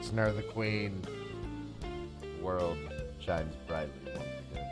Exner, the queen. World shines brightly once again.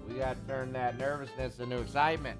We got to turn that nervousness into excitement.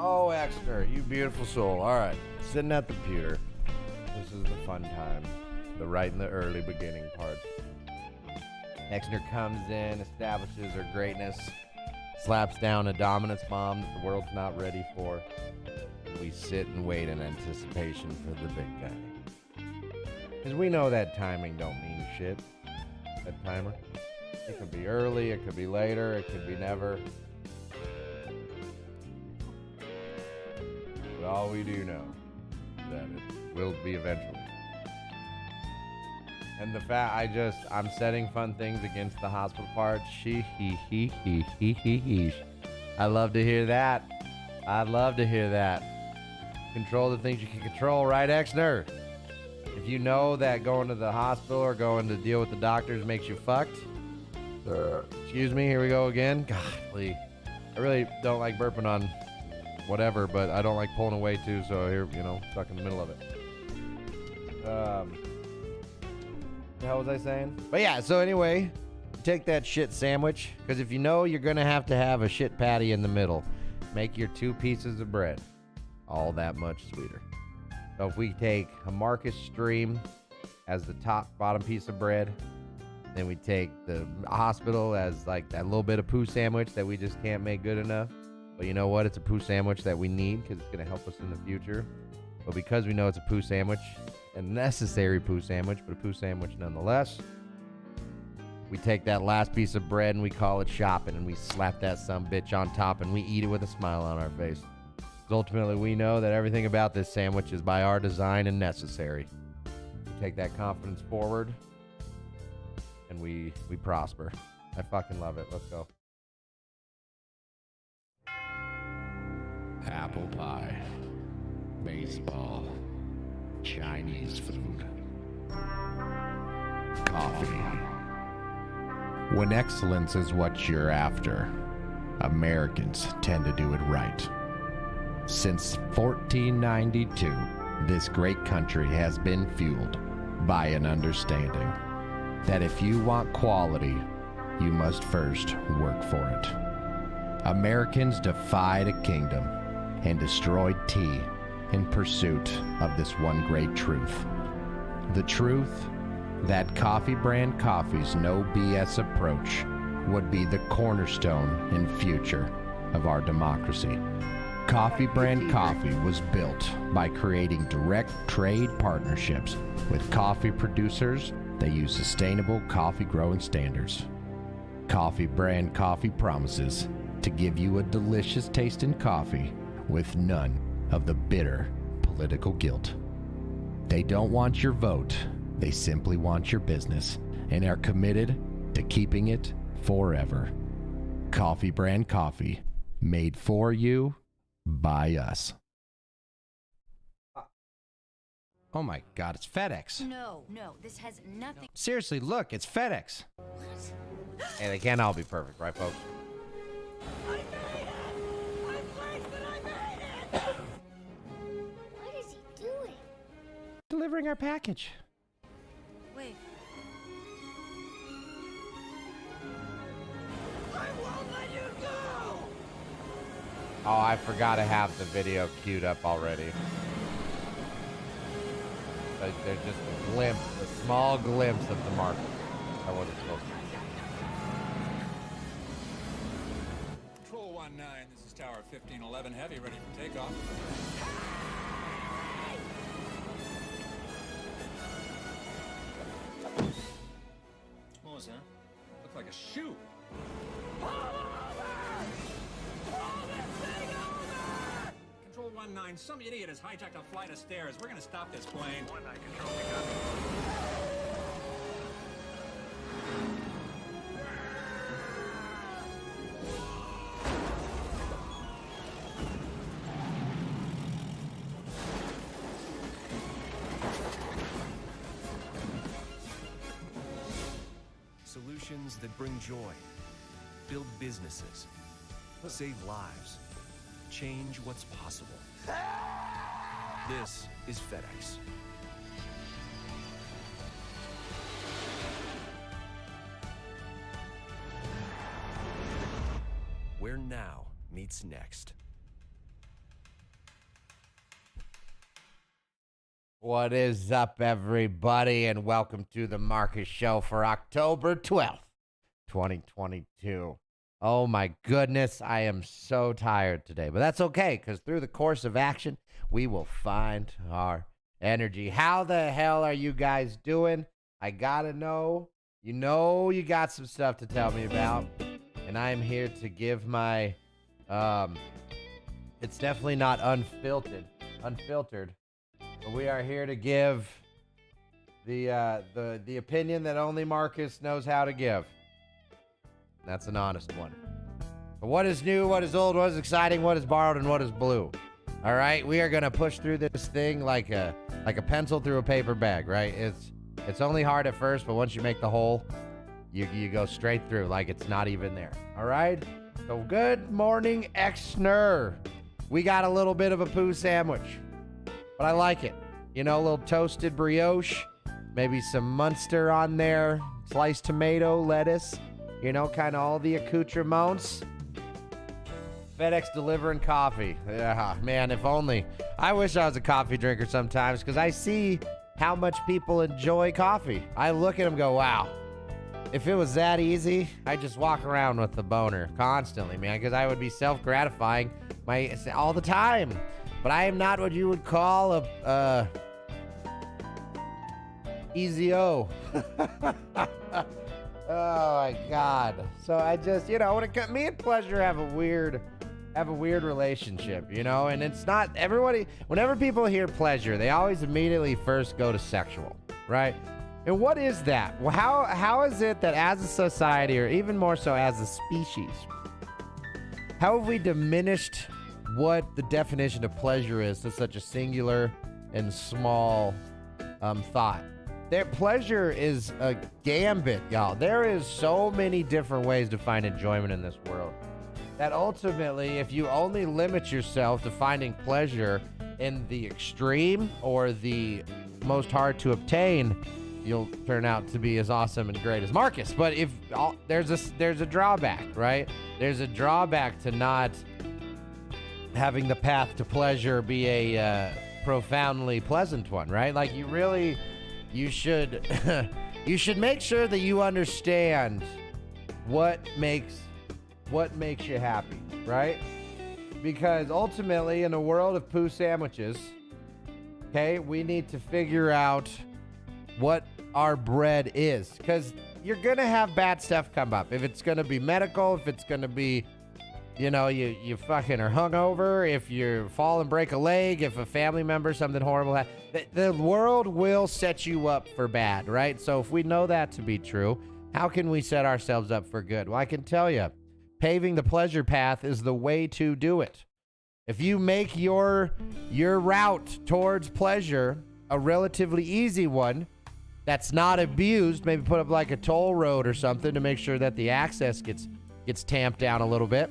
Oh, Exner, you beautiful soul. All right, sitting at the computer. This is the fun time, the right in the early beginning part. Exner comes in, establishes her greatness, slaps down a dominance bomb that the world's not ready for. And we sit and wait in anticipation for the big guy. Because we know that timing don't mean shit. That timer. It could be early, it could be later, it could be never. But all we do know is that it will be eventually. And the fact I'm setting fun things against the hospital part. I love to hear that. I'd love to hear that. Control the things you can control, right, Exner? If you know that going to the hospital or going to deal with the doctors makes you fucked. Excuse me, here we go again. Golly. I really don't like burping on whatever, but I don't like pulling away too, so here, stuck in the middle of it. The hell was I saying? But yeah, so anyway, take that shit sandwich, because if you know you're gonna have to have a shit patty in the middle, make your 2 pieces of bread all that much sweeter. So if we take a Marcus stream as the bottom piece of bread, then we take the hospital as like that little bit of poo sandwich that we just can't make good enough. But you know what? It's a poo sandwich that we need because it's going to help us in the future. But because we know it's a poo sandwich, a necessary poo sandwich, but a poo sandwich nonetheless, we take that last piece of bread and we call it shopping, and we slap that sumbitch on top and we eat it with a smile on our face. Because ultimately we know that everything about this sandwich is by our design and necessary. We take that confidence forward and we prosper. I fucking love it. Let's go. Apple pie, baseball, Chinese food, coffee. When excellence is what you're after, Americans tend to do it right. Since 1492, this great country has been fueled by an understanding that if you want quality, you must first work for it. Americans defied a kingdom and destroyed tea in pursuit of this one great truth. The truth that Coffee Brand Coffee's no BS approach would be the cornerstone and future of our democracy. Coffee Brand Coffee was built by creating direct trade partnerships with coffee producers that use sustainable coffee growing standards. Coffee Brand Coffee promises to give you a delicious tasting coffee with none of the bitter political guilt. They don't want your vote, they simply want your business and are committed to keeping it forever. Coffee Brand Coffee, made for you by us. Oh my God, it's FedEx. No, this has nothing. Seriously, look, it's FedEx. What? Hey, they can't all be perfect, right, folks? I made it! I'm late, but I made it! What is he doing? Delivering our package. Wait. I won't let you go! Oh, I forgot to have the video queued up already. There's just a glimpse, a small glimpse of the market. That's what it's supposed to be. Control 19, this is Tower 1511 Heavy, ready for takeoff. What was that? Looked like a shoe. Control 19, some idiot has hijacked a flight of stairs. We're gonna stop this plane. 19, Control, we got Solutions that bring joy, build businesses, save lives, change what's possible. This is FedEx. Where now meets next. What is up, everybody, and welcome to the Markus Show for October 12th, 2022. Oh my goodness, I am so tired today, but that's okay, because through the course of action, we will find our energy. How the hell are you guys doing? I gotta know. You got some stuff to tell me about, and I'm here to give my, it's definitely not unfiltered, but we are here to give the opinion that only Marcus knows how to give. That's an honest one. But what is new, what is old, what is exciting, what is borrowed, and what is blue? All right, we are gonna push through this thing like a pencil through a paper bag, right? It's only hard at first, but once you make the hole, you go straight through like it's not even there. All right. So good morning, Exner. We got a little bit of a poo sandwich, but I like it. You know, a little toasted brioche, maybe some Munster on there, sliced tomato, lettuce. You know, kind of all the accoutrements. FedEx delivering coffee. Yeah, man, if only. I wish I was a coffee drinker sometimes because I see how much people enjoy coffee. I look at them and go, wow. If it was that easy, I'd just walk around with the boner constantly, man, because I would be self-gratifying all the time. But I am not what you would call a easy O. Oh my God. So I just, when it comes, me and pleasure have a weird relationship, and it's not everybody. Whenever people hear pleasure, they always immediately first go to sexual, right? And what is that? Well, how is it that as a society, or even more so as a species, how have we diminished what the definition of pleasure is to such a singular and small thought? Pleasure is a gambit, y'all. There is so many different ways to find enjoyment in this world that ultimately, if you only limit yourself to finding pleasure in the extreme or the most hard to obtain, you'll turn out to be as awesome and great as Marcus. But if there's a drawback, right? There's a drawback to not having the path to pleasure be a profoundly pleasant one, right? Like you should you should make sure that you understand what makes you happy, right? Because ultimately, in a world of poo sandwiches, okay, we need to figure out what our bread is, because you're gonna have bad stuff come up. If it's gonna be medical, if it's gonna be, you fucking are hungover, if you fall and break a leg, if a family member, something horrible, the world will set you up for bad, right? So if we know that to be true, how can we set ourselves up for good? Well, I can tell you, paving the pleasure path is the way to do it. If you make your route towards pleasure a relatively easy one, that's not abused, maybe put up like a toll road or something to make sure that the access gets tamped down a little bit.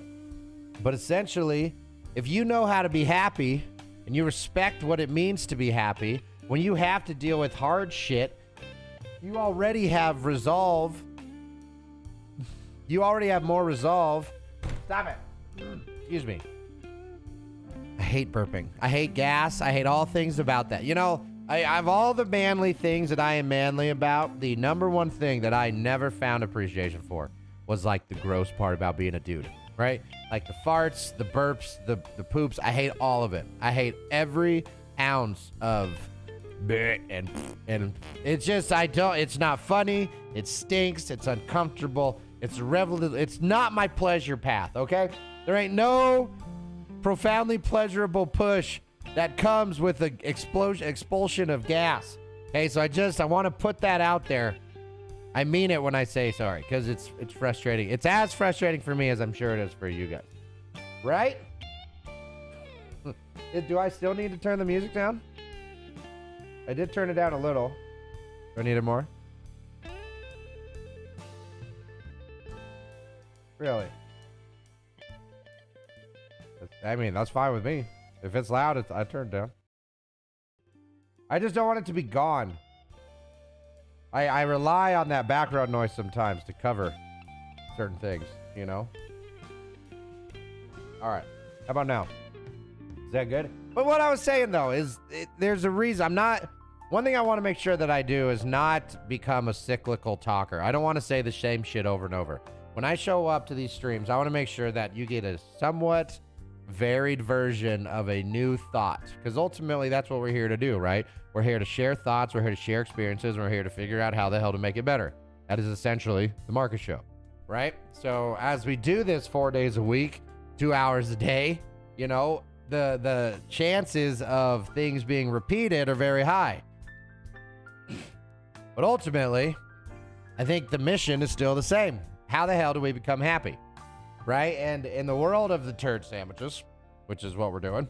But essentially, if you know how to be happy and you respect what it means to be happy, when you have to deal with hard shit, you already have resolve. You already have more resolve. Stop it. Excuse me. I hate burping. I hate gas. I hate all things about that. I have all the manly things that I am manly about. The number one thing that I never found appreciation for was like the gross part about being a dude, right? Like the farts, the burps, the poops. I hate all of it. I hate every ounce of bleh and it's just, it's not funny. It stinks. It's uncomfortable. It's not my pleasure path, okay? There ain't no profoundly pleasurable push that comes with the expulsion of gas. Okay, so I want to put that out there. I mean it when I say sorry, because it's frustrating. It's as frustrating for me as I'm sure it is for you guys. Right? Do I still need to turn the music down? I did turn it down a little. Do I need it more? Really? I mean, that's fine with me. If it's loud, I turn it down. I just don't want it to be gone. I rely on that background noise sometimes to cover certain things, All right. How about now? Is that good? But what I was saying, though, is there's a reason. One thing I want to make sure that I do is not become a cyclical talker. I don't want to say the same shit over and over. When I show up to these streams, I want to make sure that you get a somewhat varied version of a new thought, because ultimately that's what we're here to do, right? We're here to share thoughts, we're here to share experiences, and we're here to figure out how the hell to make it better. That is essentially the Markus Show, right? So as we do this 4 days a week, 2 hours a day, the chances of things being repeated are very high. But ultimately, I think the mission is still the same. How the hell do we become happy? Right? And in the world of the turd sandwiches, which is what we're doing,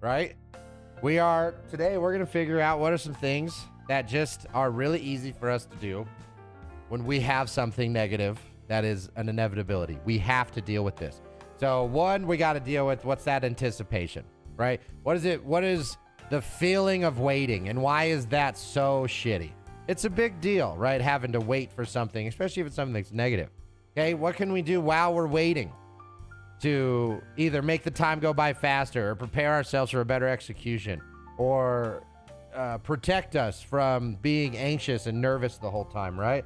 right? Today we're going to figure out what are some things that just are really easy for us to do when we have something negative that is an inevitability. We have to deal with this. So one, we got to deal with what's that anticipation, right? What is the feeling of waiting, and why is that so shitty? It's a big deal, right? Having to wait for something, especially if it's something that's negative. Okay, what can we do while we're waiting? to either make the time go by faster or prepare ourselves for a better execution or protect us from being anxious and nervous the whole time, right?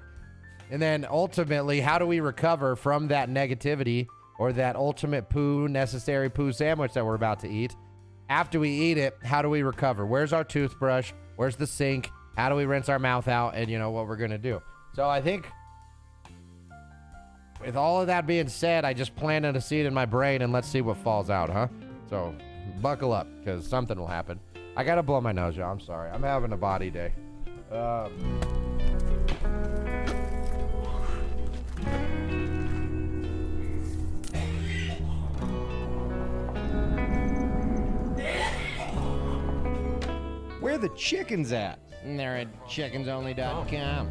And then ultimately, how do we recover from that negativity or that ultimate necessary poo sandwich that we're about to eat? After we eat it, how do we recover? Where's our toothbrush? Where's the sink? How do we rinse our mouth out? And you know what we're going to do. So I think with all of that being said, I just planted a seed in my brain and let's see what falls out, huh? So buckle up because something will happen. I got to blow my nose, y'all. I'm sorry. I'm having a body day. Where the chickens at? They're at chickensonly.com.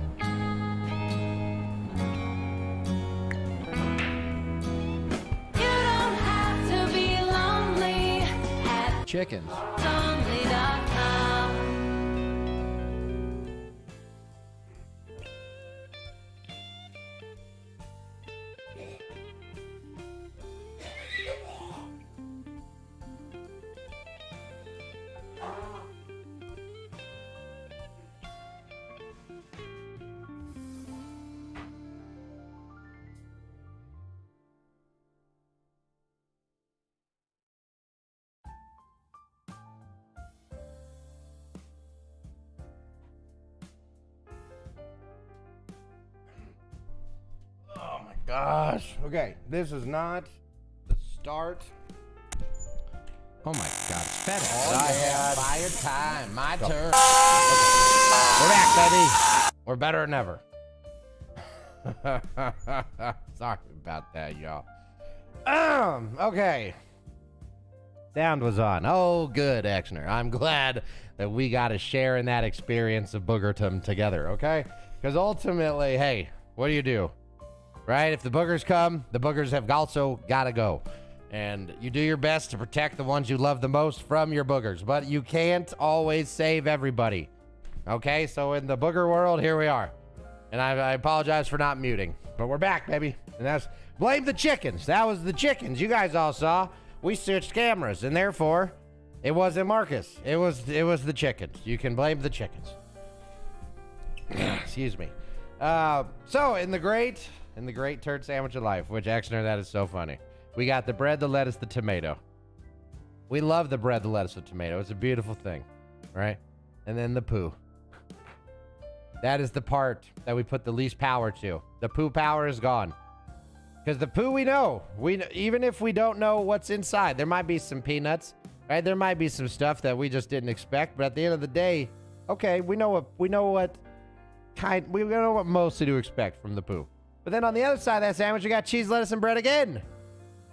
You don't have to be lonely at Chickens. lonely.com. Oh my gosh. Okay, this is not the start. Oh my God, it's FedEx. I had fire time. My turn. We're back, baby. We're better than ever. Sorry about that, y'all. Okay. Sound was on. Oh, good, Exner. I'm glad that we got to share in that experience of boogertum together, okay? Because ultimately, hey, what do? Right? If the boogers come, the boogers have also got to go. And you do your best to protect the ones you love the most from your boogers. But you can't always save everybody. Okay? So in the booger world, here we are. And I apologize for not muting. But we're back, baby. And that's... Blame the chickens. That was the chickens. You guys all saw. We switched cameras. And therefore, it wasn't Marcus. It was the chickens. You can blame the chickens. Excuse me. So in the great turd sandwich of life, which Exner, that is so funny. We got the bread, the lettuce, the tomato. We love the bread, the lettuce, the tomato. It's a beautiful thing, right? And then the poo. That is the part that we put the least power to. The poo power is gone. Because the poo we know. Even if we don't know what's inside, there might be some peanuts, right? There might be some stuff that we just didn't expect. But at the end of the day, okay, we know what mostly to expect from the poo. But then on the other side of that sandwich, you got cheese, lettuce, and bread again.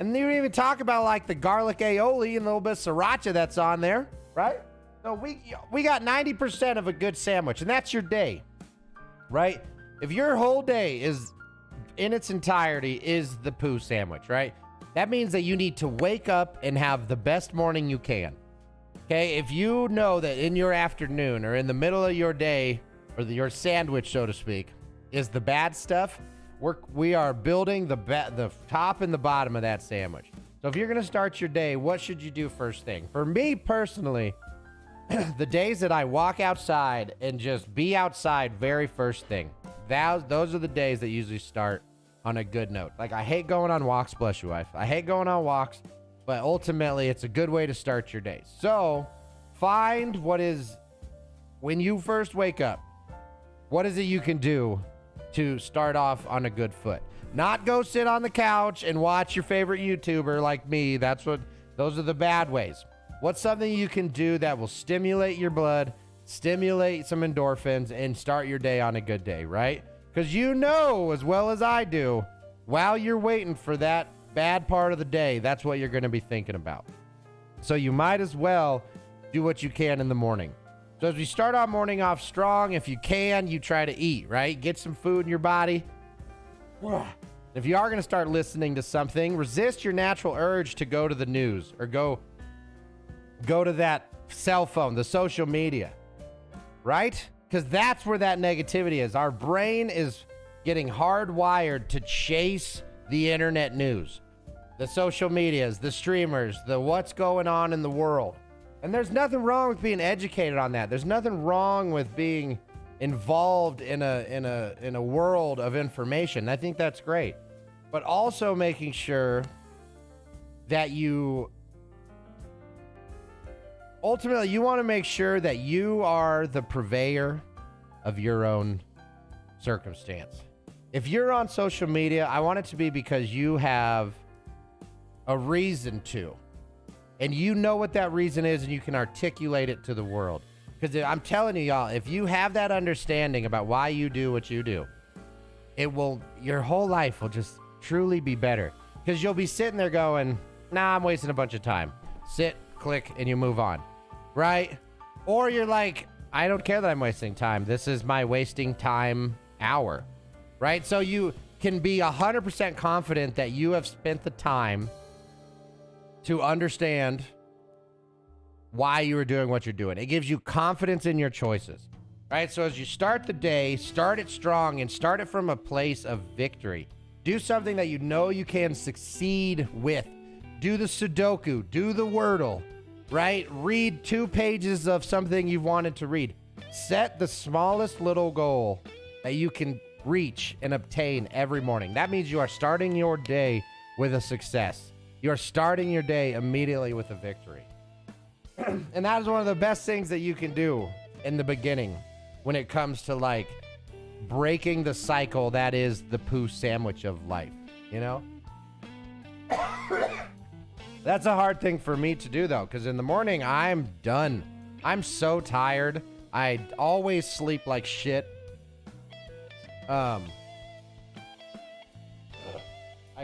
And you didn't even talk about like the garlic aioli and a little bit of sriracha that's on there, right? So we got 90% of a good sandwich, and that's your day, right? If your whole day is in its entirety is the poo sandwich, right? That means that you need to wake up and have the best morning you can. Okay, if you know that in your afternoon or in the middle of your day or your sandwich, so to speak, is the bad stuff, we are building the top and the bottom of that sandwich. So if you're going to start your day, what should you do first thing? For me personally, the days that I walk outside and just be outside very first thing, those are the days that usually start on a good note. Like, I hate going on walks, bless you, wife. I hate going on walks, but ultimately it's a good way to start your day. So find when you first wake up, what is it you can do to start off on a good foot? Not go sit on the couch and watch your favorite YouTuber like me. Those are the bad ways. What's something you can do that will stimulate your blood, stimulate some endorphins, and start your day on a good day, right? Because you know as well as I do, while you're waiting for that bad part of the day, that's what you're going to be thinking about. So you might as well do what you can in the morning. So as we start our morning off strong, if you can, you try to eat, right? Get some food in your body. If you are going to start listening to something, resist your natural urge to go to the news or go to that cell phone, the social media, right? Because that's where that negativity is. Our brain is getting hardwired to chase the internet news. the social medias, the streamers, the what's going on in the world. And there's nothing wrong with being educated on that. There's nothing wrong with being involved in a world of information. I think that's great. But also making sure that you ultimately you want to make sure that you are the purveyor of your own circumstance. If you're on social media, I want it to be because you have a reason to. And you know what that reason is and you can articulate it to the world. Because I'm telling you, y'all, if you have that understanding about why you do what you do, your whole life will just truly be better. Because you'll be sitting there going, nah, I'm wasting a bunch of time. Sit, click, and you move on. Right? Or you're like, I don't care that I'm wasting time. This is my wasting time hour. Right? So you can be 100% confident that you have spent the time to understand why you are doing what you're doing. It gives you confidence in your choices. Right? So as you start the day, start it strong and start it from a place of victory. Do something that you know you can succeed with. Do the Sudoku, do the Wordle, right? Read 2 pages of something you've wanted to read. Set the smallest little goal that you can reach and obtain every morning. That means you are starting your day with a success. You are starting your day immediately with a victory. And that is one of the best things that you can do in the beginning when it comes to like breaking the cycle that is the poo sandwich of life, you know? That's a hard thing for me to do though, because in the morning I'm done. I'm so tired. I always sleep like shit. I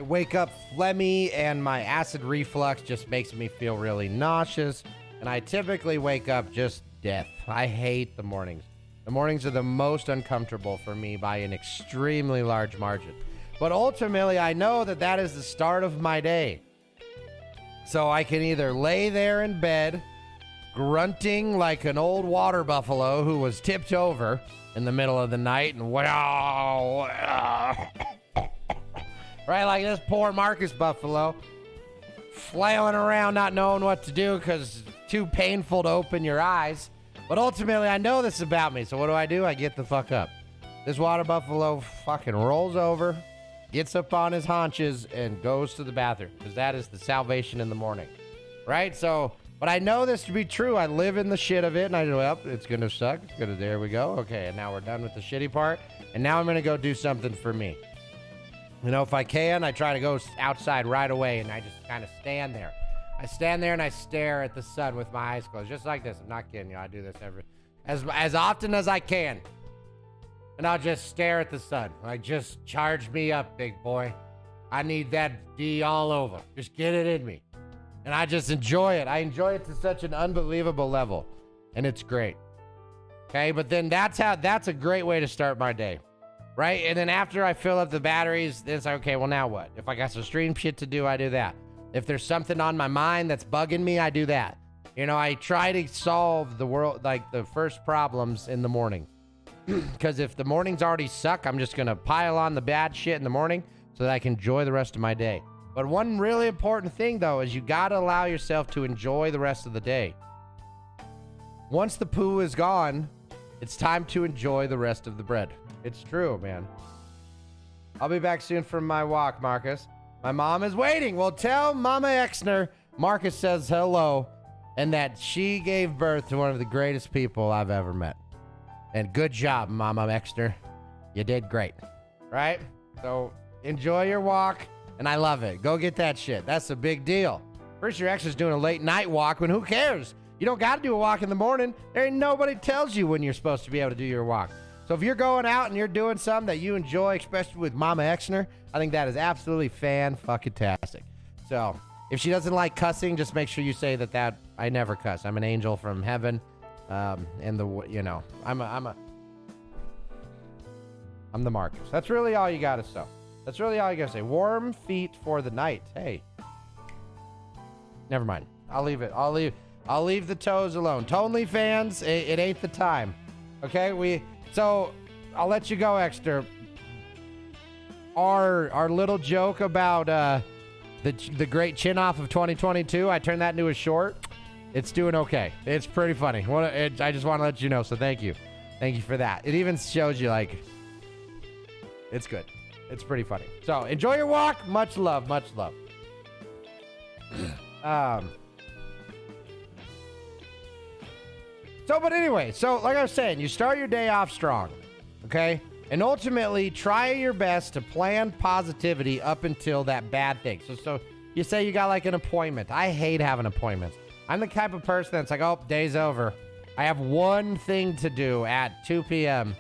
wake up phlegmy and my acid reflux just makes me feel really nauseous. And I typically wake up just death. I hate the mornings. The mornings are the most uncomfortable for me by an extremely large margin. But ultimately, I know that that is the start of my day. So I can either lay there in bed, grunting like an old water buffalo who was tipped over in the middle of the night and wow, right, like this poor Markus buffalo, flailing around not knowing what to do because it's too painful to open your eyes. But ultimately, I know this is about me, so what do? I get the fuck up. This water buffalo fucking rolls over, gets up on his haunches, and goes to the bathroom, because that is the salvation in the morning, right? So, but I know this to be true. I live in the shit of it, and I go, well, it's going to suck. It's gonna, there we go. Okay, and now we're done with the shitty part, and now I'm going to go do something for me. You know, if I can, I try to go outside right away, and I just kind of stand there. I stand there and I stare at the sun with my eyes closed, just like this. I'm not kidding you. I do this as often as I can. And I'll just stare at the sun. Like, just charge me up, big boy. I need that D all over. Just get it in me. And I just enjoy it. I enjoy it to such an unbelievable level. And it's great. Okay, but then that's a great way to start my day. Right? And then after I fill up the batteries, then it's like, okay, well, now what? If I got some stream shit to do, I do that. If there's something on my mind that's bugging me, I do that. You know, I try to solve the world, like the first problems in the morning. Because if the mornings already suck, I'm just going to pile on the bad shit in the morning so that I can enjoy the rest of my day. But one really important thing, though, is you got to allow yourself to enjoy the rest of the day. Once the poo is gone, it's time to enjoy the rest of the bread. It's true, man. I'll be back soon from my walk, Markus. My mom is waiting. Well, tell Mama Exner Markus says hello and that she gave birth to one of the greatest people I've ever met. And good job, Mama Exner. You did great. Right? So enjoy your walk, and I love it. Go get that shit. That's a big deal. First, your ex is doing a late night walk when who cares? You don't got to do a walk in the morning. There ain't nobody tells you when you're supposed to be able to do your walk. So if you're going out and you're doing something that you enjoy, especially with Mama Exner, I think that is absolutely fan-fucking-tastic. So if she doesn't like cussing, just make sure you say that I never cuss. I'm an angel from heaven. And I'm the Markus. That's really all you gotta say. That's really all you gotta say. Warm feet for the night. Hey, never mind. I'll leave it. I'll leave the toes alone. Tonely fans, it ain't the time. Okay, so I'll let you go, Exter. Our little joke about the great chin off of 2022. I turned that into a short. It's doing okay. It's pretty funny. I just want to let you know. So thank you for that. It even shows you like it's good. It's pretty funny. So enjoy your walk. Much love. Much love. But anyway, so like I was saying, you start your day off strong, okay? And ultimately, try your best to plan positivity up until that bad thing. So you say you got like an appointment. I hate having appointments. I'm the type of person that's like, oh, day's over. I have one thing to do at 2 p.m.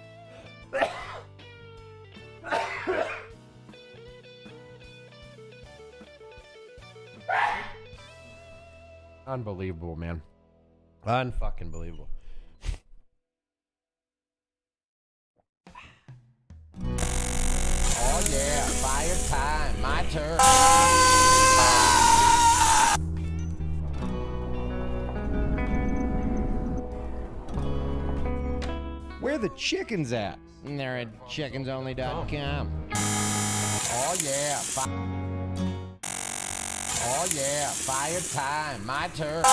Unbelievable, man. Unfucking believable. Oh yeah, fire time, my turn. Where the chickens at? They're at chickensonly.com. Oh yeah, oh yeah, fire time, my turn.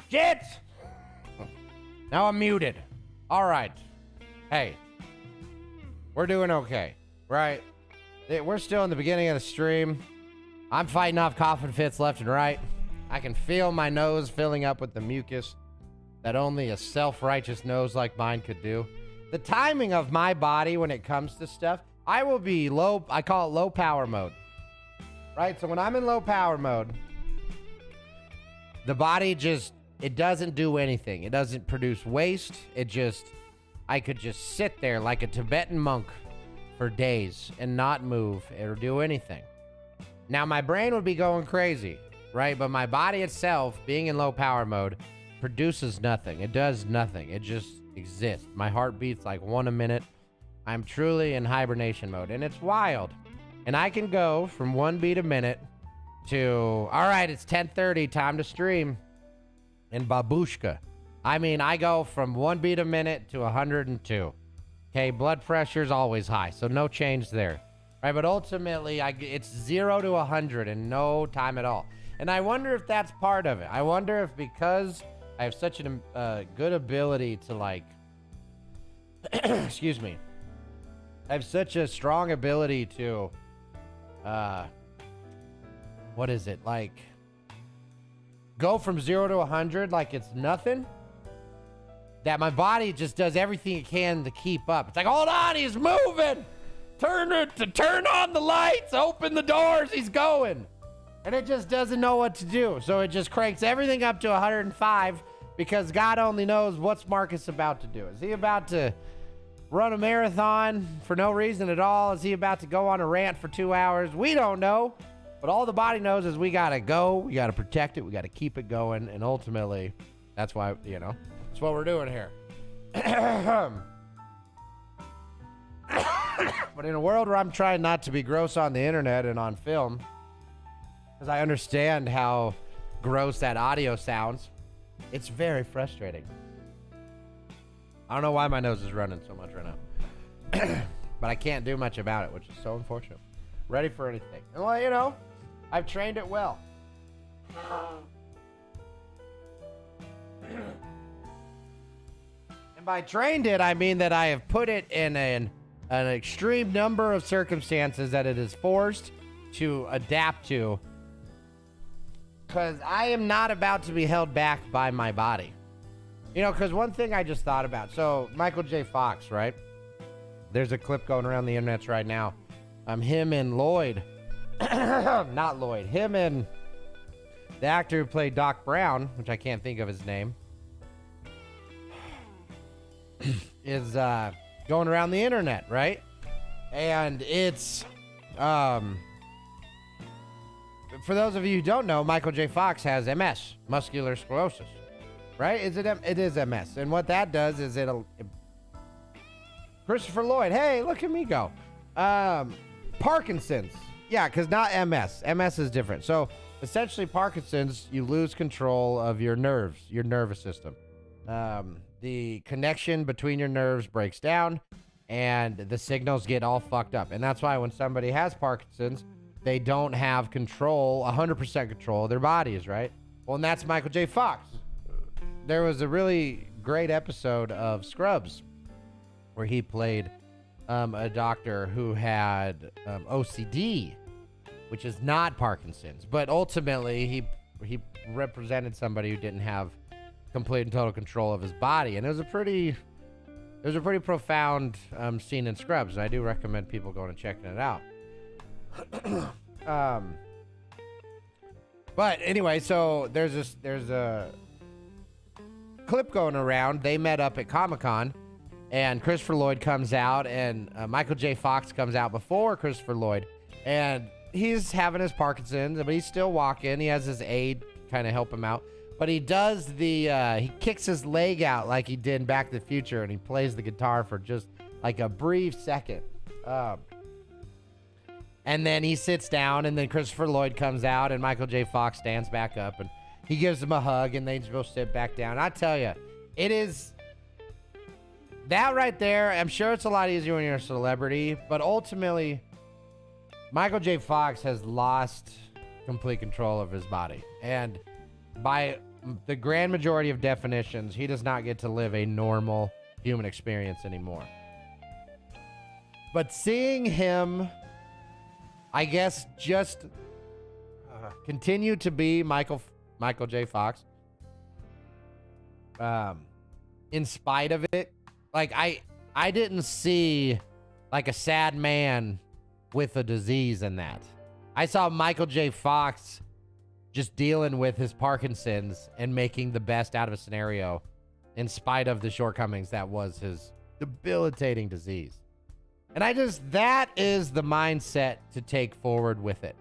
Shit! Now I'm muted. All right. Hey, we're doing okay, right? We're still in the beginning of the stream. I'm fighting off coughing fits left and right. I can feel my nose filling up with the mucus that only a self-righteous nose like mine could do. The timing of my body when it comes to stuff, I will be low, I call it low power mode, right? So when I'm in low power mode, the body just, it doesn't do anything. It doesn't produce waste. I could just sit there like a Tibetan monk for days and not move or do anything. Now, my brain would be going crazy, right? But my body itself, being in low power mode, produces nothing. It does nothing. It just exists. My heart beats like 1 a minute. I'm truly in hibernation mode, and it's wild. And I can go from 1 beat a minute to, all right, it's 10:30, time to stream. And babushka. I mean, I go from 1 beat a minute to 102. Okay, blood pressure's always high, so no change there. Right, but ultimately, it's 0 to 100 in no time at all. And I wonder if that's part of it. I wonder if because I have such a good ability to like, excuse me. I have such a strong ability to, what is it, like, go from 0 to 100 like it's nothing, that my body just does everything it can to keep up. It's like, hold on, he's moving. Turn on the lights, open the doors, he's going. And it just doesn't know what to do. So it just cranks everything up to 105 because God only knows what's Marcus about to do. Is he about to run a marathon for no reason at all? Is he about to go on a rant for 2 hours? We don't know. But all the body knows is we got to go, we got to protect it, we got to keep it going, and ultimately, that's why, that's what we're doing here. But in a world where I'm trying not to be gross on the internet and on film, because I understand how gross that audio sounds, it's very frustrating. I don't know why my nose is running so much right now. But I can't do much about it, which is so unfortunate. Ready for anything. And well, I've trained it well. And by trained it, I mean that I have put it in an extreme number of circumstances that it is forced to adapt to. Because I am not about to be held back by my body. Because one thing I just thought about. So, Michael J. Fox, right? There's a clip going around the internet right now. Him and Lloyd. Not Lloyd. Him and the actor who played Doc Brown, which I can't think of his name, is going around the internet, right? And it's for those of you who don't know, Michael J. Fox has MS, muscular sclerosis, right? It is MS. And what that does is Christopher Lloyd. Hey, look at me go. Parkinson's. Yeah, because not MS. MS is different. So essentially Parkinson's, you lose control of your nerves, your nervous system. The connection between your nerves breaks down and the signals get all fucked up. And that's why when somebody has Parkinson's, they don't have control, 100% control of their bodies, right? Well, and that's Michael J. Fox. There was a really great episode of Scrubs where he played a doctor who had OCD, which is not Parkinson's, but ultimately he represented somebody who didn't have complete and total control of his body, and it was a pretty profound scene in Scrubs, and I do recommend people going and checking it out. But anyway, so there's a clip going around. They met up at Comic-Con, and Christopher Lloyd comes out, and Michael J. Fox comes out before Christopher Lloyd, and he's having his Parkinson's, but he's still walking. He has his aide kind of help him out, but he does he kicks his leg out like he did in Back to the Future, and he plays the guitar for just like a brief second. And then he sits down, and then Christopher Lloyd comes out, and Michael J. Fox stands back up, and he gives him a hug, and they just go sit back down. I tell you, it is that right there. I'm sure it's a lot easier when you're a celebrity, but ultimately, Michael J. Fox has lost complete control of his body. And by the grand majority of definitions, he does not get to live a normal human experience anymore. But seeing him, I guess, just continue to be Michael J. Fox, in spite of it, like I didn't see like a sad man with a disease in that. I saw Michael J. Fox just dealing with his Parkinson's and making the best out of a scenario in spite of the shortcomings that was his debilitating disease. And that is the mindset to take forward with it.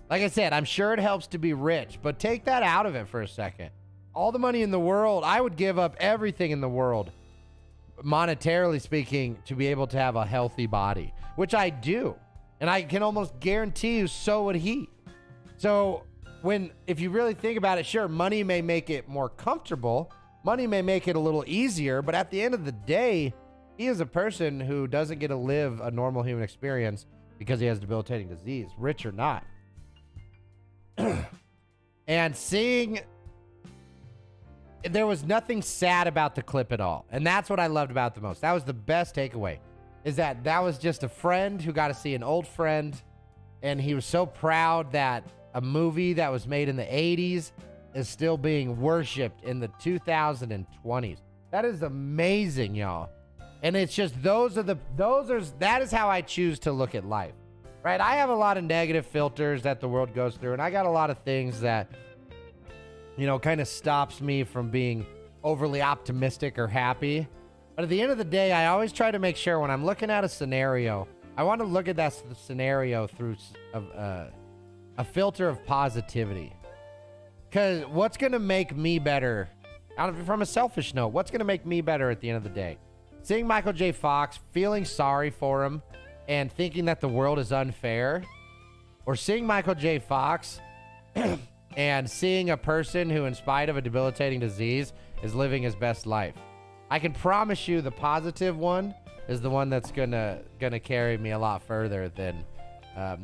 Like I said, I'm sure it helps to be rich, but take that out of it for a second. All the money in the world, I would give up everything in the world, monetarily speaking, to be able to have a healthy body, which I do. And I can almost guarantee you so would he. So if you really think about it, sure, money may make it more comfortable. Money may make it a little easier, but at the end of the day, he is a person who doesn't get to live a normal human experience because he has debilitating disease, rich or not. And there was nothing sad about the clip at all. And that's what I loved about it the most. That was the best takeaway, is that was just a friend who got to see an old friend. And he was so proud that a movie that was made in the 80s is still being worshipped in the 2020s. That is amazing, y'all. And it's just that is how I choose to look at life, right? I have a lot of negative filters that the world goes through, and I got a lot of things that, kind of stops me from being overly optimistic or happy. But at the end of the day, I always try to make sure when I'm looking at a scenario, I want to look at that scenario through a filter of positivity. Because what's going to make me better, from a selfish note, what's going to make me better at the end of the day? Seeing Michael J. Fox, feeling sorry for him, and thinking that the world is unfair, or seeing Michael J. Fox and seeing a person who, in spite of a debilitating disease, is living his best life. I can promise you the positive one is the one that's gonna carry me a lot further than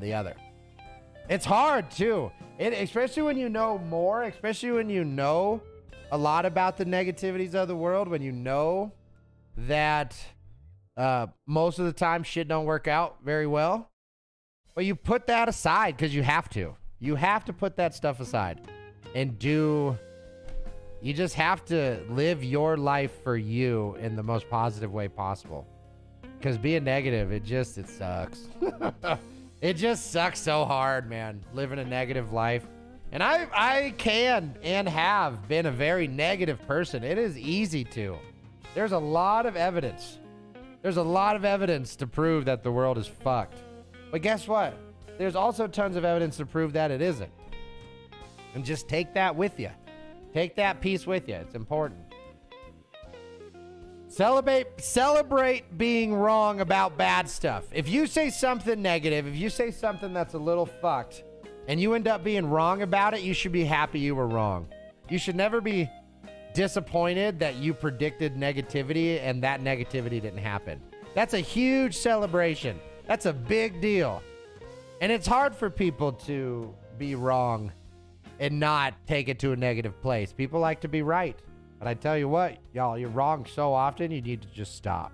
the other. It's hard too, especially when you know more, especially when you know a lot about the negativities of the world, when you know that most of the time shit don't work out very well. But you put that aside because you have to. You have to put that stuff aside and you just have to live your life for you in the most positive way possible. Because being negative, it sucks. It just sucks so hard, man, living a negative life. And I can and have been a very negative person. It is easy to. There's a lot of evidence. There's a lot of evidence to prove that the world is fucked. But guess what? There's also tons of evidence to prove that it isn't. And just take that with you. Take that piece with you. It's important. Celebrate being wrong about bad stuff. If you say something negative, if you say something that's a little fucked, and you end up being wrong about it, you should be happy you were wrong. You should never be disappointed that you predicted negativity and that negativity didn't happen. That's a huge celebration. That's a big deal. And it's hard for people to be wrong and not take it to a negative place. People like to be right. But I tell you what, y'all, you're wrong so often, you need to just stop.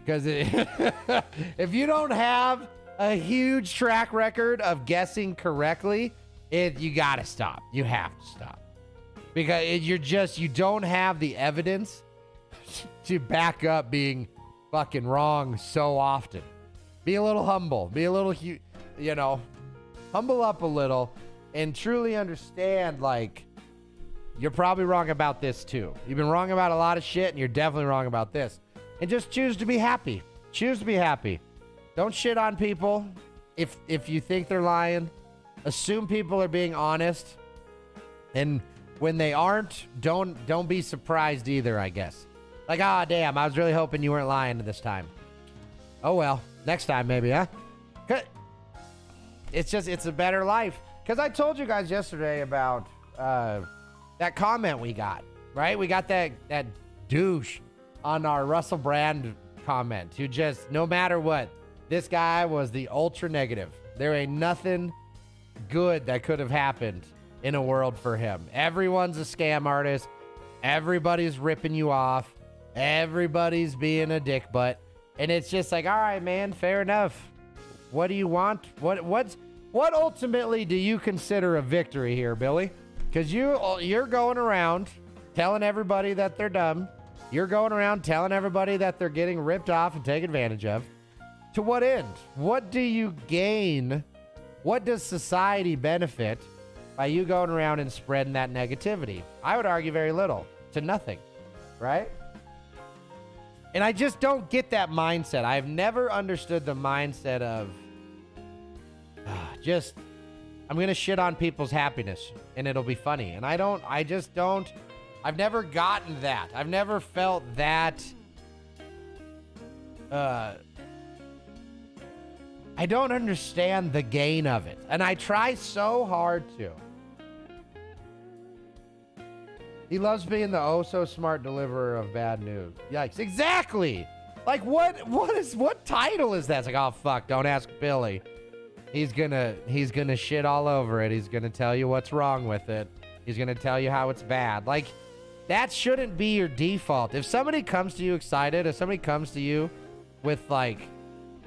Because if you don't have a huge track record of guessing correctly, you got to stop. You have to stop. Because you don't have the evidence to back up being fucking wrong so often. Be a little humble. Be a little, humble up a little and truly understand, like, you're probably wrong about this too. You've been wrong about a lot of shit, and you're definitely wrong about this. And just choose to be happy. Choose to be happy. Don't shit on people if you think they're lying. Assume people are being honest. And when they aren't, don't be surprised either, I guess. Like, damn, I was really hoping you weren't lying this time. Oh well, next time maybe, huh? It's a better life. Because I told you guys yesterday about that comment we got, right? We got that douche on our Russell Brand comment who just, no matter what, this guy was the ultra negative. There ain't nothing good that could have happened in a world for him. Everyone's a scam artist. Everybody's ripping you off. Everybody's being a dick butt. And it's just like, all right, man, fair enough. What do you want? What ultimately do you consider a victory here, Billy? Because you're going around telling everybody that they're dumb. You're going around telling everybody that they're getting ripped off and taken advantage of. To what end? What do you gain? What does society benefit by you going around and spreading that negativity? I would argue very little to nothing, right? And I just don't get that mindset. I've never understood the mindset of I'm going to shit on people's happiness and it'll be funny. And I've never gotten that. I've never felt that. I don't understand the gain of it. And I try so hard to. He loves being the oh so smart deliverer of bad news. Yikes. Exactly. Like what title is that? It's like, oh fuck, don't ask Billy. He's gonna shit all over it. He's gonna tell you what's wrong with it. He's gonna tell you how it's bad. Like, that shouldn't be your default. If somebody comes to you excited, if somebody comes to you with like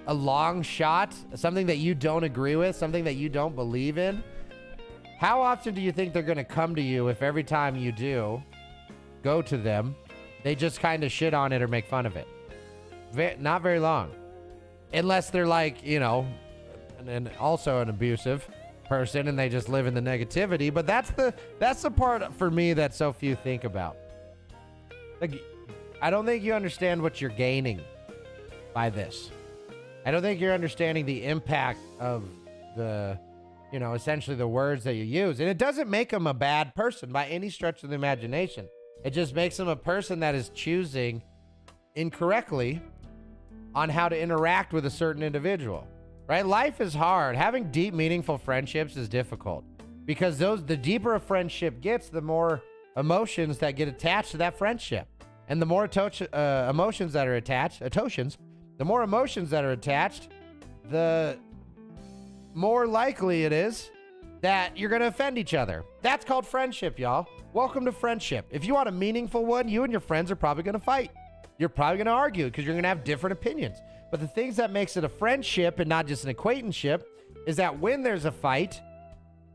a long shot, something that you don't agree with, something that you don't believe in, how often do you think they're gonna come to you if every time you do go to them, they just kind of shit on it or make fun of it? Not very long. Unless they're like, and also an abusive person and they just live in the negativity. But that's the part for me that so few think about. Like, I don't think you understand what you're gaining by this. I don't think you're understanding the impact of the, essentially the words that you use. And it doesn't make them a bad person by any stretch of the imagination. It just makes them a person that is choosing incorrectly on how to interact with a certain individual. Right? Life is hard. Having deep, meaningful friendships is difficult because the deeper a friendship gets, the more emotions that get attached to that friendship. And the more emotions that are attached, the more emotions that are attached, the more likely it is that you're going to offend each other. That's called friendship, y'all. Welcome to friendship. If you want a meaningful one, you and your friends are probably going to fight. You're probably going to argue because you're going to have different opinions. But the things that makes it a friendship and not just an acquaintanceship is that when there's a fight,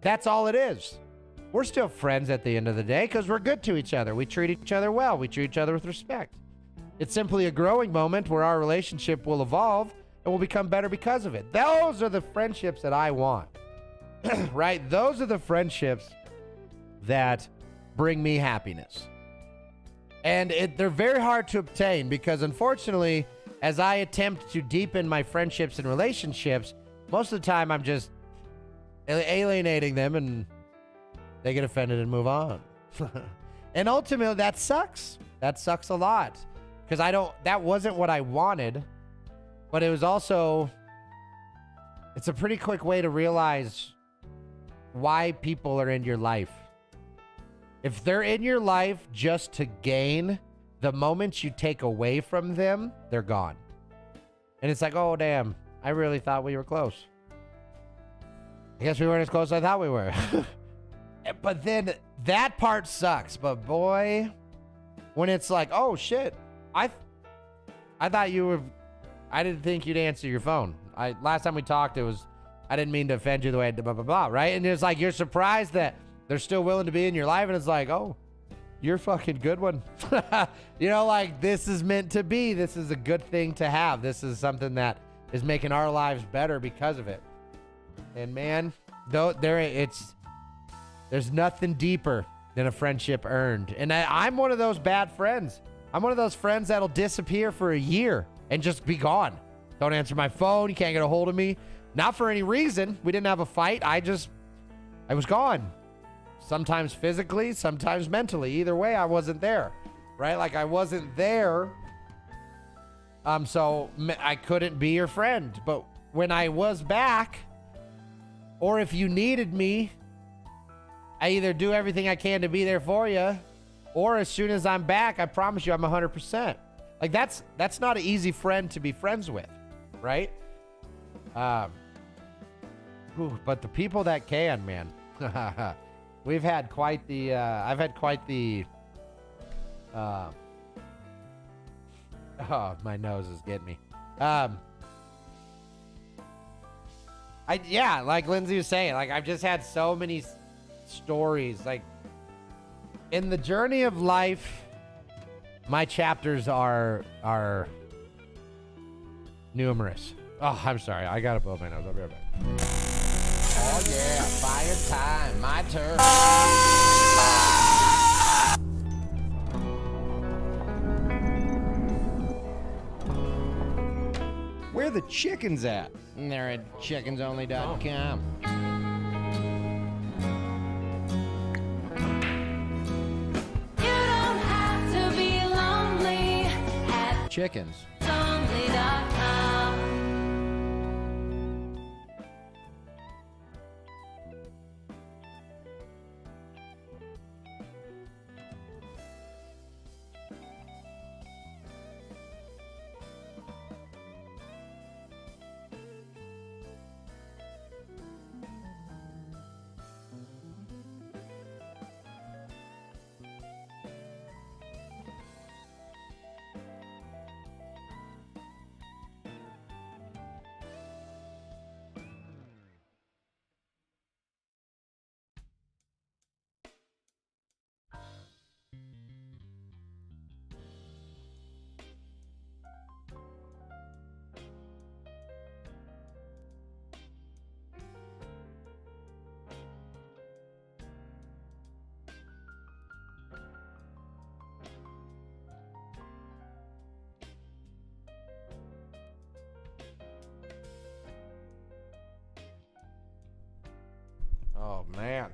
that's all it is. We're still friends at the end of the day because we're good to each other. We treat each other well. We treat each other with respect. It's simply a growing moment where our relationship will evolve and will become better because of it. Those are the friendships that I want, right? Those are the friendships that bring me happiness. And they're very hard to obtain because, unfortunately, as I attempt to deepen my friendships and relationships, most of the time I'm just alienating them and they get offended and move on. And ultimately, that sucks. That sucks a lot. because that wasn't what I wanted, but it was also, it's a pretty quick way to realize why people are in your life. If they're in your life just to gain, the moment you take away from them, they're gone. And it's like, oh, damn, I really thought we were close. I guess we weren't as close as I thought we were. But then that part sucks. But boy, when it's like, oh, shit, I thought you were, I didn't think you'd answer your phone. Last time we talked, it was, I didn't mean to offend you the way I did, blah, blah, blah, right? And it's like, you're surprised that they're still willing to be in your life. And it's like, oh, you're a fucking good one. You know, like, this is meant to be. This is a good thing to have. This is something that is making our lives better because of it. And man, there's nothing deeper than a friendship earned. And I'm one of those bad friends. I'm one of those friends that'll disappear for a year and just be gone. Don't answer my phone. You can't get a hold of me. Not for any reason. We didn't have a fight. I was gone. Sometimes physically, sometimes mentally. Either way, I wasn't there, right? Like, I wasn't there. So I couldn't be your friend. But when I was back, or if you needed me, I either do everything I can to be there for you, or as soon as I'm back, I promise you I'm 100%. Like, that's not an easy friend to be friends with, right? But the people that can, man. We've had quite the, I've had quite the, oh, my nose is getting me. Yeah, like Lindsay was saying, like, I've just had so many stories. Like, in the journey of life, my chapters are numerous. Oh, I'm sorry. I gotta blow my nose. I'll be right back. Oh, yeah. Fire time. My turn. Where the chickens at? They're at chickensonly.com. You don't have to be lonely at Chickens. only.com. Oh, man.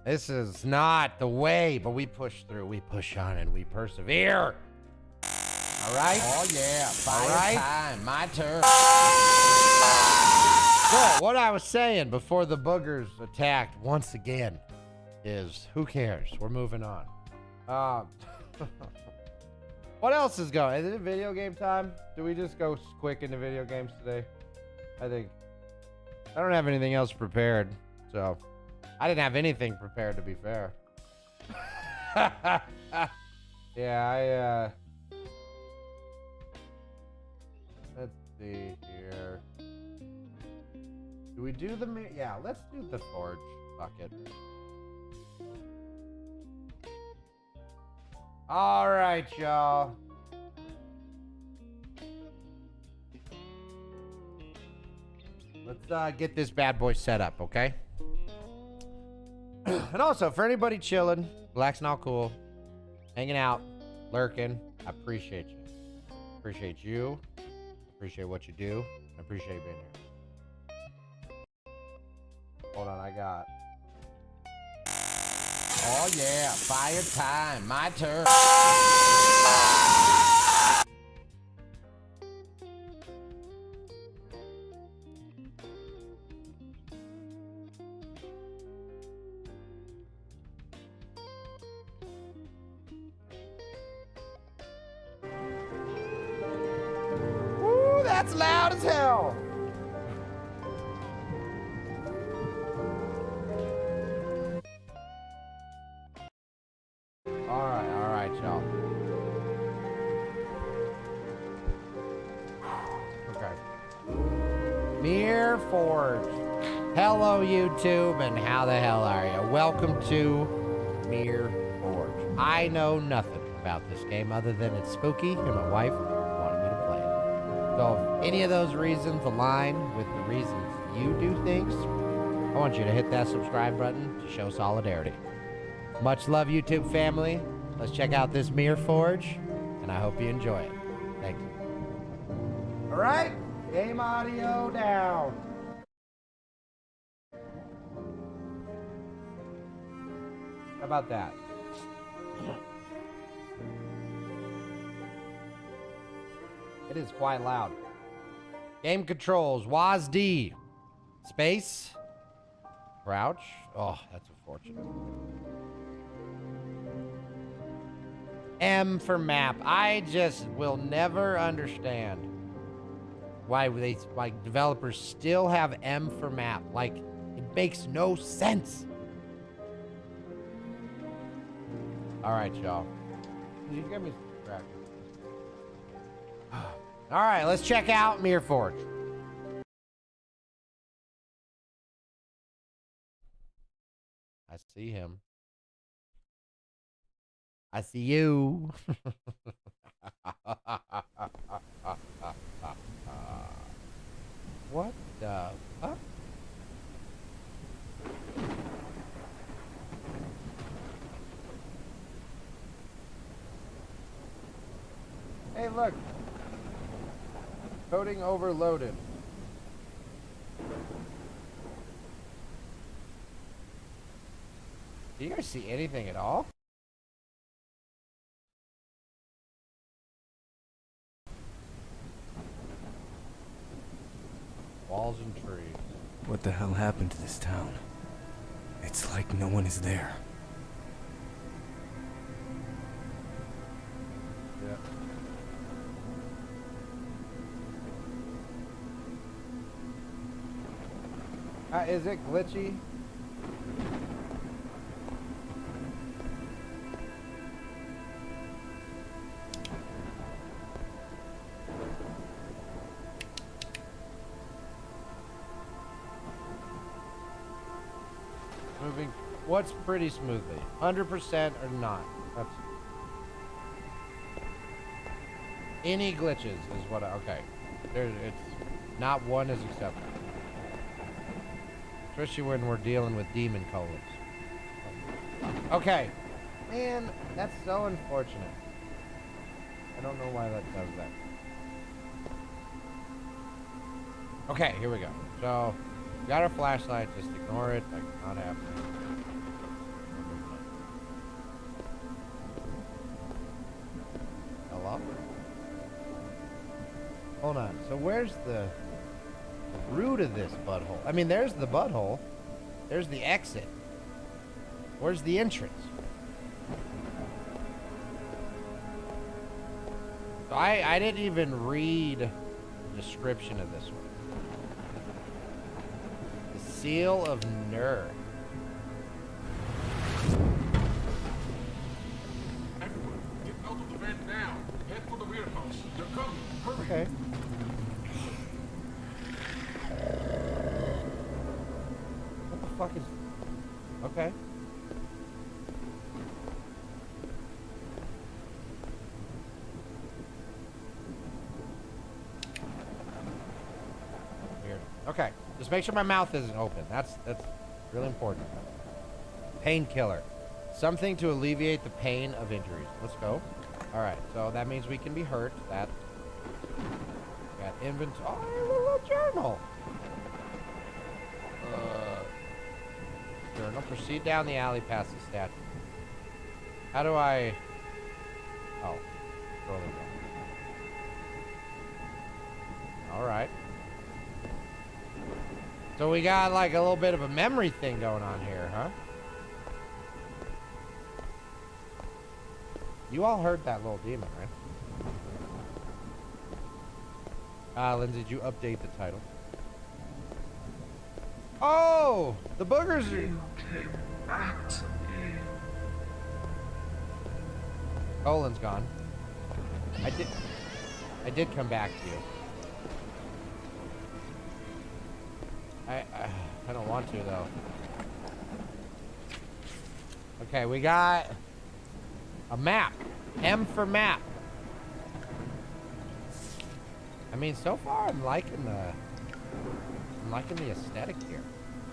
This is not the way, but we push through. We push on and we persevere. All right? Oh, yeah. Fire time. My turn. So, what I was saying before the boogers attacked once again is, who cares? We're moving on. What else is going? Is it video game time? Do we just go quick into video games today? I think. I don't have anything else prepared, so I didn't have anything prepared, to be fair. Yeah, let's see here. Do we do the, yeah, let's do the forge bucket. All right, y'all. Let's get this bad boy set up, okay? And also, for anybody chilling, relaxing, all cool, hanging out, lurking, I appreciate you. Appreciate you. Appreciate what you do. I appreciate you being here. Hold on, I got. Oh, yeah. Fire time. My turn. that's loud as hell. All right, y'all. Okay. Mirror Forge. Hello, YouTube, and how the hell are you? Welcome to Mirror Forge. I know nothing about this game other than it's spooky and my wife wanted me to play it. So if any of those reasons align with the reasons you do things, I want you to hit that subscribe button to show solidarity. Much love, YouTube family. Let's check out this Mirror Forge, and I hope you enjoy it. Thank you. All right, game audio down. How about that? It is quite loud. Game controls, WASD. Space. Crouch. Oh, that's unfortunate. M for map. I just will never understand why developers still have M for map. Like, it makes no sense. All right, y'all. You give me some practice. All right, let's check out Mirror Forge. I see him. I see you. What the fuck? Hey, look. Coding overloaded. Do you guys see anything at all? Walls and trees. What the hell happened to this town? It's like no one is there. Yeah. Is it glitchy? Moving what's pretty smoothly? 100% or not? That's any glitches is what okay. It's not one is acceptable. Especially when we're dealing with demon colors. Okay. Man, that's so unfortunate. I don't know why that does that. Okay, here we go. So, we got our flashlight. Just ignore it. Like, not happening. Hello? Hold on. So, where's the root of this butthole? I mean, there's the butthole. There's the exit. Where's the entrance? So I didn't even read the description of this one. The Seal of Nur. Everyone, get out of the van now. Head for the warehouse. They're coming. Hurry. Okay. What the fuck is... Okay. Weird. Okay. Just make sure my mouth isn't open. That's really important. Painkiller. Something to alleviate the pain of injuries. Let's go. All right. So that means we can be hurt. That. Got inventory. Oh, a little journal. Journal. Proceed down the alley past the statue. How do I... Oh. Scrolling down. Alright. So we got like a little bit of a memory thing going on here, huh? You all heard that little demon, right? Lindsay, did you update the title? Oh, the boogers are... Colin's gone. I did come back to you. I don't want to though. Okay, we got a map. M for map. I mean, so far I'm liking the aesthetic here.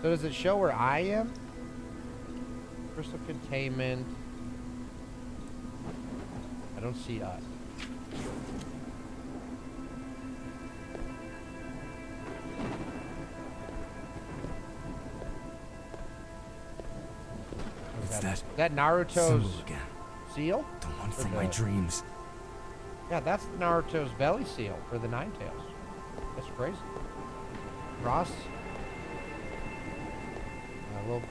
So does it show where I am? Crystal containment. I don't see us. It's that Naruto's symbol again. seal? The one Or from my dreams. Yeah, that's Naruto's belly seal for the Nine Tails. That's crazy. Ross. A little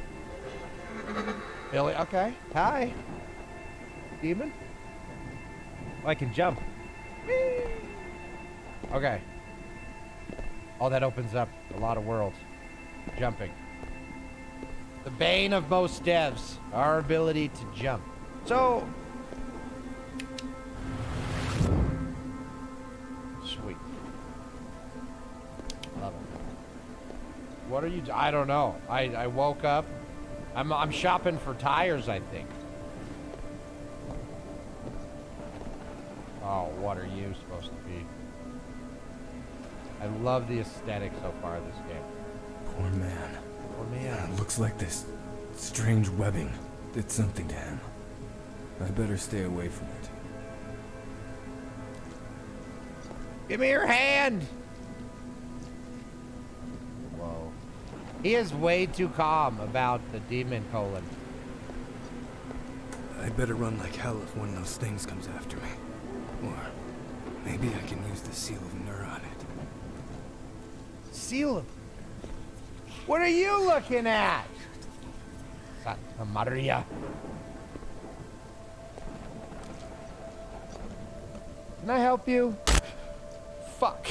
Billy. Okay. Hi. Demon. Oh, I can jump. Whee! Okay. Oh, that opens up a lot of worlds. Jumping. The bane of most devs, our ability to jump. So, sweet. Love it. What are you? I don't know. I woke up. I'm shopping for tires, I think. Oh, what are you supposed to be? I love the aesthetic so far of this game. Poor man. Poor man. It looks like this strange webbing did something to him. I better stay away from it. Give me your hand! Whoa. He is way too calm about the demon colon. I better run like hell if one of those things comes after me. Or maybe I can use the seal of Nur on it. Seal of... What are you looking at? Santa Maria. Can I help you? Fuck.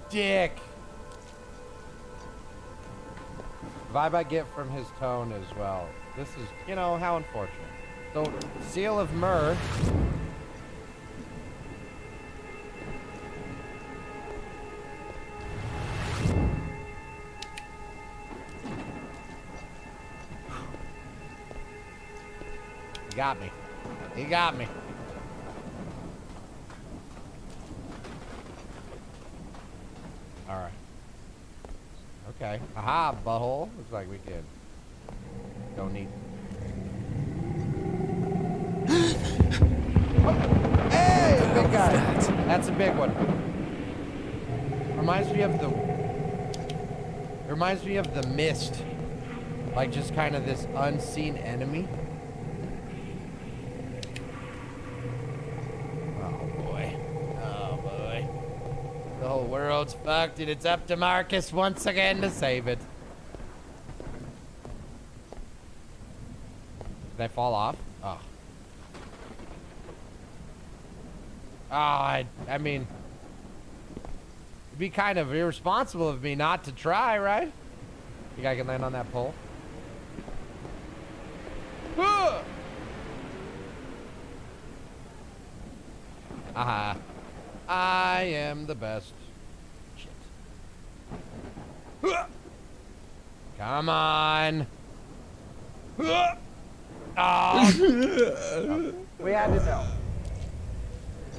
Dick. Vibe I get from his tone as well. This is, you know, how unfortunate. So, seal of myrrh. He got me. He got me. Alright. Okay. Aha, butthole. Looks like we can. Don't need. Oh. Hey, big guy. That's a big one. Reminds me of the. It reminds me of the mist. Like just kind of this unseen enemy. The whole world's fucked and it's up to Markus once again to save it. Did I fall off? Oh. Oh, I mean, it'd be kind of irresponsible of me not to try, right? Think I can land on that pole? Aha. I am the best. Shit. Come on. Oh. We had to know.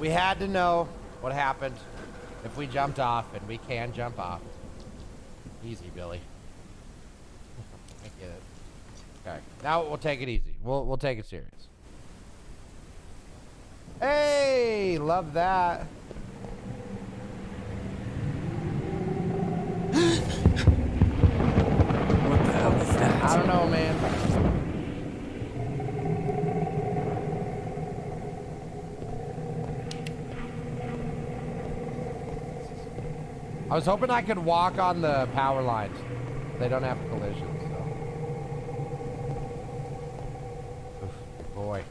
We had to know what happened if we jumped off, and we can jump off. Easy, Billy. I get it. Okay, now we'll take it easy. We'll take it serious. Hey, love that. What the hell is that? I don't know, man. I was hoping I could walk on the power lines. They don't have collisions, so. Oof, boy.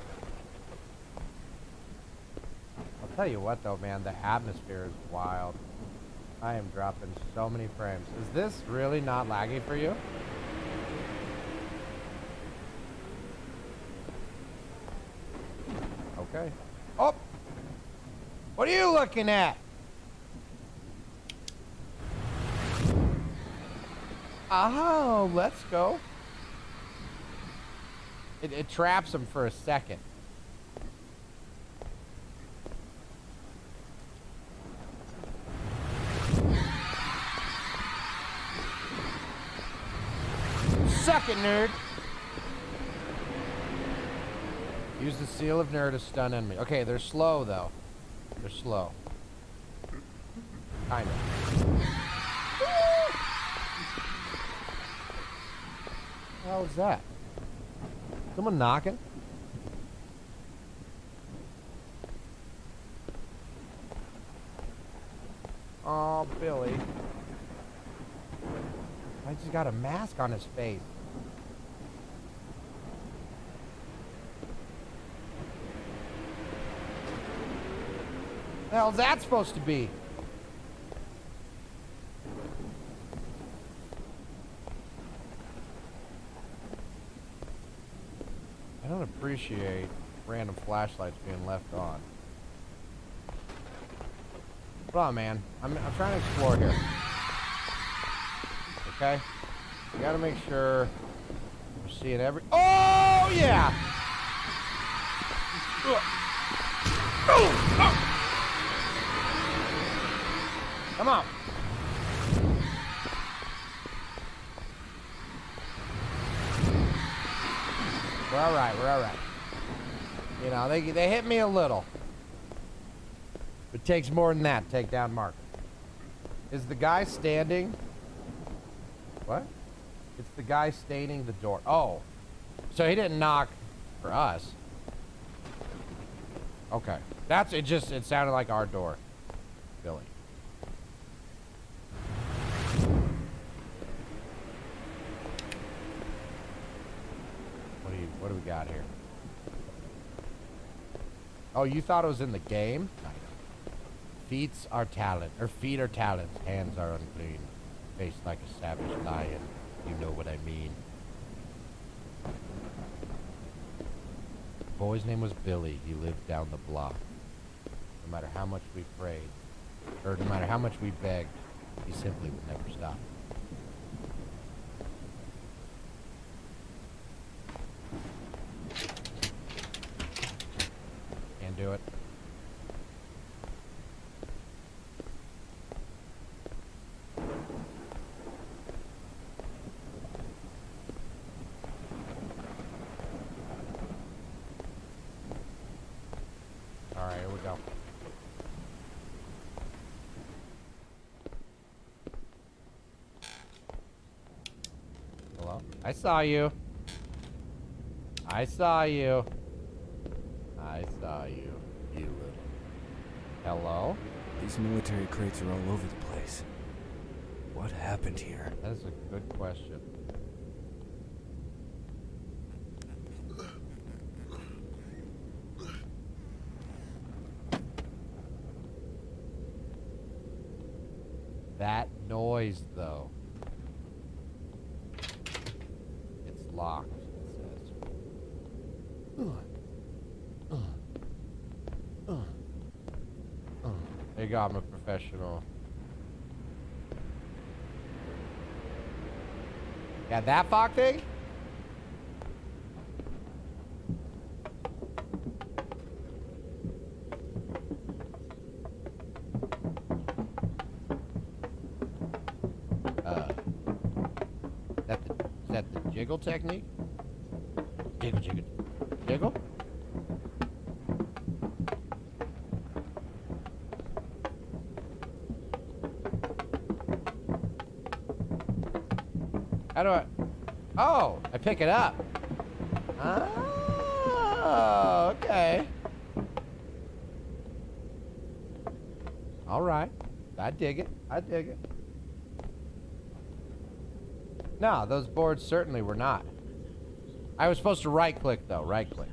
Tell you what though, man, the atmosphere is wild. I am dropping so many frames. Is this really not laggy for you? Okay. Oh! What are you looking at? Oh, let's go. It traps him for a second. Suck it, nerd. Use the seal of nerd to stun enemy. Okay, they're slow though. They're slow. Kind of. What the hell was that? Someone knocking? Oh, Billy. I just got a mask on his face. The hell's that supposed to be? I don't appreciate random flashlights being left on. Hold on, man. I'm trying to explore here. Okay? We gotta make sure we're seeing every... Oh, yeah! Come on. We're all right. We're all right. You know, they hit me a little. It takes more than that to take down Mark. Is the guy standing? What? It's the guy staining the door. Oh. So he didn't knock for us. Okay. That's it. It sounded like our door. Billy. What do we got here? Oh, you thought it was in the game? Feet are talents, hands are unclean. Face like a savage lion. You know what I mean. The boy's name was Billy. He lived down the block. No matter how much we prayed, or no matter how much we begged, he simply would never stop. Can't do it. Alright, here we go. Hello? I saw you. I saw you. I saw you, you little... Hello? These military crates are all over the place. What happened here? That is a good question. That noise, though. It's locked, it says. There you go, I'm a professional. Yeah, that fuck thing? Is that the jiggle technique? Jiggle, jiggle, jiggle? How do I... Oh, I pick it up. Oh, okay. All right. I dig it. I dig it. No, those boards certainly were not. I was supposed to right-click, though. Right-click.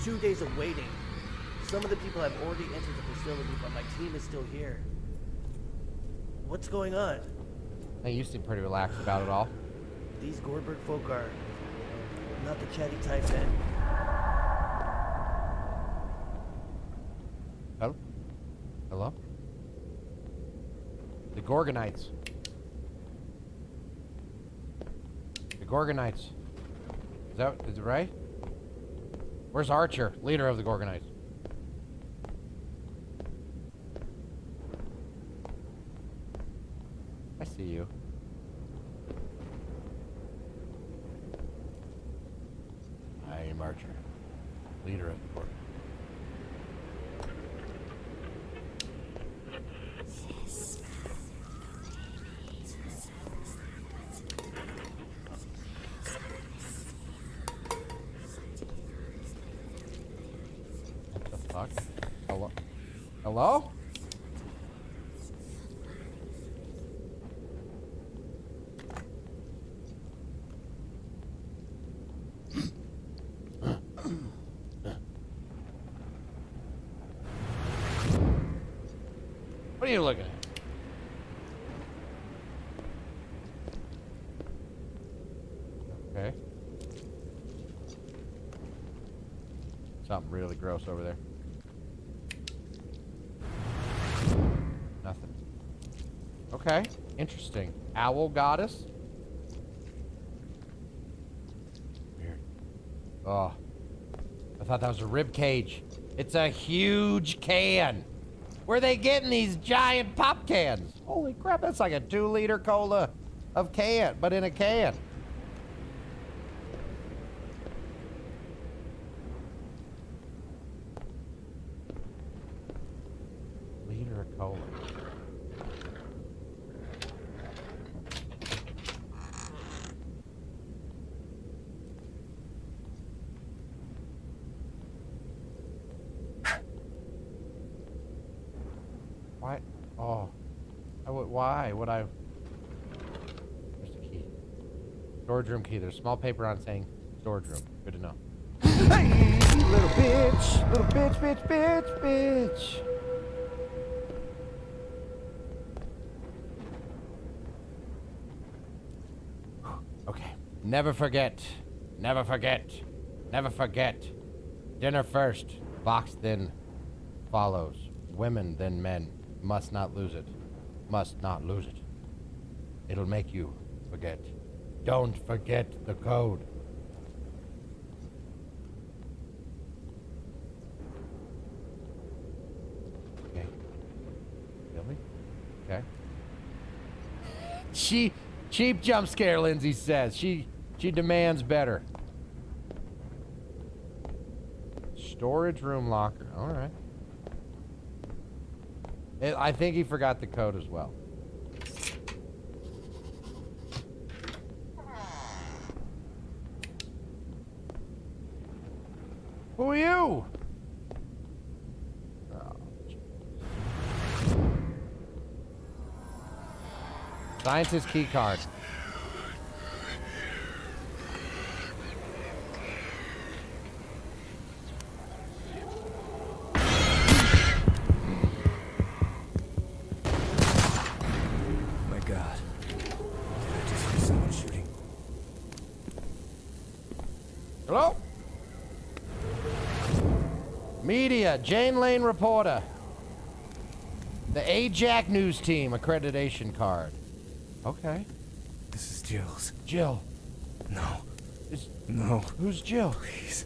2 days of waiting. Some of the people have already entered the facility, but my team is still here. What's going on? Hey, you seem pretty relaxed about it all. These Gorberg folk are not the chatty type, man. Hello? Hello? The Gorgonites. The Gorgonites. Is it right? Where's Archer, leader of the Gorgonites? I see you. I am Archer, leader of the Gorgonites. What the fuck? Hello? Hello? What are you looking at? Okay. Something really gross over there. Nothing. Okay, interesting. Owl goddess? Weird. Oh. I thought that was a rib cage. It's a huge can. Where are they getting these giant pop cans? Holy crap, that's like a 2-liter cola of can, but in a can. Liter of cola. Why? Oh. Why would I? There's the key. Storage room key. There's a small paper on saying storage room. Good to know. Hey, little bitch. Little bitch, bitch, bitch, bitch. Okay. Never forget. Never forget. Never forget. Dinner first. Box then follows. Women then men. Must not lose it. Must not lose it. It'll make you forget. Don't forget the code. Okay. Really? Okay. Cheap jump scare, Lindsay says. She demands better. Storage room locker. All right. I think he forgot the code as well. Who are you? Oh, scientist key card. Hello? Media, Jane Lane reporter. The AJAC news team accreditation card. Okay. This is Jill's. Jill. No. No. Who's Jill? Please.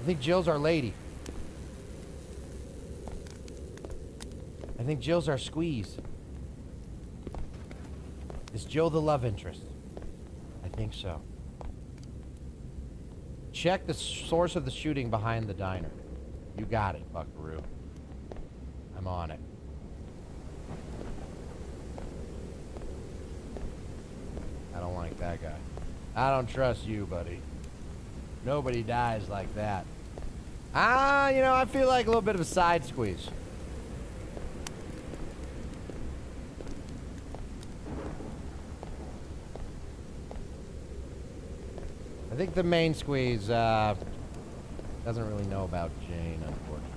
I think Jill's our lady. I think Jill's our squeeze. Is Jill the love interest? I think so. Check the source of the shooting behind the diner. You got it, Buckaroo. I'm on it. I don't like that guy. I don't trust you, buddy. Nobody dies like that. I feel like a little bit of a side squeeze. I think the main squeeze doesn't really know about Jane, unfortunately.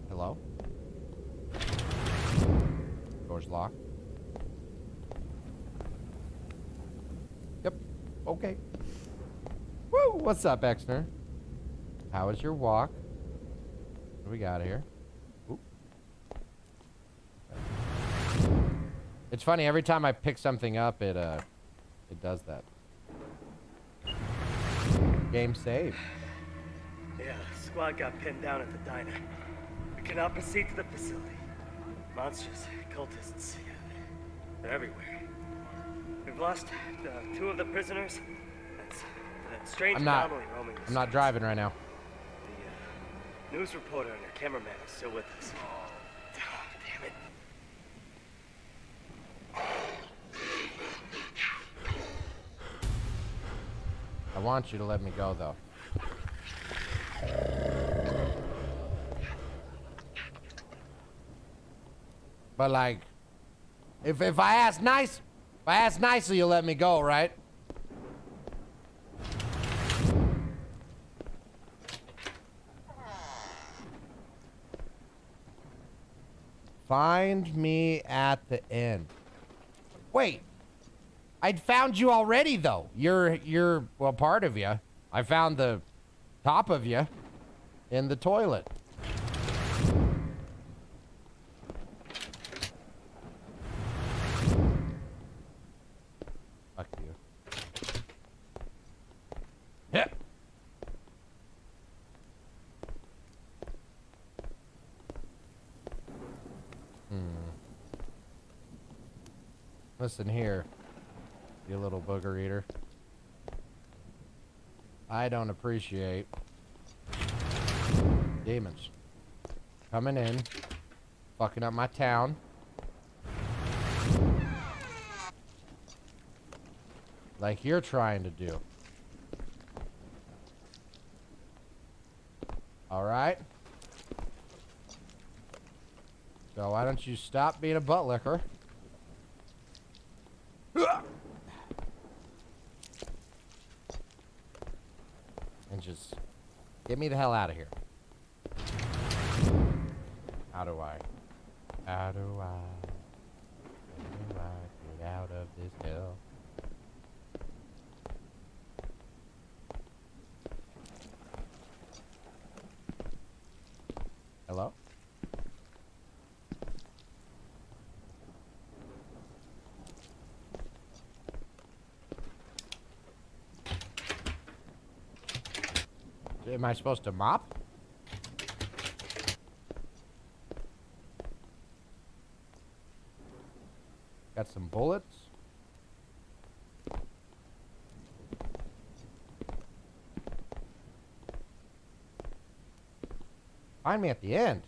Hello? Door's locked. Yep. Okay. Woo! What's up, Exner? How was your walk? What do we got here? Oop. It's funny, every time I pick something up, it does that. Game saved. Yeah, squad got pinned down at the diner. We cannot proceed to the facility. Monsters, cultists, they're everywhere. We've lost 2 of the prisoners. That's that strange anomaly roaming the I'm not driving right now. The news reporter and her cameraman are still with us. Oh, damn it. I want you to let me go, though. But like, if I ask nicely, you'll let me go, right? Find me at the end. Wait, I'd found you already, though. You're well, part of you. I found the top of you in the toilet. Fuck you. Yeah. Listen here, you little booger eater. I don't appreciate demons coming in, fucking up my town. Like you're trying to do. All right? So why don't you stop being a butt licker? And just get me the hell out of here. How do I get out of this hell? Hello? Am I supposed to mop? Got some bullets. Find me at the end.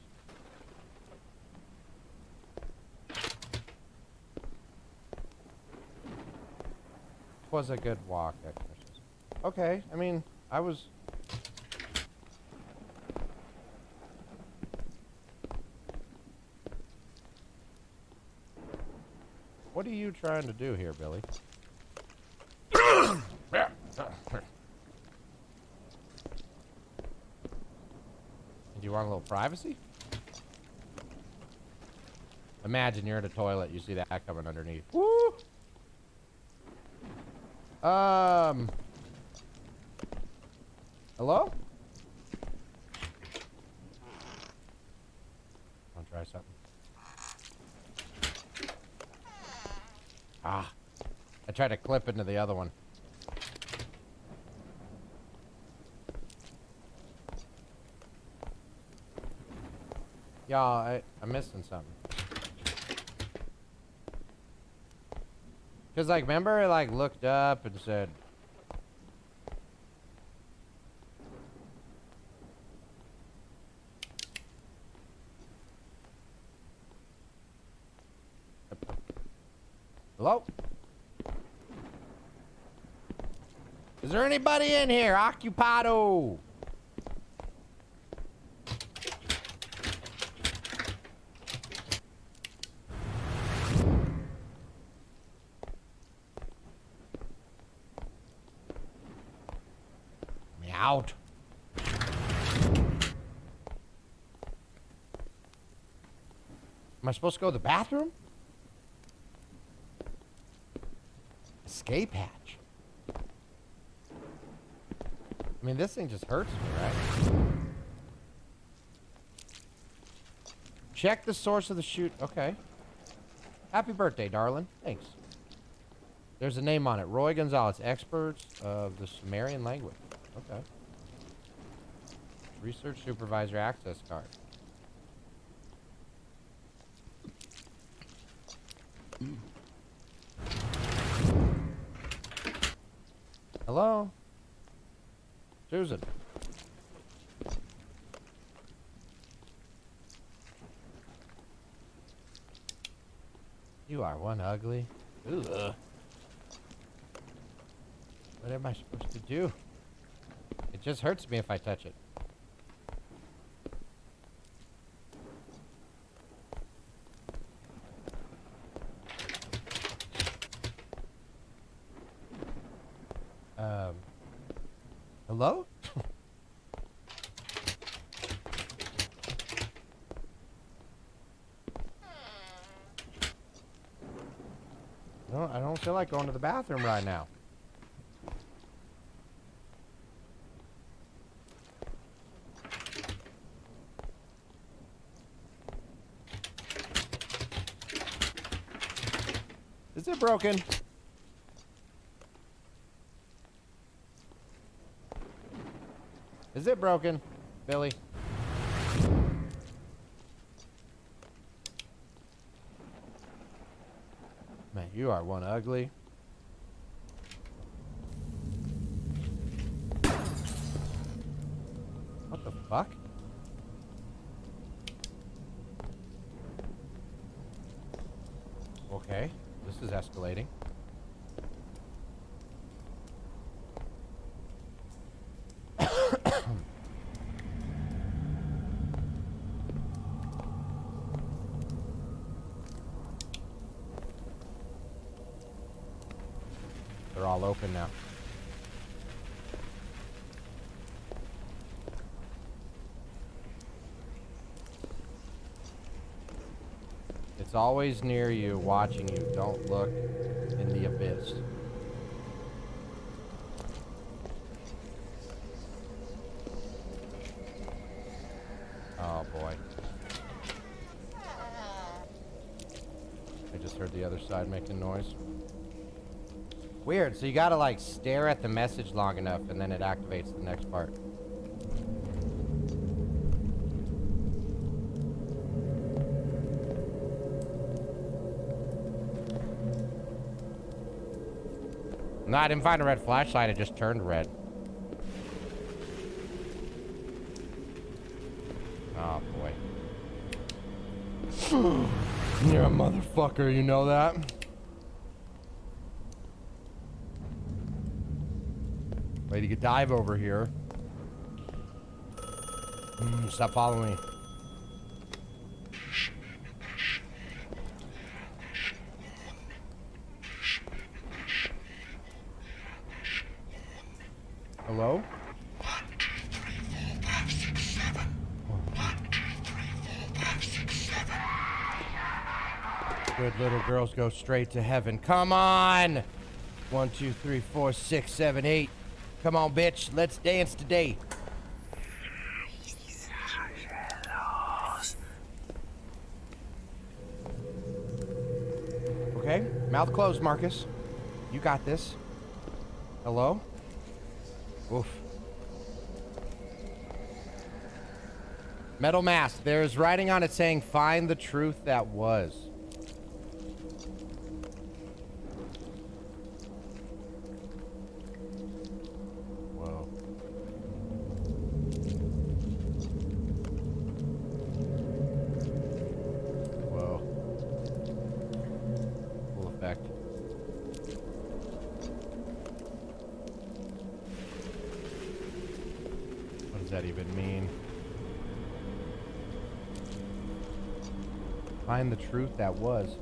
Was a good walk, exercise. Okay, I mean, I was... What are you trying to do here, Billy? Do you want a little privacy? Imagine you're in a toilet, you see that coming underneath. Woo! Hello? Wanna try something? Ah, I tried to clip into the other one. Y'all, I'm missing something. Cause like, remember I like looked up and said, hello? Is there anybody in here? Occupado. out. Am I supposed to go to the bathroom? Escape hatch. I mean, this thing just hurts me, right? Check the source of the shoot. Okay. Happy birthday, darling. Thanks. There's a name on it. Roy Gonzalez, experts of the Sumerian language. Okay. Research supervisor access card. Hello? Susan. You are one ugly. Ugh. What am I supposed to do? It just hurts me if I touch it. Hello? No, I don't feel like going to the bathroom right now. Is it broken? Is it broken, Billy? Man, you are one ugly. What the fuck? Okay, this is escalating. They're all open now. It's always near you, watching you. Don't look in the abyss. Oh boy. I just heard the other side making noise. Weird, so you gotta like stare at the message long enough and then it activates the next part. No, I didn't find a red flashlight, it just turned red. Oh boy. You're a motherfucker, you know that? Lady could dive over here. Stop following me. Hello? 1, 2, 3, 4, 5, 6, 7. 1, 2, 3, 4, 5, 6, 7. Good little girls go straight to heaven. Come on! 1, 2, 3, 4, 6, 7, 8. Come on, bitch. Let's dance today. Okay. Mouth closed, Marcus. You got this. Hello? Oof. Metal mask. There's writing on it saying, find the truth that was. Whoa. Whoa. Cool effect. What does that even mean? Find the truth that was.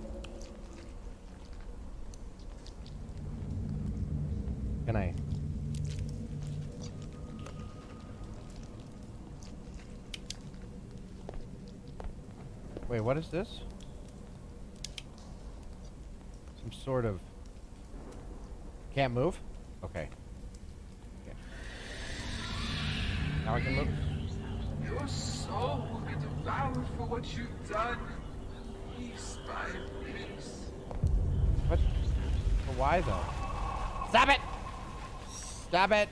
Can I? Wait, what is this? Some sort of... Can't move? Okay. Now I can move? Your soul will be devoured for what you've done. Piece by piece. What? But why though? Stop it! Stop it!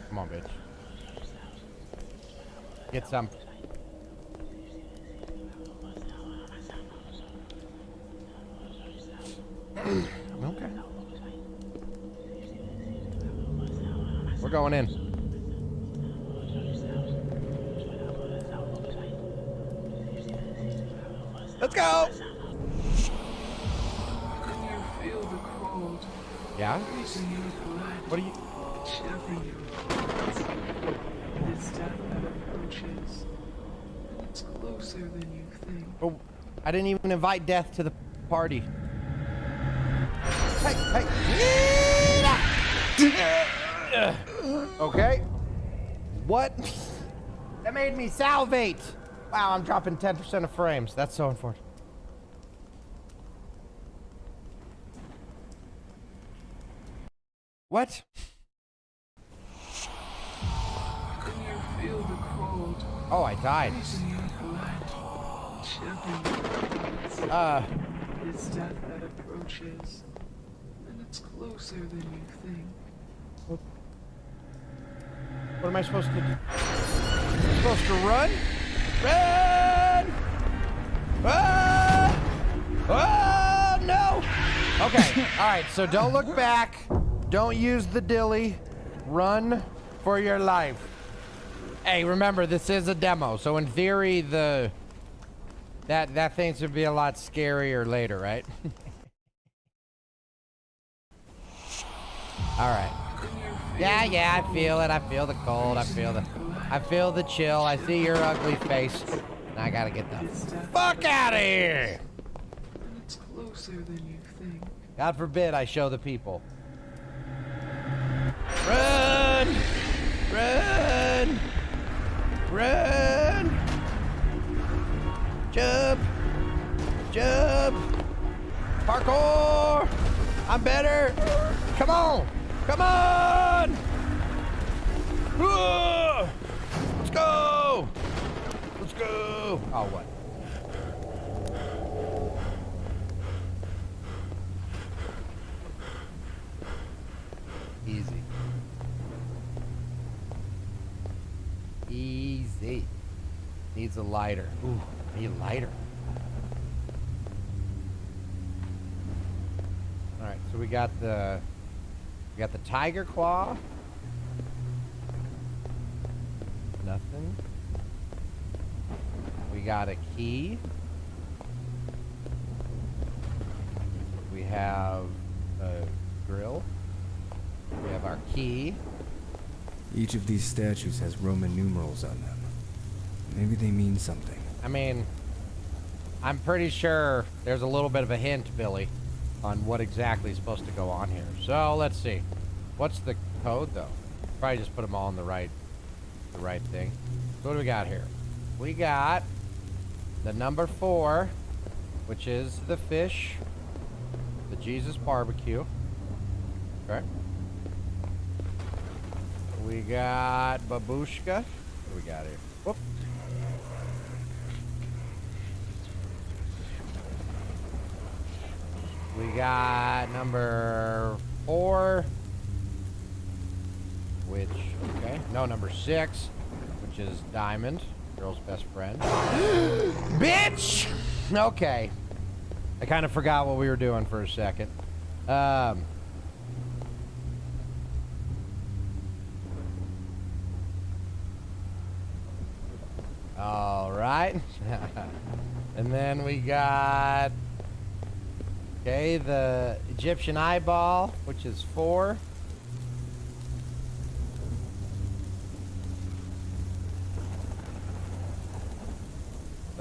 Come on, bitch. Get some. Okay. We're going in. Let's go! Can you feel the cold? Yeah? Freezing your blood. What are you... Shivering your bones. It's death that approaches. And it's closer than you think. Oh, I didn't even invite death to the party. Hey, hey. Okay. What? That made me salivate. Wow, I'm dropping 10% of frames. That's so unfortunate. What? Can you feel the cold? Oh, I died. Freezing your blood. Shivering your bones. It's death that approaches. And it's closer than you think. What am I supposed to do? I'm supposed to run? Run! Ah! Oh, no! Okay, alright, so don't look back. Don't use the dilly. Run for your life. Hey, remember, this is a demo, so in theory, that thing should be a lot scarier later, right? Alright. Yeah, I feel it. I feel the cold. I feel the chill. I see your ugly face. And I gotta get the fuck out of here! And it's closer than you think. God forbid I show the people. Run! Run! Run! Jump! Jump! Parkour! I'm better! Come on! Come on! Let's go! Let's go! Oh, what? Easy. Easy. Needs a lighter. Ooh, I need a lighter. Alright, so we got the tiger claw. Nothing. We got a key. We have a grill. We have our key. Each of these statues has Roman numerals on them. Maybe they mean something. I mean, I'm pretty sure there's a little bit of a hint, Billy, on what exactly is supposed to go on here. So let's see. What's the code though? Probably just put them all in the right thing. So what do we got here? We got the number 4, which is the fish, the Jesus barbecue. Okay. We got babushka. What do we got here? Whoop. We got number 4, which, okay, no, number 6, which is Diamond, girl's best friend. Bitch! Okay. I kind of forgot what we were doing for a second. All right. And then we got, okay, the Egyptian eyeball, which is 4.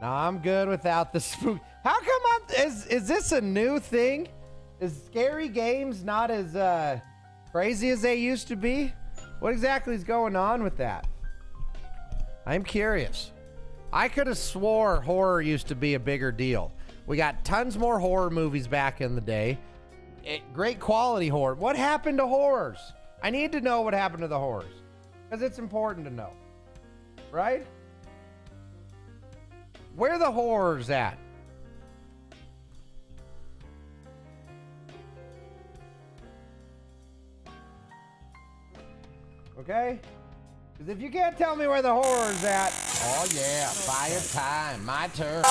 No, I'm good without the spook. How come is this a new thing? Is scary games not as crazy as they used to be? What exactly is going on with that? I'm curious. I could have swore horror used to be a bigger deal. We got tons more horror movies back in the day. Great quality horror. What happened to horrors? I need to know what happened to the horrors. Because it's important to know. Right? Where are the horrors at? Okay? Because if you can't tell me where the horror's at... Oh yeah, fire time. My turn.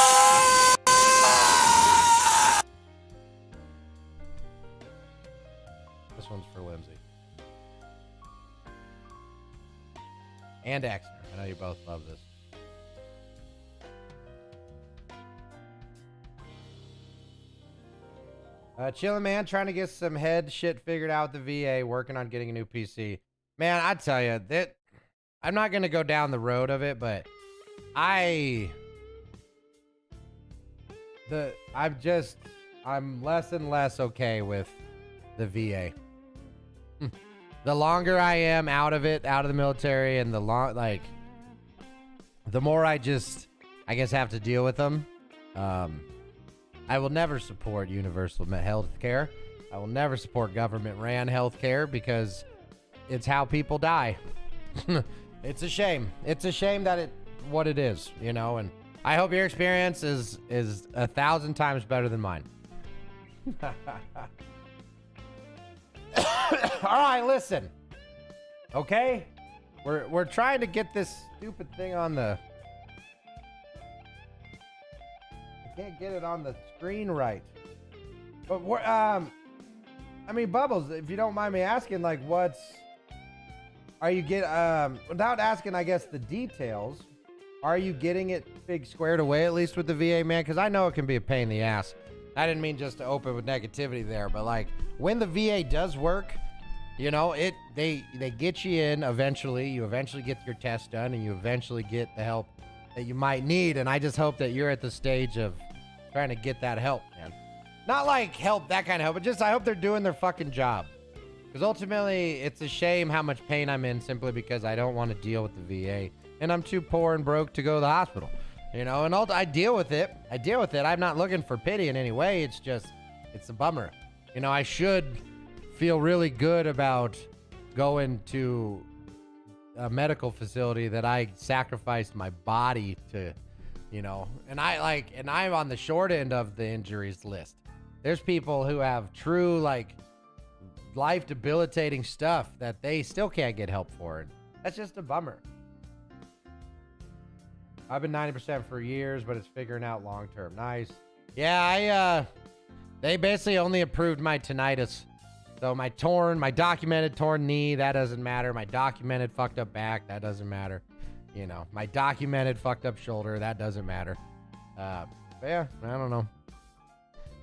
This one's for Lindsay. And Exner. I know you both love this. Chillin' man, trying to get some head shit figured out with the VA, working on getting a new PC. Man, I tell you, that I'm not going to go down the road of it, but I'm less and less okay with the VA. The longer I am out of the military, and the more I guess have to deal with them. I will never support universal health care. I will never support government-ran health care because it's how people die. It's a shame. It's a shame that what it is, you know, and I hope your experience is 1,000 times better than mine. All right, listen. Okay? We're trying to get this stupid thing on the... Can't get it on the screen right. But I mean, Bubbles, if you don't mind me asking, like, without asking, I guess, the details, are you getting it squared away at least with the VA, man? Because I know it can be a pain in the ass. I didn't mean just to open with negativity there, but like when the VA does work, you know, they get you in eventually. You eventually get your test done, and you eventually get the help that you might need. And I just hope that you're at the stage of trying to get that help, man. Not like help, that kind of help, but just I hope they're doing their fucking job. Because ultimately, it's a shame how much pain I'm in simply because I don't want to deal with the VA. And I'm too poor and broke to go to the hospital. You know, and I deal with it. I'm not looking for pity in any way. It's just, it's a bummer. You know, I should feel really good about going to a medical facility that I sacrificed my body to, you know, and I'm on the short end of the injuries list. There's people who have true, like, life debilitating stuff that they still can't get help for. And that's just a bummer. I've been 90% for years, but it's figuring out long term. Nice. Yeah, they basically only approved my tinnitus. So my documented torn knee, that doesn't matter. My documented fucked up back, that doesn't matter. You know, my documented fucked up shoulder, that doesn't matter. But yeah, I don't know.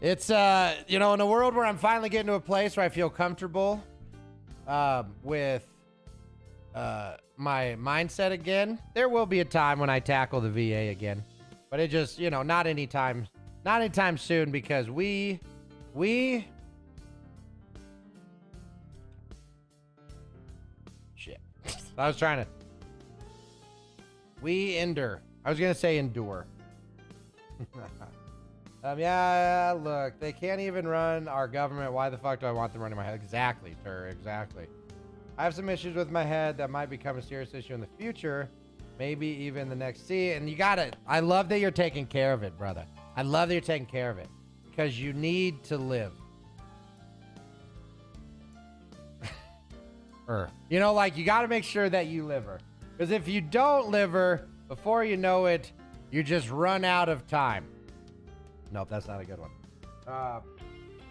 It's, you know, in a world where I'm finally getting to a place where I feel comfortable with my mindset again, there will be a time when I tackle the VA again. But it just, you know, not anytime soon, because we shit. We endure. I was gonna say endure. Yeah, look, they can't even run our government. Why the fuck do I want them running my head? Exactly, sir, exactly. I have some issues with my head that might become a serious issue in the future. Maybe even the next and you got it. I love that you're taking care of it, brother. I love that you're taking care of it. Because you need to live. You know, like, you got to make sure that you live her. Because if you don't live her, before you know it, you just run out of time. Nope, that's not a good one.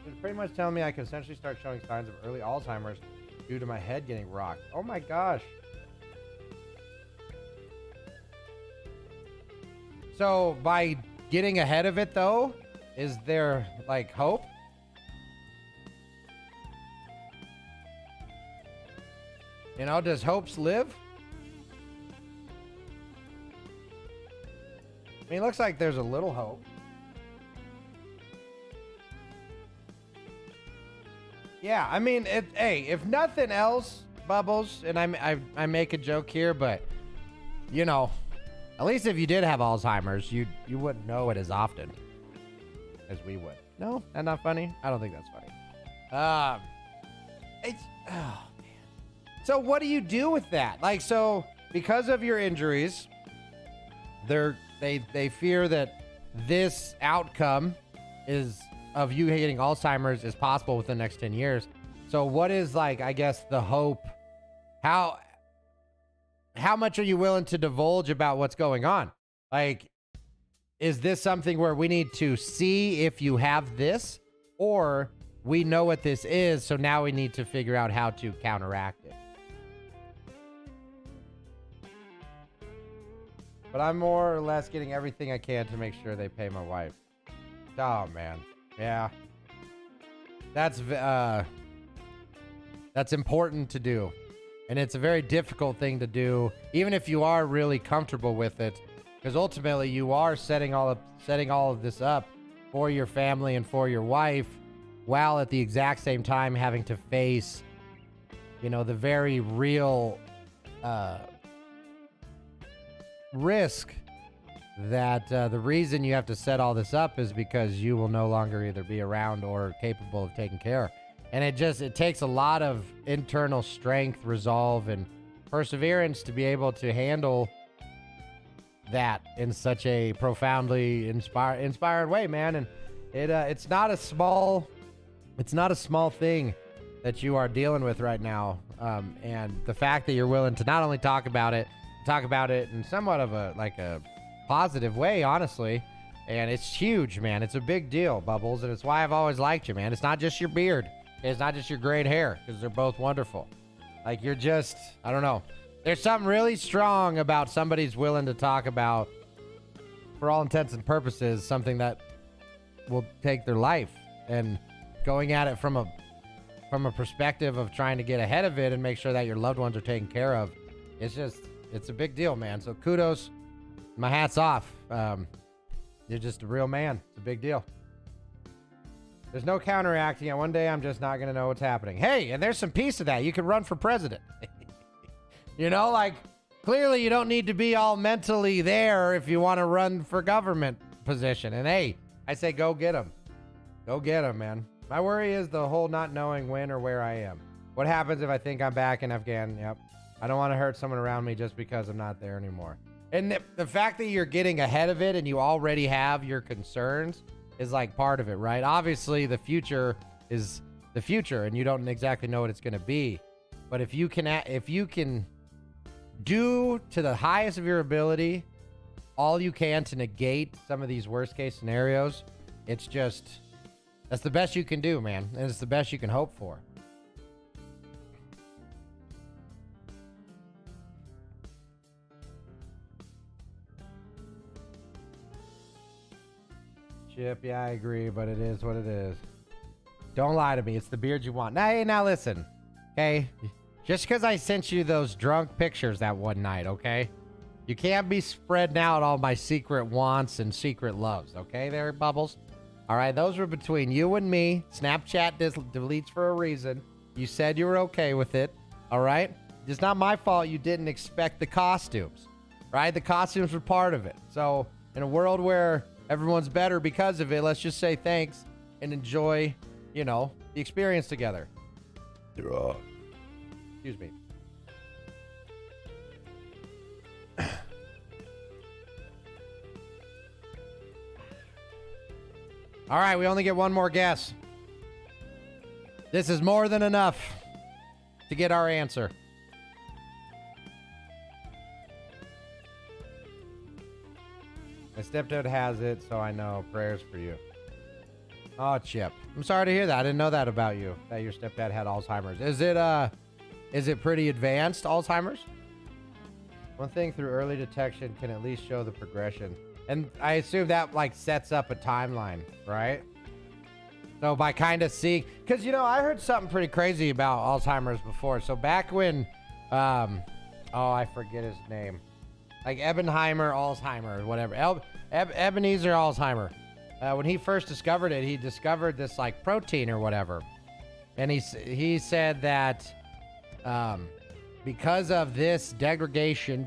It's pretty much telling me I can essentially start showing signs of early Alzheimer's due to my head getting rocked. Oh my gosh. So by getting ahead of it, though, is there, like, hope? You know, does hopes live? I mean, it looks like there's a little hope. Yeah, I mean, hey, if nothing else, Bubbles, and I make a joke here, but, you know, at least if you did have Alzheimer's, you wouldn't know it as often as we would. No? That's not funny? I don't think that's funny. Oh, man. So what do you do with that? Like, so because of your injuries, they fear that this outcome is of you getting Alzheimer's is possible within the next 10 years. So what is, like, I guess, the hope? How much are you willing to divulge about what's going on? Like, is this something where we need to see if you have this, or we know what this is, so now we need to figure out how to counteract it? But I'm more or less getting everything I can to make sure they pay my wife. Oh, man. Yeah. That's important to do. And it's a very difficult thing to do, even if you are really comfortable with it, because ultimately you are setting all of this up for your family and for your wife, while at the exact same time having to face, you know, the very real risk that the reason you have to set all this up is because you will no longer either be around or capable of taking care. And it takes a lot of internal strength, resolve, and perseverance to be able to handle that in such a profoundly inspired way, man. And it's not a small thing that you are dealing with right now. And the fact that you're willing to not only talk about it in somewhat of a positive way, honestly. And it's huge, man. It's a big deal, Bubbles. And it's why I've always liked you, man. It's not just your beard. It's not just your great hair, because they're both wonderful. Like, you're just, I don't know. There's something really strong about somebody's willing to talk about, for all intents and purposes, something that will take their life, and going at it from a perspective of trying to get ahead of it and make sure that your loved ones are taken care of. It's a big deal, man. So kudos. My hat's off. You're just a real man. It's a big deal. There's no counteracting it. One day I'm just not going to know what's happening. Hey, and there's some piece of that. You can run for president. You know, like, clearly you don't need to be all mentally there if you want to run for government position. And hey, I say go get him. Go get him, man. My worry is the whole not knowing when or where I am. What happens if I think I'm back in Afghan? Yep. I don't want to hurt someone around me just because I'm not there anymore. And the fact that you're getting ahead of it and you already have your concerns is like part of it, right? Obviously, the future is the future, and you don't exactly know what it's going to be. But if you can do to the highest of your ability all you can to negate some of these worst case scenarios, that's the best you can do, man. And it's the best you can hope for. Chip, yeah, I agree, but it is what it is. Don't lie to me. It's the beard you want. Now listen, okay? Just because I sent you those drunk pictures that one night, okay? You can't be spreading out all my secret wants and secret loves, okay there, Bubbles? All right, those were between you and me. Snapchat deletes for a reason. You said you were okay with it, all right? It's not my fault you didn't expect the costumes, right? The costumes were part of it. So in a world where everyone's better because of it, let's just say thanks and enjoy, you know, the experience together. Excuse me. All right, we only get one more guess. This is more than enough to get our answer. My stepdad has it, so I know. Prayers for you. Oh, Chip. I'm sorry to hear that. I didn't know that about you, that your stepdad had Alzheimer's. Is it pretty advanced Alzheimer's? One thing, through early detection can at least show the progression. And I assume that, like, sets up a timeline, right? So by kind of seeing, because, you know, I heard something pretty crazy about Alzheimer's before. So back when, I forget his name. like Ebenheimer, Alzheimer, whatever. Ebenezer Alzheimer. When he first discovered it, he discovered this like protein or whatever. And he said that because of this degradation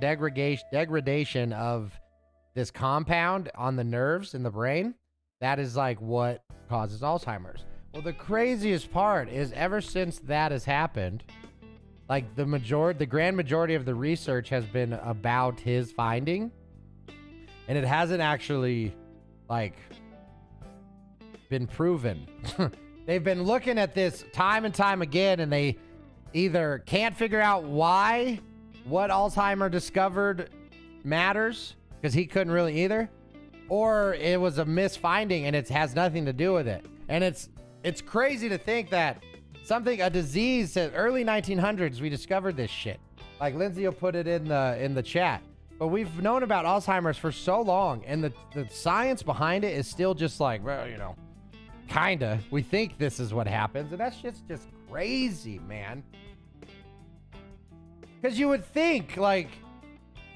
of this compound on the nerves in the brain, that is like what causes Alzheimer's. Well, the craziest part is ever since that has happened, like the grand majority of the research has been about his finding, and it hasn't actually like been proven. They've been looking at this time and time again, and they either can't figure out why what Alzheimer discovered matters, because he couldn't really either, or it was a misfinding and it has nothing to do with it. And it's crazy to think that a disease that early 1900s we discovered this shit. Like Lindsay will put it in the chat. But we've known about Alzheimer's for so long, and the science behind it is still just like, well, you know, kinda. We think this is what happens, and that shit's just crazy, man. Because you would think, like,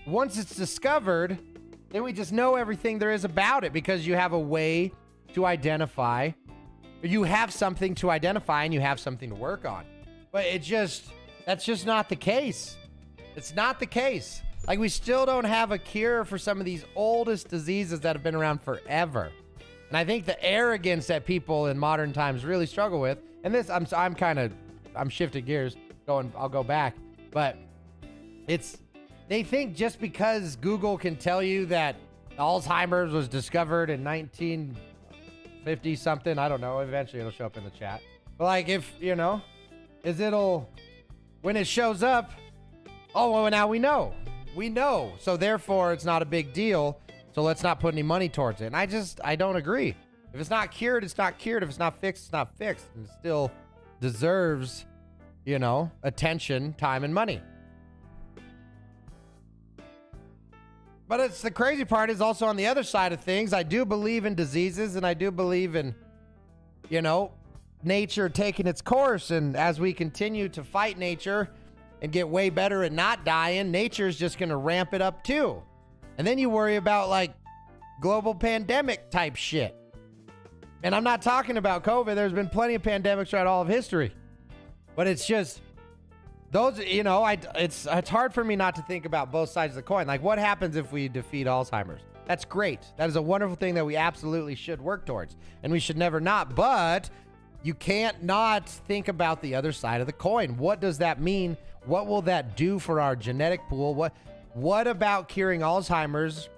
once it's discovered, then we just know everything there is about it, because you have a way to identify. You have something to identify, and you have something to work on. But that's just not the case. It's not the case. Like, we still don't have a cure for some of these oldest diseases that have been around forever. And I think the arrogance that people in modern times really struggle with, and this, I'm shifting gears, I'll go back, but they think just because Google can tell you that Alzheimer's was discovered in 1950 something, I don't know, eventually it'll show up in the chat. But like, if, you know, when it shows up, oh, well, now we know. So therefore it's not a big deal. So let's not put any money towards it. And I don't agree. If it's not cured, it's not cured. If it's not fixed, it's not fixed. And it still deserves, you know, attention, time, and money. But it's the crazy part is also on the other side of things. I do believe in diseases, and I do believe in, you know, nature taking its course. And as we continue to fight nature and get way better at not dying, nature's just going to ramp it up too. And then you worry about like global pandemic type shit. And I'm not talking about COVID. There's been plenty of pandemics throughout all of history. But it's just those, you know, it's hard for me not to think about both sides of the coin. Like, what happens if we defeat Alzheimer's? That's great. That is a wonderful thing that we absolutely should work towards. And we should never not. But you can't not think about the other side of the coin. What does that mean? What will that do for our genetic pool? What about curing Alzheimer's?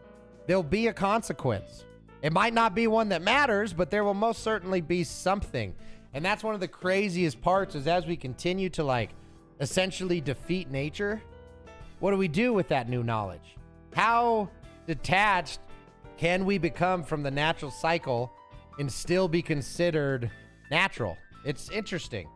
There'll be a consequence. It might not be one that matters, but there will most certainly be something. And that's one of the craziest parts is as we continue to like essentially defeat nature, what do we do with that new knowledge? How detached can we become from the natural cycle and still be considered natural? It's interesting.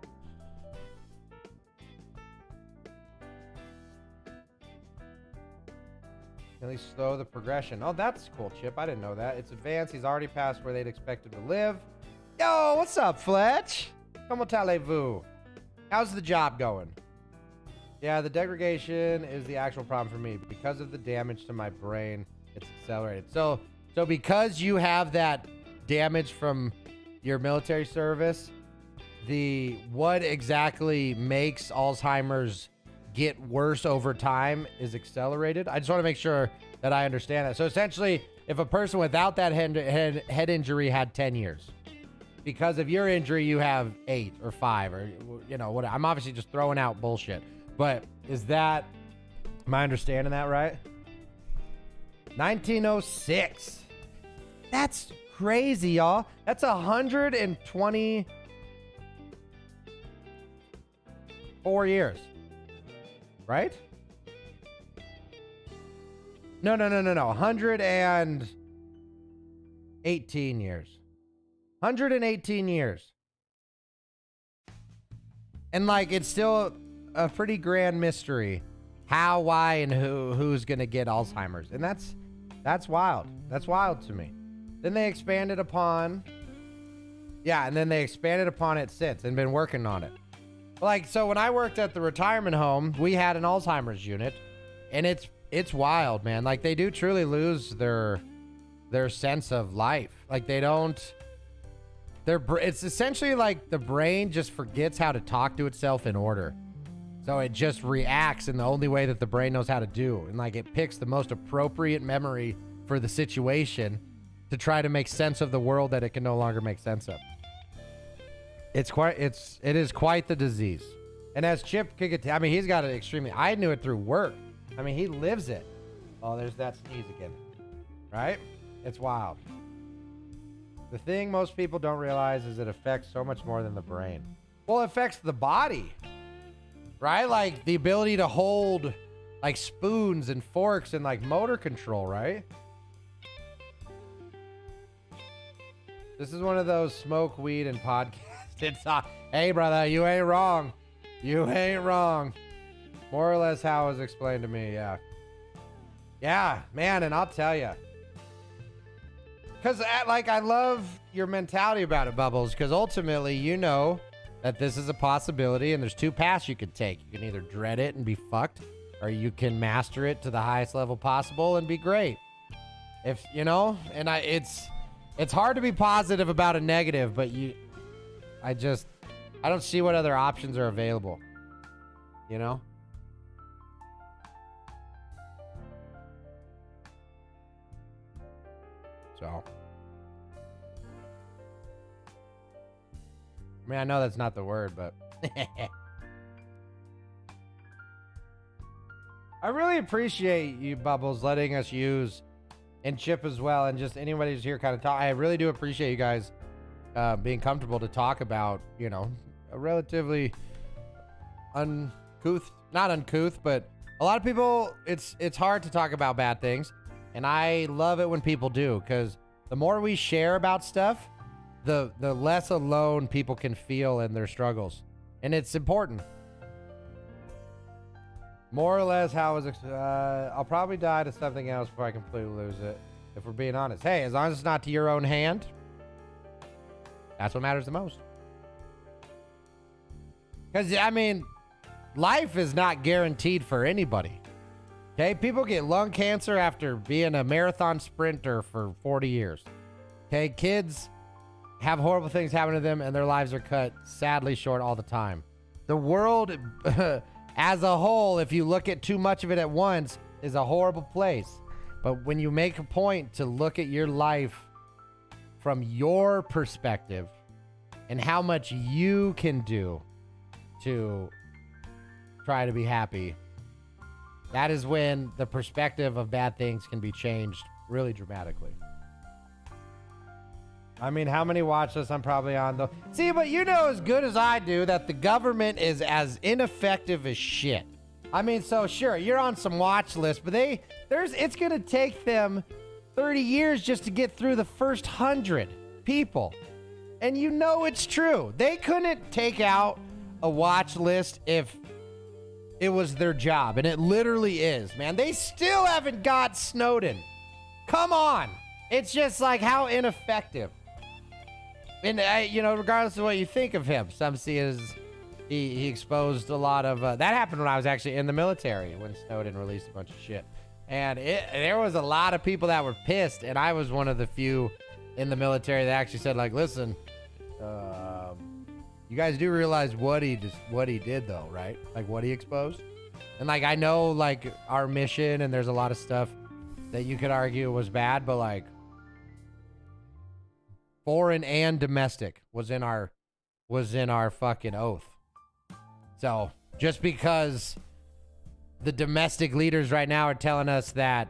At least slow the progression. Oh, that's cool, Chip. I didn't know that. It's advanced. He's already past where they'd expect him to live. Yo, what's up, Fletch? Comment allez-vous? How's the job going? Yeah, the degradation is the actual problem for me. Because of the damage to my brain, it's accelerated. So because you have that damage from your military service, what exactly makes Alzheimer's get worse over time is accelerated. I just want to make sure that I understand that. So essentially, if a person without that head injury had 10 years, because of your injury, you have 8 or 5 or, you know, what? I'm obviously just throwing out bullshit, but am I understanding that right? 1906. That's crazy, y'all. That's 124 years. Right? No. 118 years. 118 years. And like, it's still a pretty grand mystery how, why, and who's going to get Alzheimer's. And that's wild. That's wild to me. Then they expanded upon it since and been working on it. Like, so when I worked at the retirement home, we had an Alzheimer's unit, and it's it's wild, man. Like, they do truly lose their sense of life. Like, they don't, it's essentially like the brain just forgets how to talk to itself in order. So it just reacts in the only way that the brain knows how to do. And like, it picks the most appropriate memory for the situation to try to make sense of the world that it can no longer make sense of. It is quite the disease. And as Chip could get, I mean, he's got it extremely, I knew it through work. I mean, he lives it. Oh, there's that sneeze again. Right? It's wild. The thing most people don't realize is it affects so much more than the brain. Well, it affects the body. Right? Like the ability to hold like spoons and forks and like motor control, right? This is one of those smoke weed and podcast. It's hey brother, you ain't wrong. You ain't wrong. More or less how it was explained to me, yeah. Yeah, man, and I'll tell you. Because like I love your mentality about it, Bubbles, because ultimately you know that this is a possibility and there's two paths you could take. You can either dread it and be fucked, or you can master it to the highest level possible and be great. If you know, and it's hard to be positive about a negative, but I don't see what other options are available. You know? So I mean, I know that's not the word, but I really appreciate you, Bubbles, letting us use, and Chip as well, and just anybody who's here kind of talk. I really do appreciate you guys being comfortable to talk about, you know, a relatively not uncouth, but a lot of people, it's hard to talk about bad things, and I love it when people do, because the more we share about stuff, the less alone people can feel in their struggles, and it's important. More or less, how is I'll probably die to something else before I completely lose it, if we're being honest. Hey, as long as it's not to your own hand, that's what matters the most. Because, I mean, life is not guaranteed for anybody. Okay? People get lung cancer after being a marathon sprinter for 40 years. Okay? Kids have horrible things happen to them, and their lives are cut sadly short all the time. The world, as a whole, if you look at too much of it at once, is a horrible place. But when you make a point to look at your life from your perspective and how much you can do to try to be happy, that is when the perspective of bad things can be changed really dramatically. I mean, how many watch this? I'm probably on though. See, but you know as good as I do that the government is as ineffective as shit. I mean, so sure, you're on some watch list, but it's gonna take them 30 years just to get through the first 100 people. And you know it's true. They couldn't take out a watch list if it was their job, and it literally is, man. They still haven't got Snowden. Come on. It's just like how ineffective. And, you know, regardless of what you think of him, some see it as he exposed a lot of... that happened when I was actually in the military, when Snowden released a bunch of shit. And there was a lot of people that were pissed, and I was one of the few in the military that actually said, like, listen, you guys do realize what he did, though, right? Like, what he exposed? And, like, I know, like, our mission, and there's a lot of stuff that you could argue was bad, but, like, foreign and domestic was in our fucking oath. So just because the domestic leaders right now are telling us that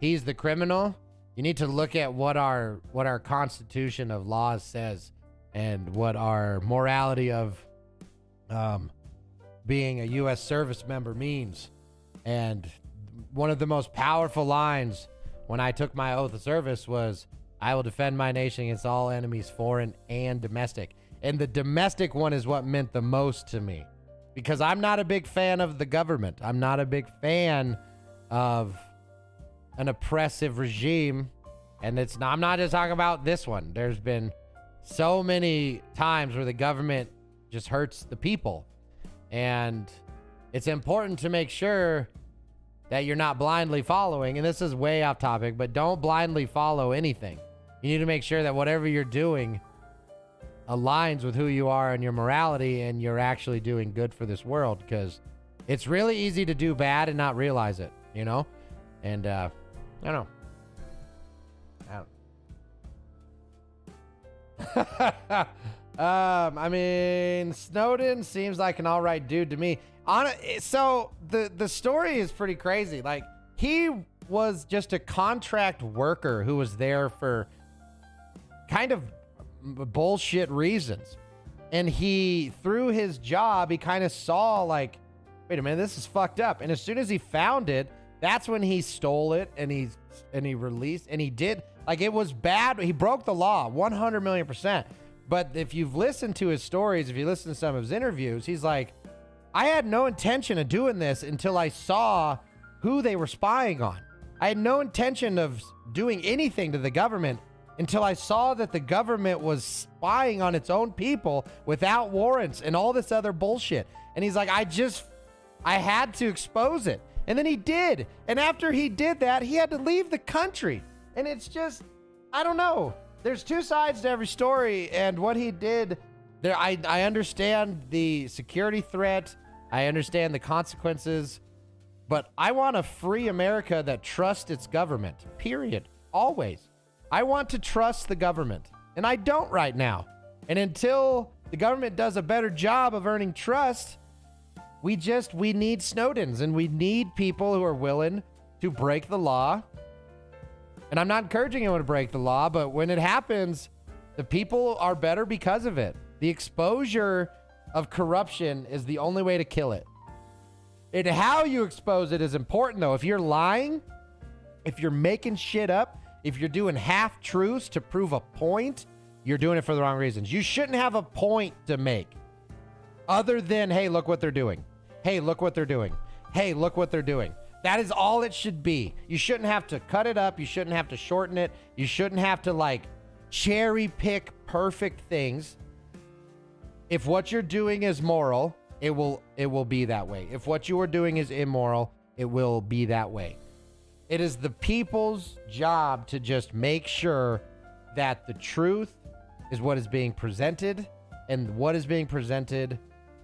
he's the criminal, you need to look at what our Constitution of laws says and what our morality of being a U.S. service member means. And one of the most powerful lines when I took my oath of service was, I will defend my nation against all enemies, foreign and domestic. And the domestic one is what meant the most to me, because I'm not a big fan of the government. I'm not a big fan of an oppressive regime. And I'm not just talking about this one. There's been so many times where the government just hurts the people. And it's important to make sure that you're not blindly following. And this is way off topic, but don't blindly follow anything. You need to make sure that whatever you're doing aligns with who you are and your morality, and you're actually doing good for this world, because it's really easy to do bad and not realize it, you know? And I don't know. I mean, Snowden seems like an all right dude to me. So the story is pretty crazy. Like, he was just a contract worker who was there for kind of bullshit reasons. And he, through his job, he kind of saw like, wait a minute, this is fucked up. And as soon as he found it, that's when he stole it, and he released, and he did, like, it was bad. He broke the law 100 million %. But if you've listened to his stories, if you listen to some of his interviews, he's like, I had no intention of doing this until I saw who they were spying on. I had no intention of doing anything to the government until I saw that the government was spying on its own people without warrants and all this other bullshit. And he's like, I had to expose it. And then he did. And after he did that, he had to leave the country. And it's just, I don't know. There's two sides to every story. And what he did there, I understand the security threat. I understand the consequences. But I want a free America that trusts its government, period. Always. I want to trust the government, and I don't right now. And until the government does a better job of earning trust, we need Snowdens, and we need people who are willing to break the law. And I'm not encouraging anyone to break the law, but when it happens, the people are better because of it. The exposure of corruption is the only way to kill it. And how you expose it is important, though. If you're lying, if you're making shit up, if you're doing half-truths to prove a point, you're doing it for the wrong reasons. You shouldn't have a point to make other than, hey, look what they're doing. Hey, look what they're doing. Hey, look what they're doing. That is all it should be. You shouldn't have to cut it up. You shouldn't have to shorten it. You shouldn't have to, like, cherry pick perfect things. If what you're doing is moral, it will be that way. If what you are doing is immoral, it will be that way. It is the people's job to just make sure that the truth is what is being presented, and what is being presented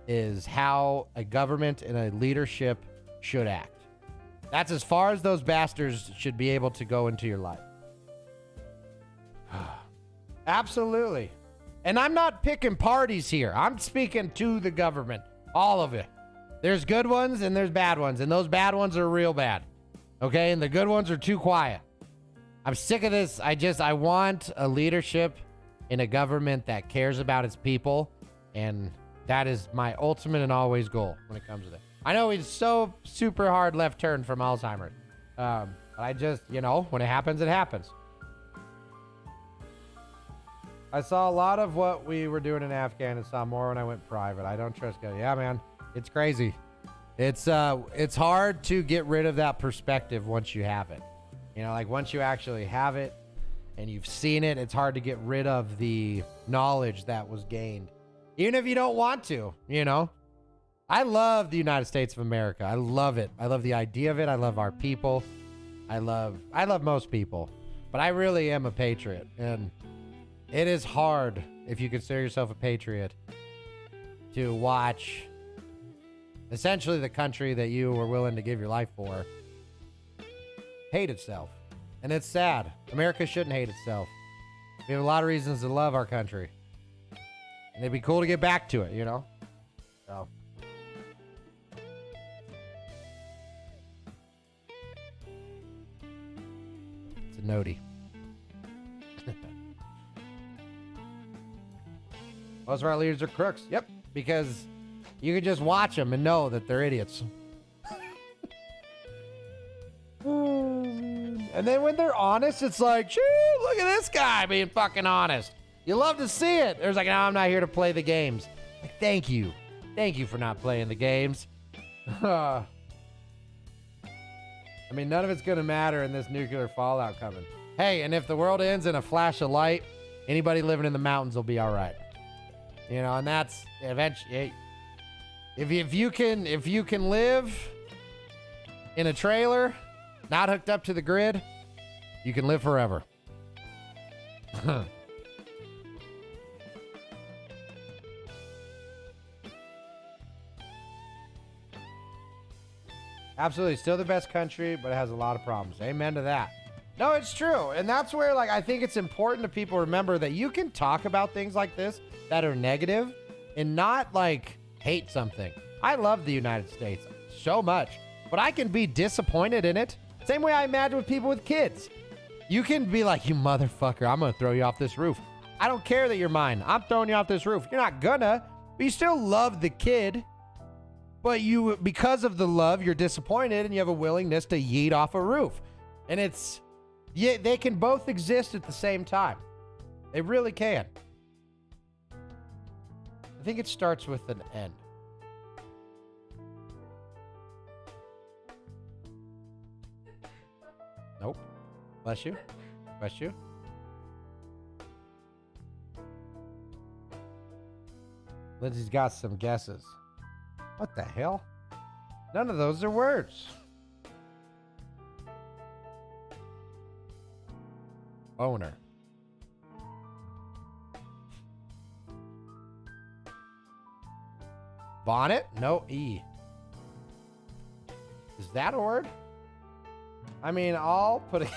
is how a government and a leadership should act. That's as far as those bastards should be able to go into your life. Absolutely. And I'm not picking parties here. I'm speaking to the government. All of it. There's good ones and there's bad ones, and those bad ones are real bad. Okay, and the good ones are too quiet. I'm sick of this. I want a leadership in a government that cares about its people, and that is my ultimate and always goal when it comes to that. I know it's so super hard left turn from Alzheimer's. But I just, when it happens, it happens. I saw a lot of what we were doing in Afghanistan more when I went private. I don't trust God. Yeah, man, it's crazy. It's hard to get rid of that perspective once you have it. Like once you actually have it and you've seen it, it's hard to get rid of the knowledge that was gained. Even if you don't want to, I love the United States of America. I love it. I love the idea of it. I love our people. I love most people, but I really am a patriot. And it is hard, if you consider yourself a patriot, to watch essentially the country that you were willing to give your life for hate itself. And it's sad. America shouldn't hate itself. We have a lot of reasons to love our country. And it'd be cool to get back to it, So. It's a nodie. Most of our leaders are crooks. Yep. Because you can just watch them and know that they're idiots. And then when they're honest, it's like, shoo, look at this guy being fucking honest. You love to see it. There's like, no, I'm not here to play the games. Like, thank you. Thank you for not playing the games. I mean, none of it's going to matter in this nuclear fallout coming. Hey, and if the world ends in a flash of light, anybody living in the mountains will be all right. And that's eventually, if you can live in a trailer, not hooked up to the grid, you can live forever. Absolutely. Still the best country, but it has a lot of problems. Amen to that. No, it's true. And that's where, like, I think it's important to people remember that you can talk about things like this that are negative and not, like, hate something. I love the United States so much, but I can be disappointed in it. Same way I imagine with people with kids. You can be like, you motherfucker, I'm going to throw you off this roof. I don't care that you're mine. I'm throwing you off this roof. You're not gonna, but you still love the kid. But you, because of the love, you're disappointed and you have a willingness to yeet off a roof. And it's, yeah, they can both exist at the same time. They really can. I think it starts with an N. Nope. Bless you. Bless you. Lindsay's got some guesses. What the hell? None of those are words. Owner. Bonnet? No E. Is that a word? I mean, I'll put it.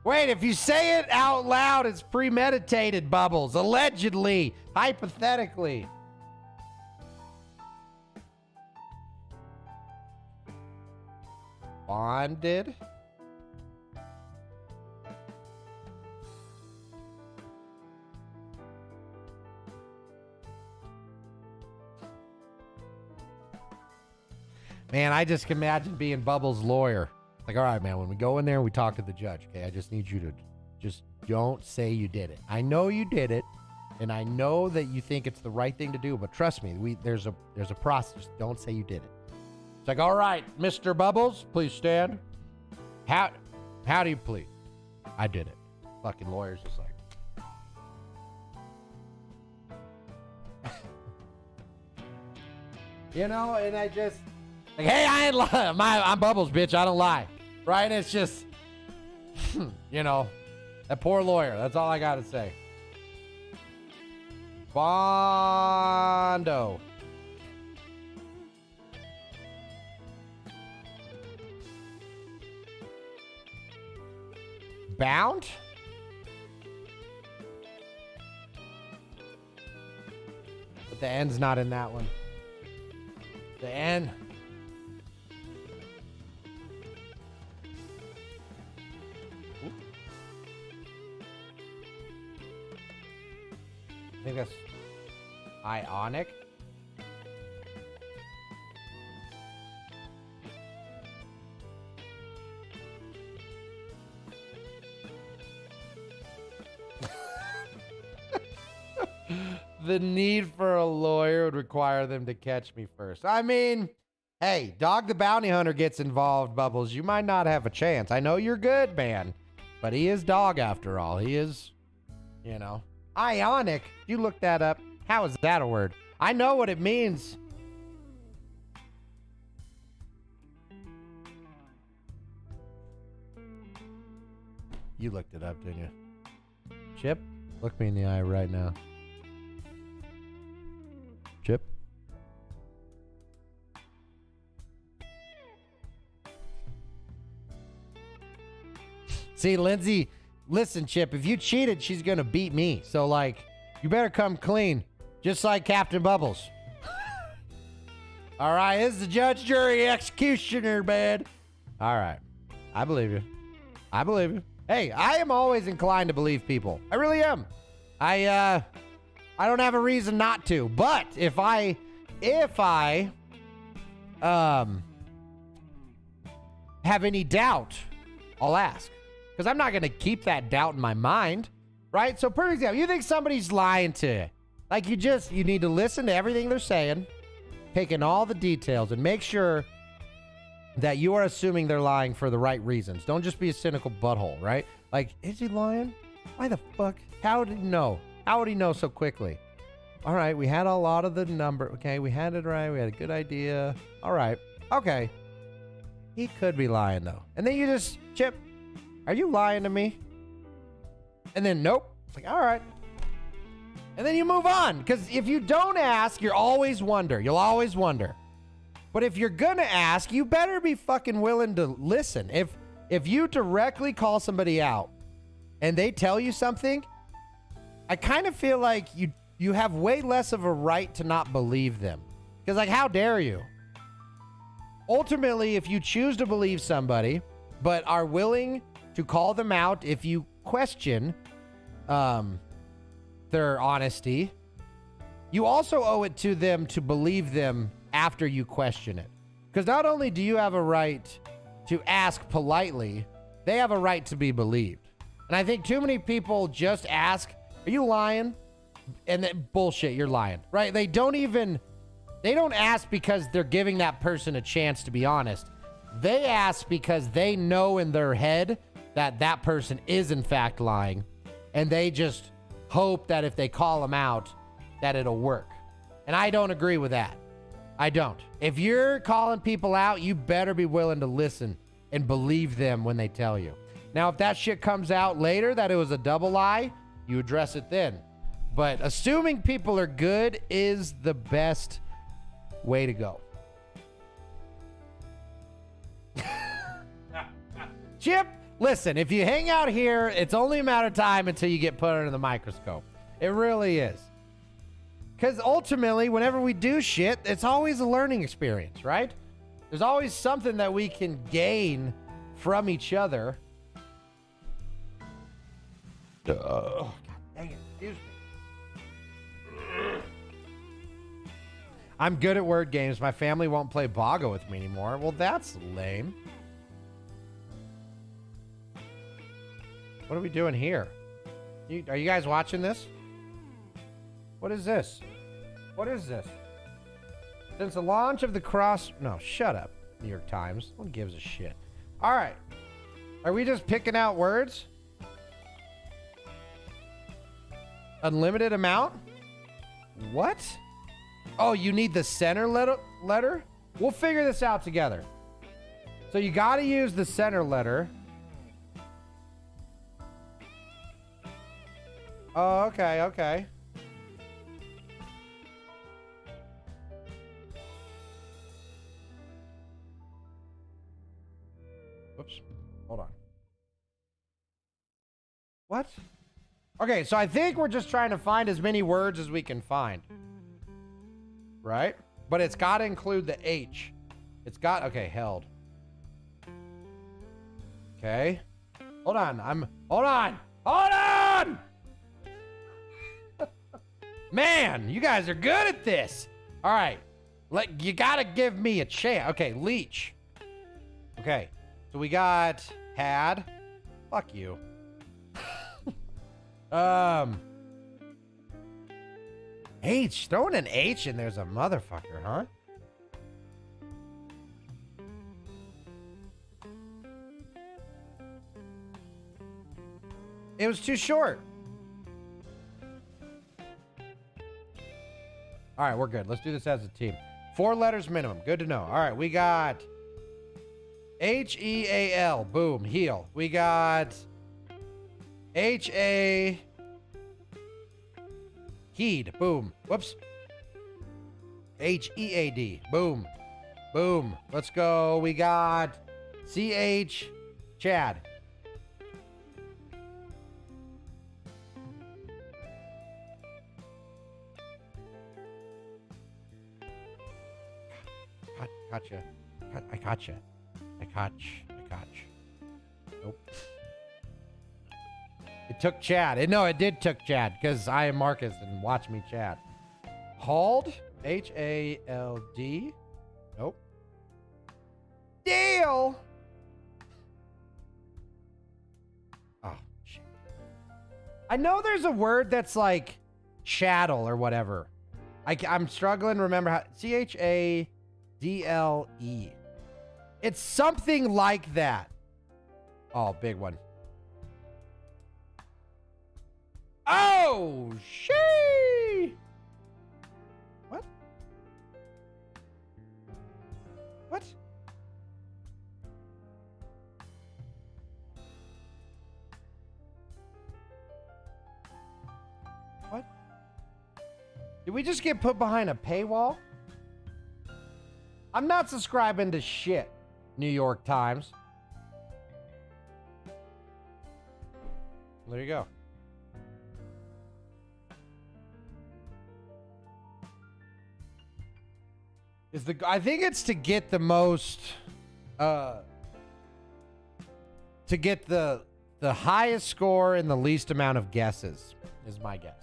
Wait, if you say it out loud, it's premeditated, Bubbles. Allegedly. Hypothetically. Bonded? Man, I just can imagine being Bubbles' lawyer. Like, all right, man, when we go in there and we talk to the judge, okay, I just need you to just don't say you did it. I know you did it, and I know that you think it's the right thing to do, but trust me, there's a process. Don't say you did it. It's like, all right, Mr. Bubbles, please stand. How do you plead? I did it. Fucking lawyer's just like, you know, and I just, like, hey, I ain't lying. I'm Bubbles, bitch. I don't lie. Right? And it's just, you know, that poor lawyer. That's all I got to say. Bondo. Bound? But the N's not in that one. The N. I think that's Ionic. The need for a lawyer would require them to catch me first. I mean, hey, Dog the Bounty Hunter gets involved, Bubbles. You might not have a chance. I know you're good, man, but he is Dog after all. He is, you know. Ionic? You look that up. How is that a word? I know what it means. You looked it up, didn't you? Chip, look me in the eye right now. Chip? See, Lindsay, listen, Chip, if you cheated, she's going to beat me. So, like, you better come clean, just like Captain Bubbles. All right, this is the judge, jury, executioner, man. All right. I believe you. I believe you. Hey, I am always inclined to believe people. I really am. I don't have a reason not to. But if I have any doubt, I'll ask. Because I'm not going to keep that doubt in my mind, right? So, for example, you think somebody's lying to you. Like, you need to listen to everything they're saying, take in all the details, and make sure that you are assuming they're lying for the right reasons. Don't just be a cynical butthole, right? Like, is he lying? Why the fuck? How did he know? How would he know so quickly? All right, we had a lot of the number. Okay, we had it right. We had a good idea. All right. Okay. He could be lying, though. And then you just, Chip, are you lying to me? And then, nope. It's like, all right. And then you move on. Because if you don't ask, you'll always wonder. You'll always wonder. But if you're going to ask, you better be fucking willing to listen. If you directly call somebody out and they tell you something, I kind of feel like you have way less of a right to not believe them. Because, like, how dare you? Ultimately, if you choose to believe somebody, but are willing to call them out if you question their honesty, you also owe it to them to believe them after you question it. Because not only do you have a right to ask politely, they have a right to be believed. And I think too many people just ask, are you lying? And then, bullshit, you're lying, right? They don't ask because they're giving that person a chance to be honest. They ask because they know in their head that that person is in fact lying. And they just hope that if they call them out, that it'll work. And I don't agree with that. I don't. If you're calling people out, you better be willing to listen and believe them when they tell you. Now, if that shit comes out later that it was a double lie, you address it then. But assuming people are good is the best way to go. Chip, listen, if you hang out here, it's only a matter of time until you get put under the microscope. It really is. Because ultimately, whenever we do shit, it's always a learning experience, right? There's always something that we can gain from each other. God dang it, excuse me. I'm good at word games. My family won't play Boggo with me anymore. Well, that's lame. What are we doing here? Are you guys watching this? What is this? What is this? Since the launch of the No, shut up, New York Times. No one gives a shit. All right. Are we just picking out words? Unlimited amount? What? Oh, you need the center letter? We'll figure this out together. So you got to use the center letter. Oh, okay, okay. Whoops. Hold on. What? Okay, so I think we're just trying to find as many words as we can find. Right? But it's got to include the H. It's got... Okay, held. Okay. Hold on. Hold on! Hold on! Man, you guys are good at this. All right. You got to give me a chance. Okay, leech. Okay. So we got had. Fuck you. H. Throwing an H in there's a motherfucker, huh? It was too short. All right, we're good. Let's do this as a team. 4 letters minimum. Good to know. All right, we got H-E-A-L. Boom. Heal. We got H-A... Heed. Boom. Whoops. H-E-A-D. Boom. Boom. Let's go. We got C-H... Chad. Gotcha. I gotcha. I gotcha. Nope. It took Chad. No, it did took Chad because I am Marcus and watch me Chad. Hald? H-A-L-D? Nope. Deal! Oh, shit. I know there's a word that's like chattel or whatever. I'm struggling to remember how... C-H-A... D-L-E. It's something like that. Oh, big one. Oh, she. What? What? Did we just get put behind a paywall? I'm not subscribing to shit, New York Times. There you go. I think it's to get the most to get the highest score and the least amount of guesses is my guess.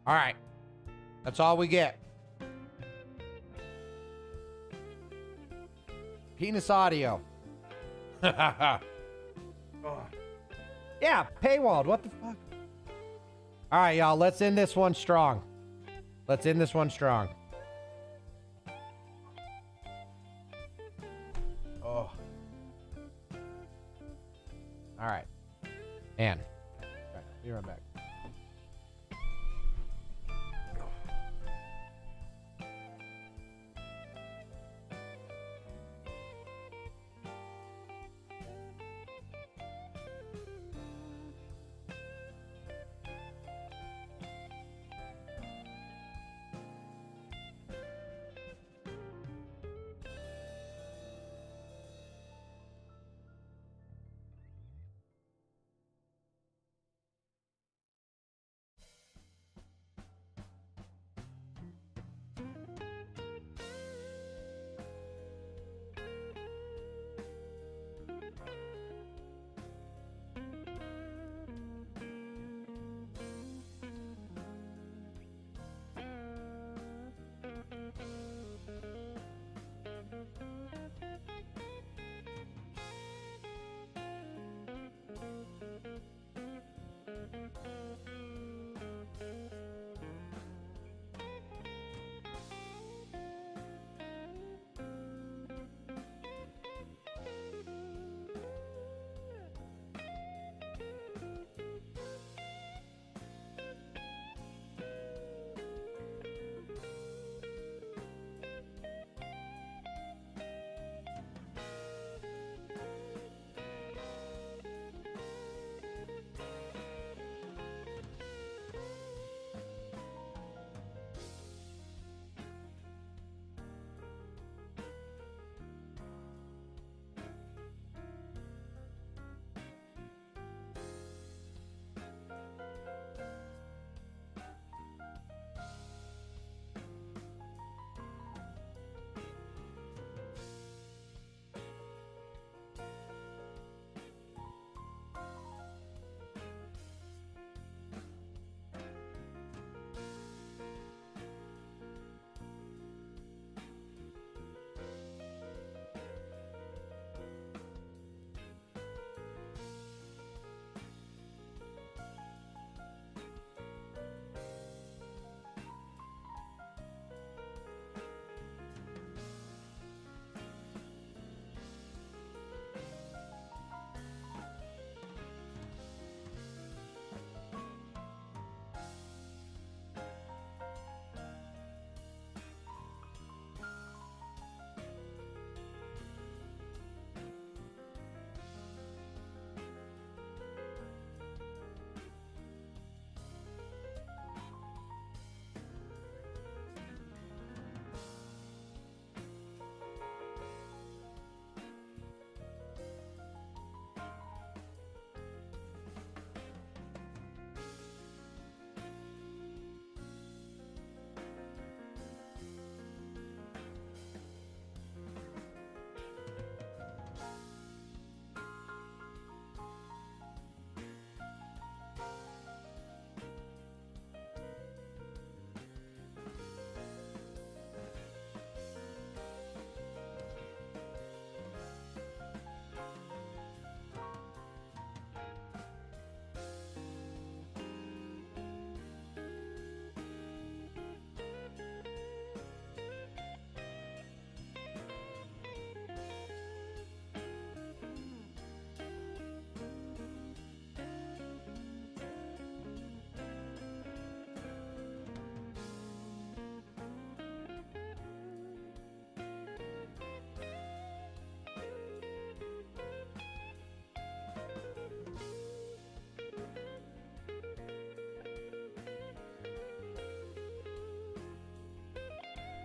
All right. That's all we get. Penis audio. Yeah, paywalled. What the fuck? All right, y'all. Let's end this one strong. Let's end this one strong. Oh. All right. And. All right, be right back.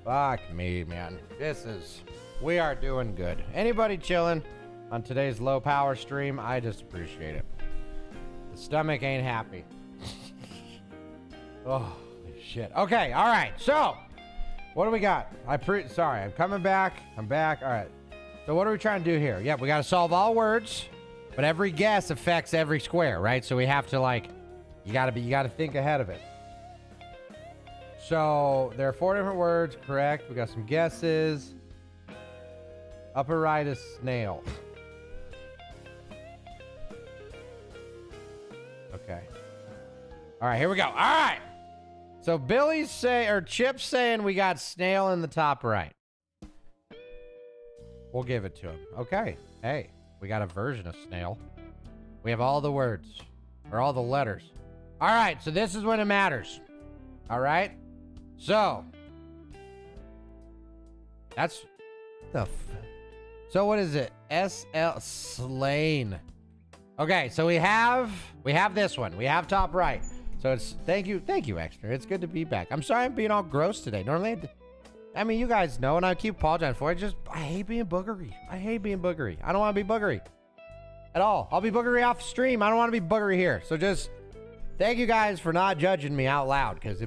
Fuck me, man. We are doing good. Anybody chilling on today's low power stream? I just appreciate it. The stomach ain't happy. Oh, shit. Okay, all right. So, what do we got? Sorry, I'm coming back. I'm back. All right. So, what are we trying to do here? Yep, we got to solve all words, but every guess affects every square, right? So, we have to, like, you got to think ahead of it. So, there are 4 different words, correct? We got some guesses. Upper right is snail. Okay. All right, here we go. All right. So Chip's saying we got snail in the top right. We'll give it to him. Okay. Hey, we got a version of snail. We have all the words or all the letters. All right. So this is when it matters. All right. So that's so what is it? SL slain. Okay, so we have this one. We have top right. So it's thank you, Extra. It's good to be back. I'm sorry I'm being all gross today. Normally, I mean, you guys know, and I keep apologizing for it. I hate being boogery. I don't want to be boogery at all. I'll be boogery off stream. I don't want to be boogery here. So just thank you guys for not judging me out loud, because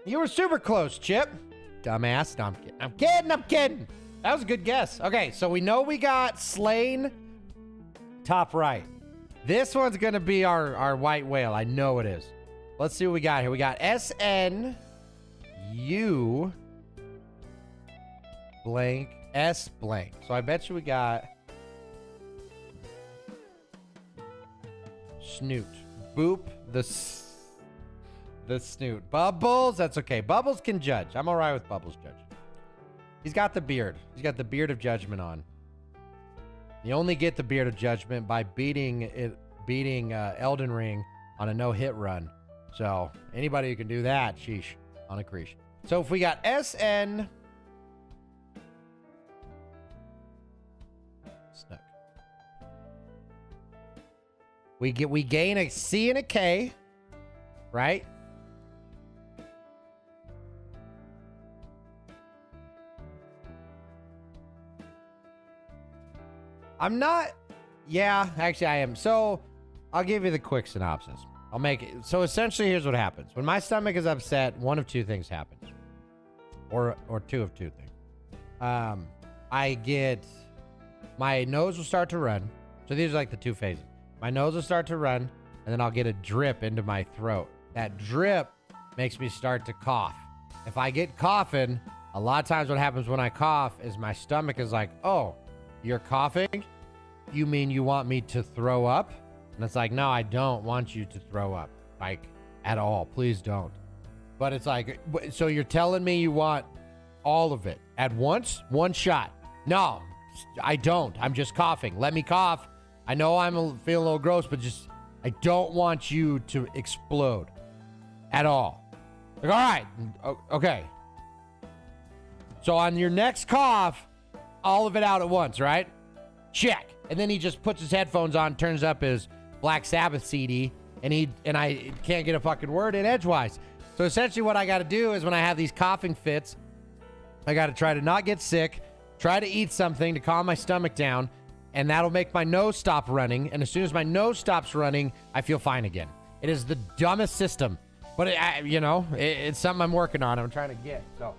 you were super close, Chip. Dumbass. No, I'm kidding. That was a good guess. Okay, so we know we got slain top right. This one's going to be our white whale. I know it is. Let's see what we got here. We got SNU blank S blank. So I bet you we got snoot. Boop the snoot. Bubbles. That's okay. Bubbles can judge. I'm all right with Bubbles judging. He's got the beard. He's got the beard of judgment on. You only get the beard of judgment by beating Elden Ring on a no-hit run. So anybody who can do that, sheesh, on a creesh. So if we got SN Snook. We gain a C and a K, right? I'm not. Yeah, actually I am. So I'll give you the quick synopsis. I'll make it. So essentially, here's what happens. When my stomach is upset, one of two things happens. Or two of two things. My nose will start to run. So these are like the two phases. My nose will start to run, and then I'll get a drip into my throat. That drip makes me start to cough. If I get coughing, a lot of times what happens when I cough is my stomach is like, oh, you're coughing? You mean you want me to throw up? And it's like, no, I don't want you to throw up. Like, at all. Please don't. But it's like, so you're telling me you want all of it at once? One shot. No, I don't. I'm just coughing. Let me cough. I know I'm feeling a little gross, but just, I don't want you to explode at all. Like, all right. Okay. So on your next cough, all of it out at once, right? Check. And then he just puts his headphones on, turns up his Black Sabbath CD, and I can't get a fucking word in edgewise. So essentially what I got to do is when I have these coughing fits, I got to try to not get sick, try to eat something to calm my stomach down, and that'll make my nose stop running. And as soon as my nose stops running, I feel fine again. It is the dumbest system, but it's something I'm working on. I'm trying to get. So,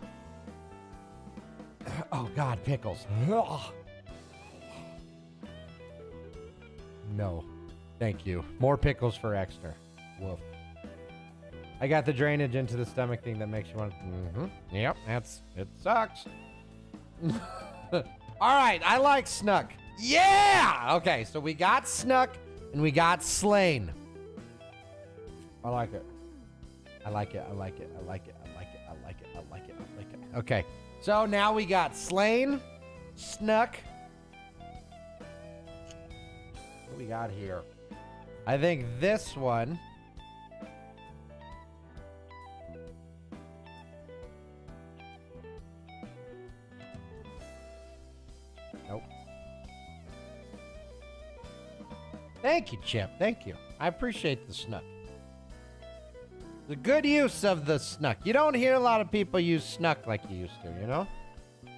oh God, pickles. No, thank you. More pickles for extra. Woof. I got the drainage into the stomach thing that makes you want. Yep, it sucks. All right, I like snuck. Yeah. Okay, so we got snuck and we got slain. I like it. I like it. I like it. I like it. I like it. I like it. I like it. I like it. Okay, so now we got slain, snuck. What we got here? I think this one. Nope. Thank you, Chip. Thank you. I appreciate the snuck. The good use of the snuck. You don't hear a lot of people use snuck like you used to, you know?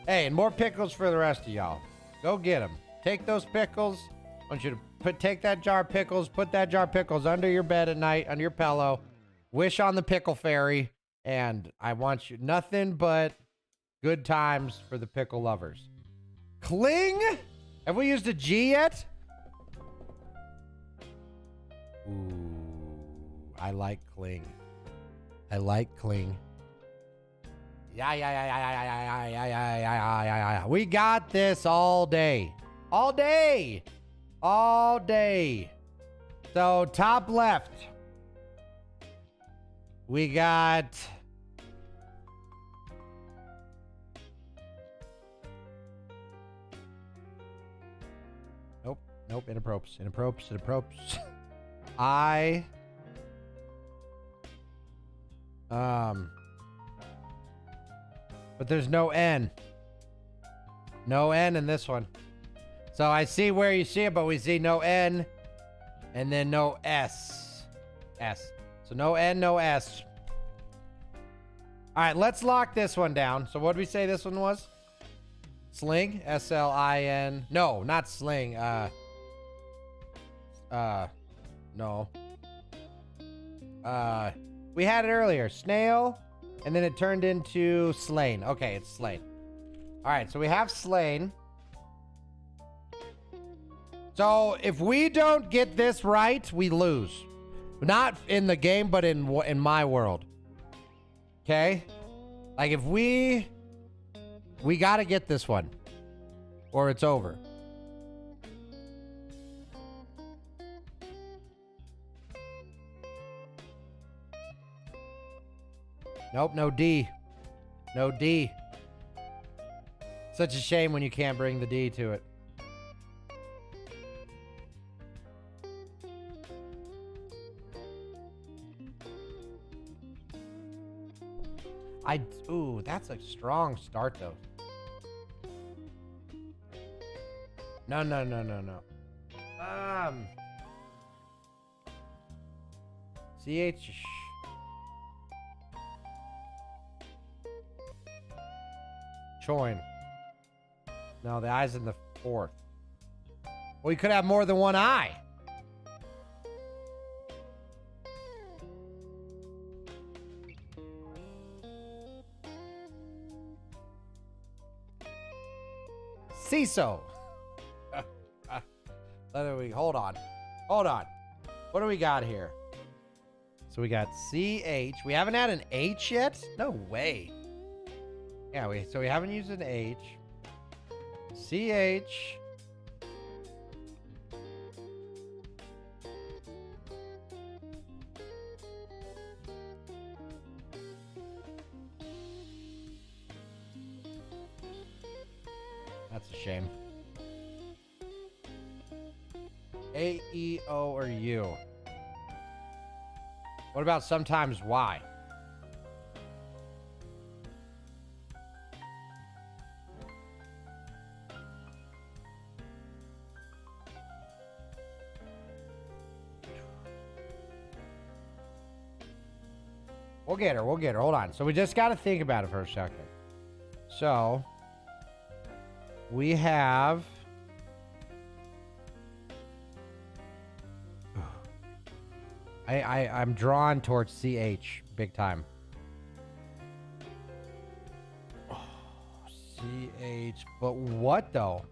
Hey, and more pickles for the rest of y'all. Go get them. Take those pickles. I want you to take that jar of pickles, put that jar of pickles under your bed at night, under your pillow. Wish on the pickle fairy. And I want you nothing but good times for the pickle lovers. Cling? Have we used a G yet? Ooh, I like cling. I like cling. Yeah. We got this all day. All day. All day. So top left. We got... Nope, inappropriate. But there's no N. No N in this one. So I see where you see it, but we see no N and then no S. So no N, no S. All right, let's lock this one down. So what did we say this one was? Sling? S-L-I-N. No, not sling. No. We had it earlier. Snail, and then it turned into slain. Okay, it's slain. All right, so we have slain. So if we don't get this right, we lose. Not in the game, but in my world. Okay? Like if we got to get this one, or it's over. Nope, no D. No D. Such a shame when you can't bring the D to it. Ooh, that's a strong start though. No. CH. Choin. No, the I's in the fourth. Well, you could have more than one I. CISO. Hold on. What do we got here? So we got CH. We haven't had an H yet? No way. Yeah, so we haven't used an H. CH. That's a shame. A, E, O, or U? What about sometimes Y? We'll get her. Hold on. So we just got to think about it for a second. So we have... I'm drawn towards CH big time. Oh, CH, but what though?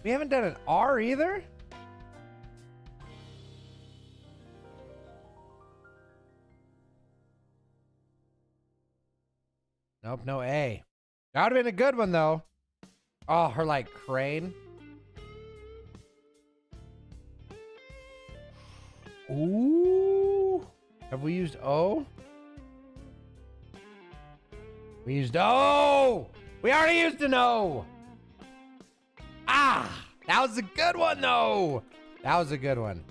We haven't done an R either? Nope, no A. That would have been a good one, though. Oh, her, like, crane. Ooh. Have we used O? We used O! We already used an O! Ah! That was a good one, though! That was a good one.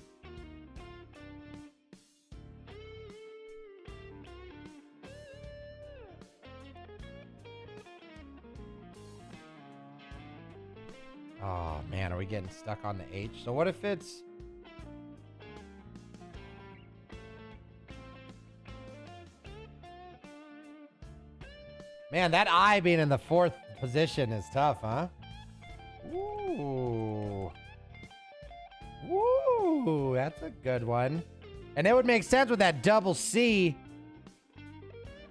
Oh, man. Are we getting stuck on the H? So what if it's... Man, that I being in the 4th position is tough, huh? Ooh. Ooh, that's a good one. And it would make sense with that double C.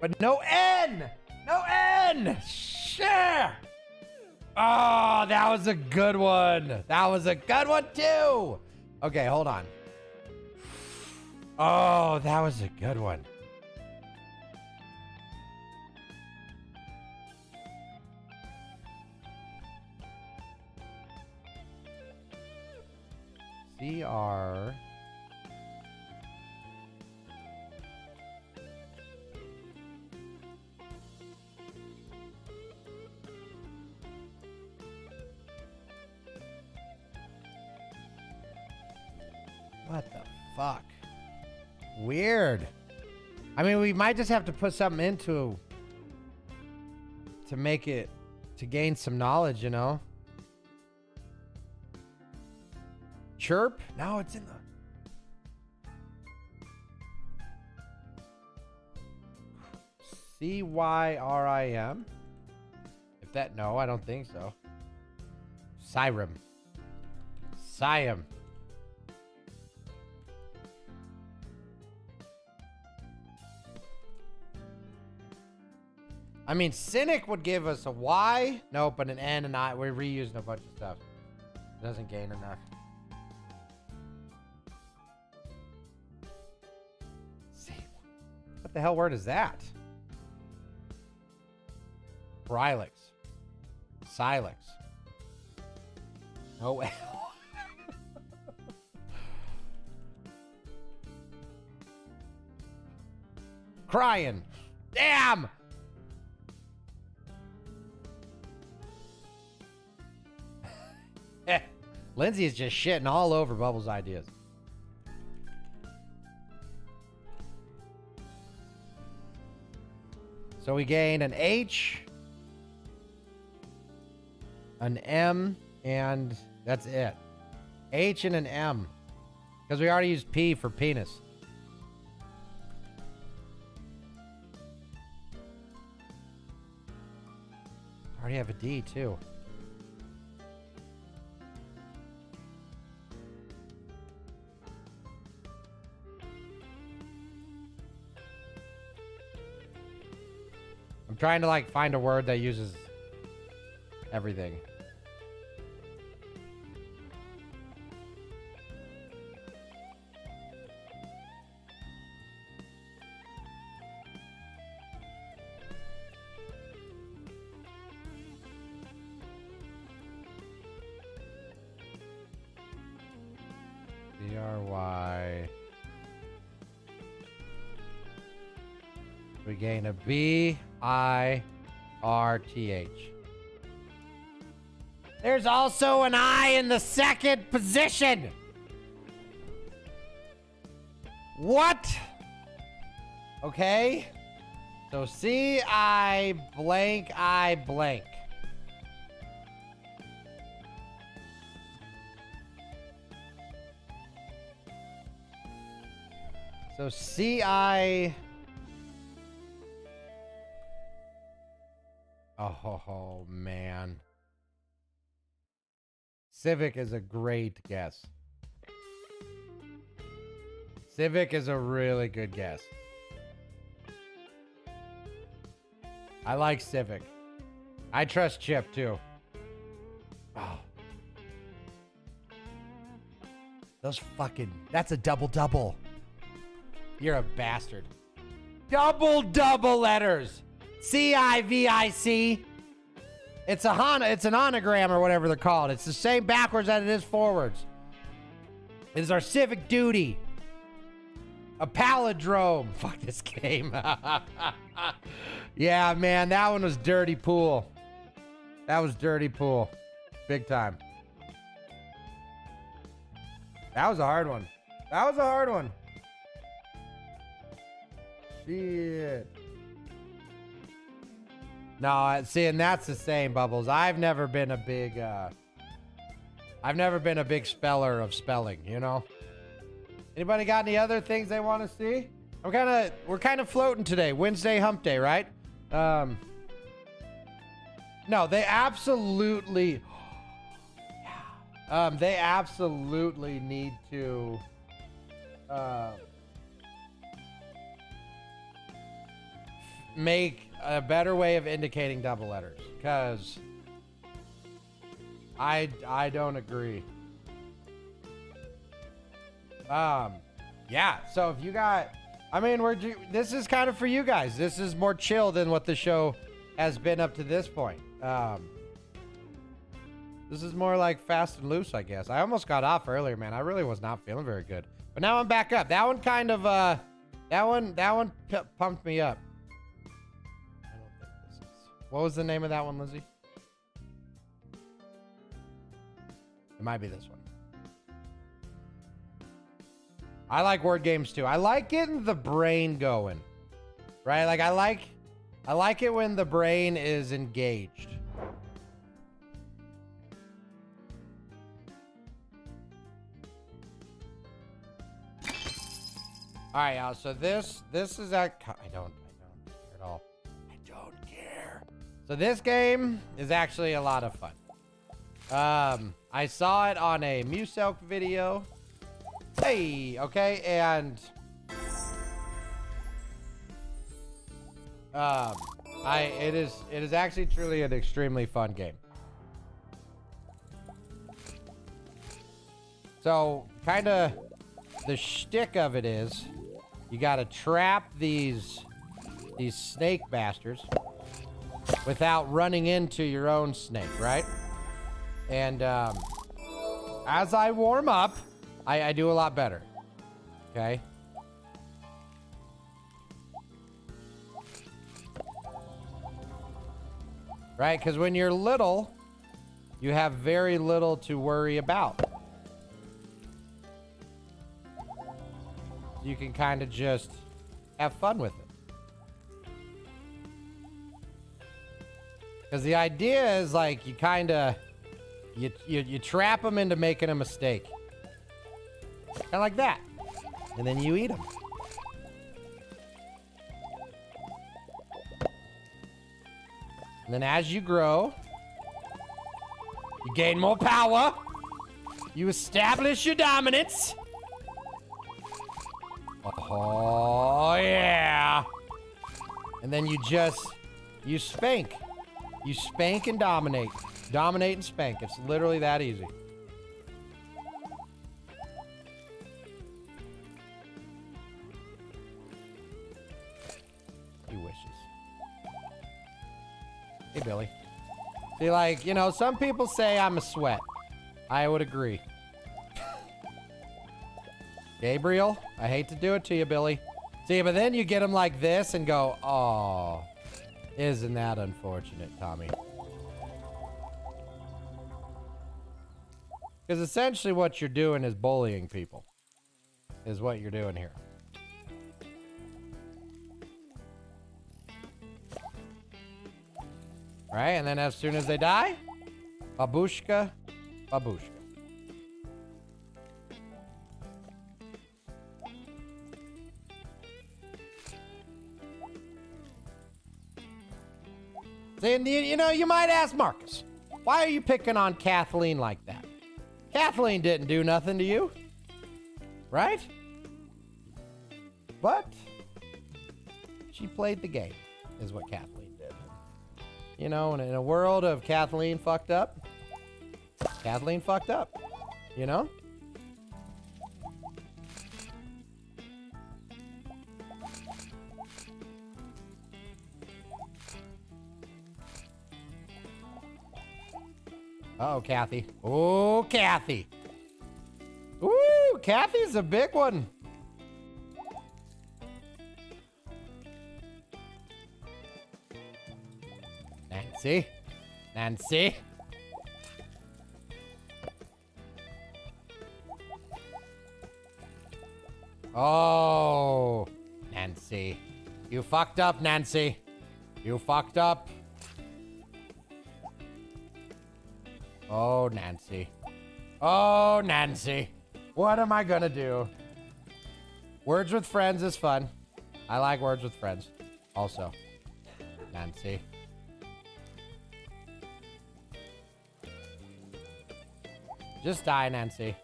But no N! No N! Sure! Oh, that was a good one. That was a good one, too. Okay, hold on. Oh, that was a good one. CR. What the fuck? Weird. I mean, we might just have to put something into to make it, to gain some knowledge, you know? Chirp? No, it's in the... CYRIM? If that, no, I don't think so. Sirim. Siam. I mean, Cynic would give us a Y. Nope, but an N and I. We're reusing a bunch of stuff. It doesn't gain enough. See, what the hell word is that? Brilix. Silex. No L. Crying. Damn! Lindsay is just shitting all over Bubbles' ideas. So we gained an H, an M, and that's it. H and an M. Because we already used P for penis. Already have a D too. I'm trying to like find a word that uses everything. CRY. We gain a BIRTH. There's also an I in the 2nd position. What? Okay. So CI blank I blank. So CI. Oh, man. Civic is a great guess. Civic is a really good guess. I like Civic. I trust Chip too. Oh. Those fucking... That's a double. You're a bastard. Double letters. CIVIC. It's an onogram or whatever they're called. It's the same backwards as it is forwards. It is our civic duty. A palindrome. Fuck this game. Yeah, man, that one was dirty pool. That was dirty pool. Big time. That was a hard one. Shit. No, see, and that's the same, Bubbles. I've never been a big I've never been a big speller of spelling, you know? Anybody got any other things they want to see? We're kind of floating today. Wednesday hump day, right? No, they absolutely need to make a better way of indicating double letters, because I don't agree. Yeah, so if you got, I mean, this is kind of for you guys. This is more chill than what the show has been up to this point. This is more like fast and loose, I guess. I almost got off earlier, man. I really was not feeling very good. But now I'm back up. That one kind of, that one pumped me up. I don't think this is. What was the name of that one, Lizzie? It might be this one. I like word games too. I like getting the brain going, right? Like I like it when the brain is engaged. All right, y'all. So this is I don't care at all. I don't care. So this game is actually a lot of fun. I saw it on a Muselk video. Hey, okay, and it is actually truly an extremely fun game. So, kind of the shtick of it is you got to trap these snake bastards without running into your own snake, right? And as I warm up, I do a lot better. Okay. Right? Because when you're little, you have very little to worry about. You can kind of just have fun with it. Because the idea is like you kind of you trap them into making a mistake. Kind of like that. And then you eat them. And then as you grow, you gain more power. You establish your dominance. Oh, yeah. And then you spank. You spank and dominate. Dominate and spank. It's literally that easy. He wishes. Hey, Billy. See, like, you know, some people say I'm a sweat. I would agree. Gabriel, I hate to do it to you, Billy. See, but then you get them like this and go, oh, isn't that unfortunate, Tommy? Because essentially what you're doing is bullying people. Is what you're doing here. Right? And then as soon as they die, babushka, babushka. See, you know, you might ask Marcus, why are you picking on Kathleen like that? Kathleen didn't do nothing to you. Right? But she played the game, is what Kathleen did. You know, and in a world of Kathleen fucked up, you know? Uh-oh, Kathy. Oh, Kathy. Ooh, Kathy's a big one. Nancy. Nancy. Oh, Nancy. You fucked up, Nancy. You fucked up. Oh, Nancy. Oh, Nancy. What am I gonna do? Words with friends is fun. I like words with friends. Also. Nancy. Just die, Nancy.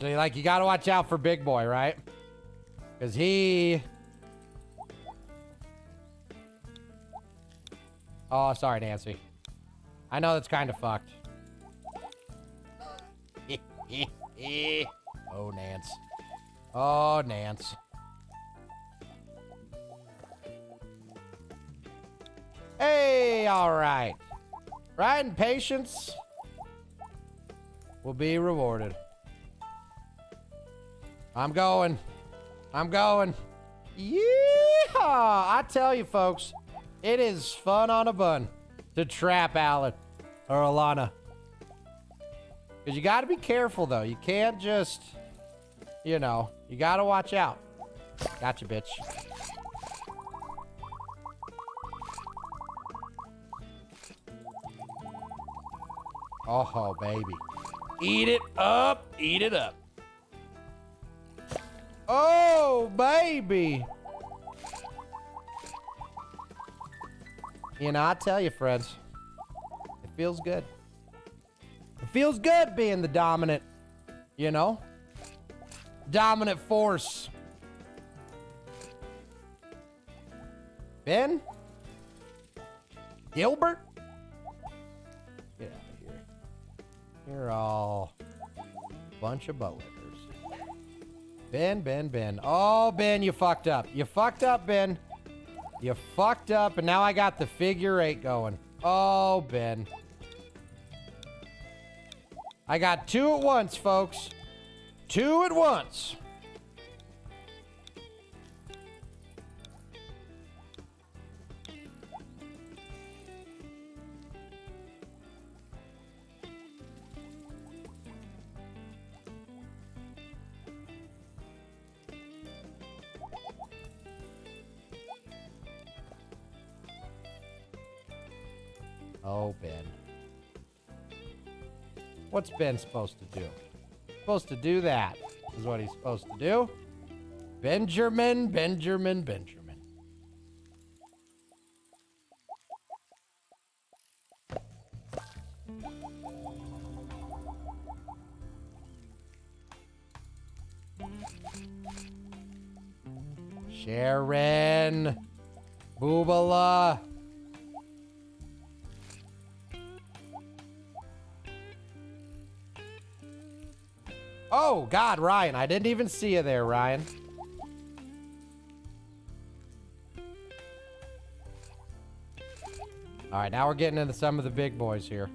So you gotta watch out for Big Boy, right? Because he... Oh, sorry, Nancy. I know that's kind of fucked. Oh, Nance. Oh, Nance. Hey, all right. Pride and patience will be rewarded. I'm going. I'm going. Yeah! I tell you, folks, it is fun on a bun to trap Alan or Alana. Because you got to be careful, though. You can't just, you know, you got to watch out. Gotcha, bitch. Oh, baby. Eat it up. Eat it up. Oh, baby. You know, I tell you, friends, it feels good. It feels good being the dominant, you know? Dominant force. Ben? Gilbert? Get out of here. You're all a bunch of boatlickers. Ben. Oh, Ben, you fucked up. You fucked up, Ben. You fucked up, and now I got the figure 8 going. Oh, Ben. I got 2 at once, folks. 2 at once. Oh, Ben. What's Ben supposed to do? Supposed to do that is what he's supposed to do. Benjamin. Sharon. Boobala. Oh, God, Ryan. I didn't even see you there, Ryan. All right, now we're getting into some of the big boys here.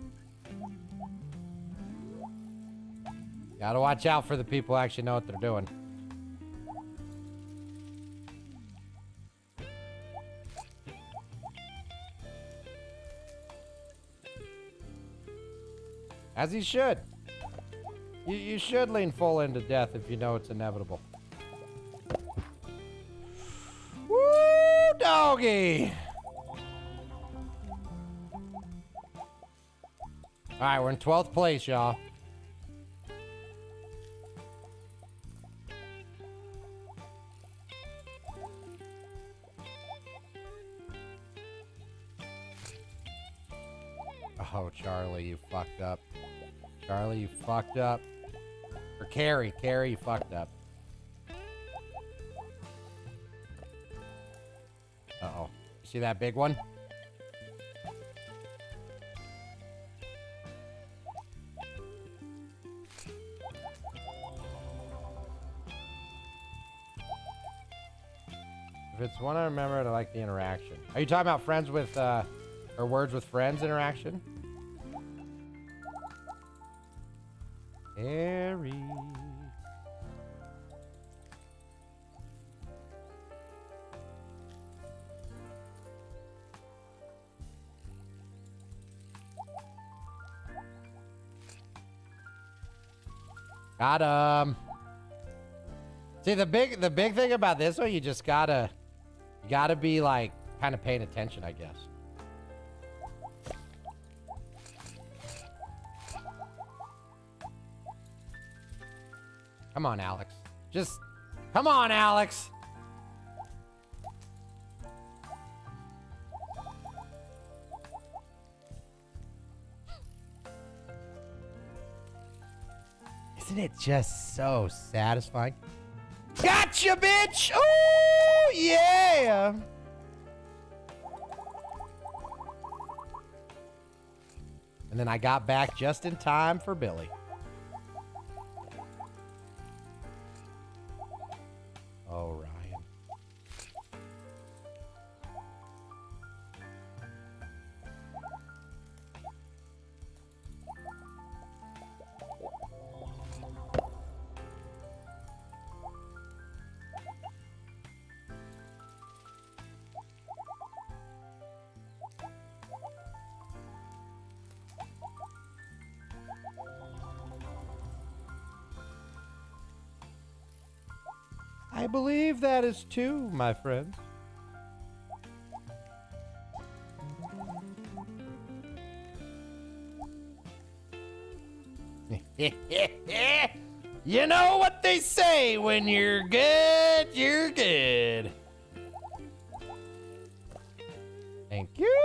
Gotta watch out for the people who actually know what they're doing. As he should. You should lean full into death if you know it's inevitable. Woo, doggy! All right, we're in 12th place, y'all. Oh, Charlie, you fucked up. Charlie, you fucked up. Or Carrie, you fucked up. Uh-oh. See that big one? If it's one I remember, I like the interaction. Are you talking about friends with, or words with friends interaction? Harry. Got him. See, the big thing about this one, you just gotta be like kind of paying attention, I guess. Come on, Alex. Just come on, Alex. Isn't it just so satisfying? Gotcha, bitch! Oh, yeah! And then I got back just in time for Billy. Oh, Ryan. I believe that is two, my friends. You know what they say, when you're good, you're good. Thank you.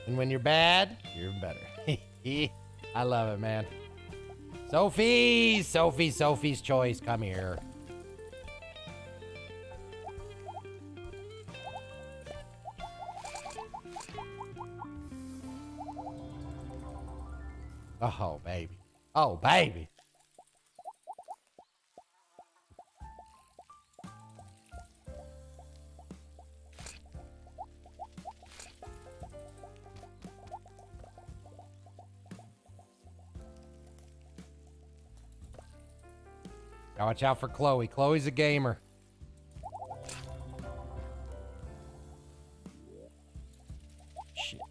And when you're bad, you're better. I love it, man. Sophie's choice. Come here. Oh, baby. Oh, baby. Now watch out for Chloe. Chloe's a gamer. Shit.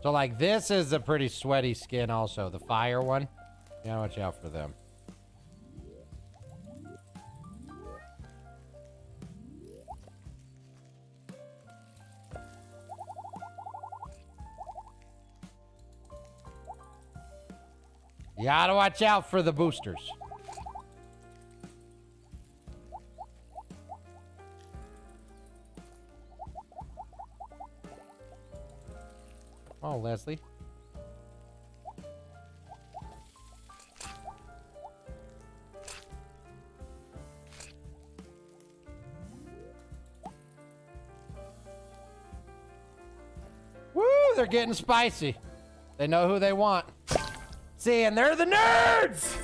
So like this is a pretty sweaty skin also. The fire one. Yeah, watch out for them. You gotta watch out for the boosters. Oh, Leslie. Woo, they're getting spicy. They know who they want. See, and they're the nerds!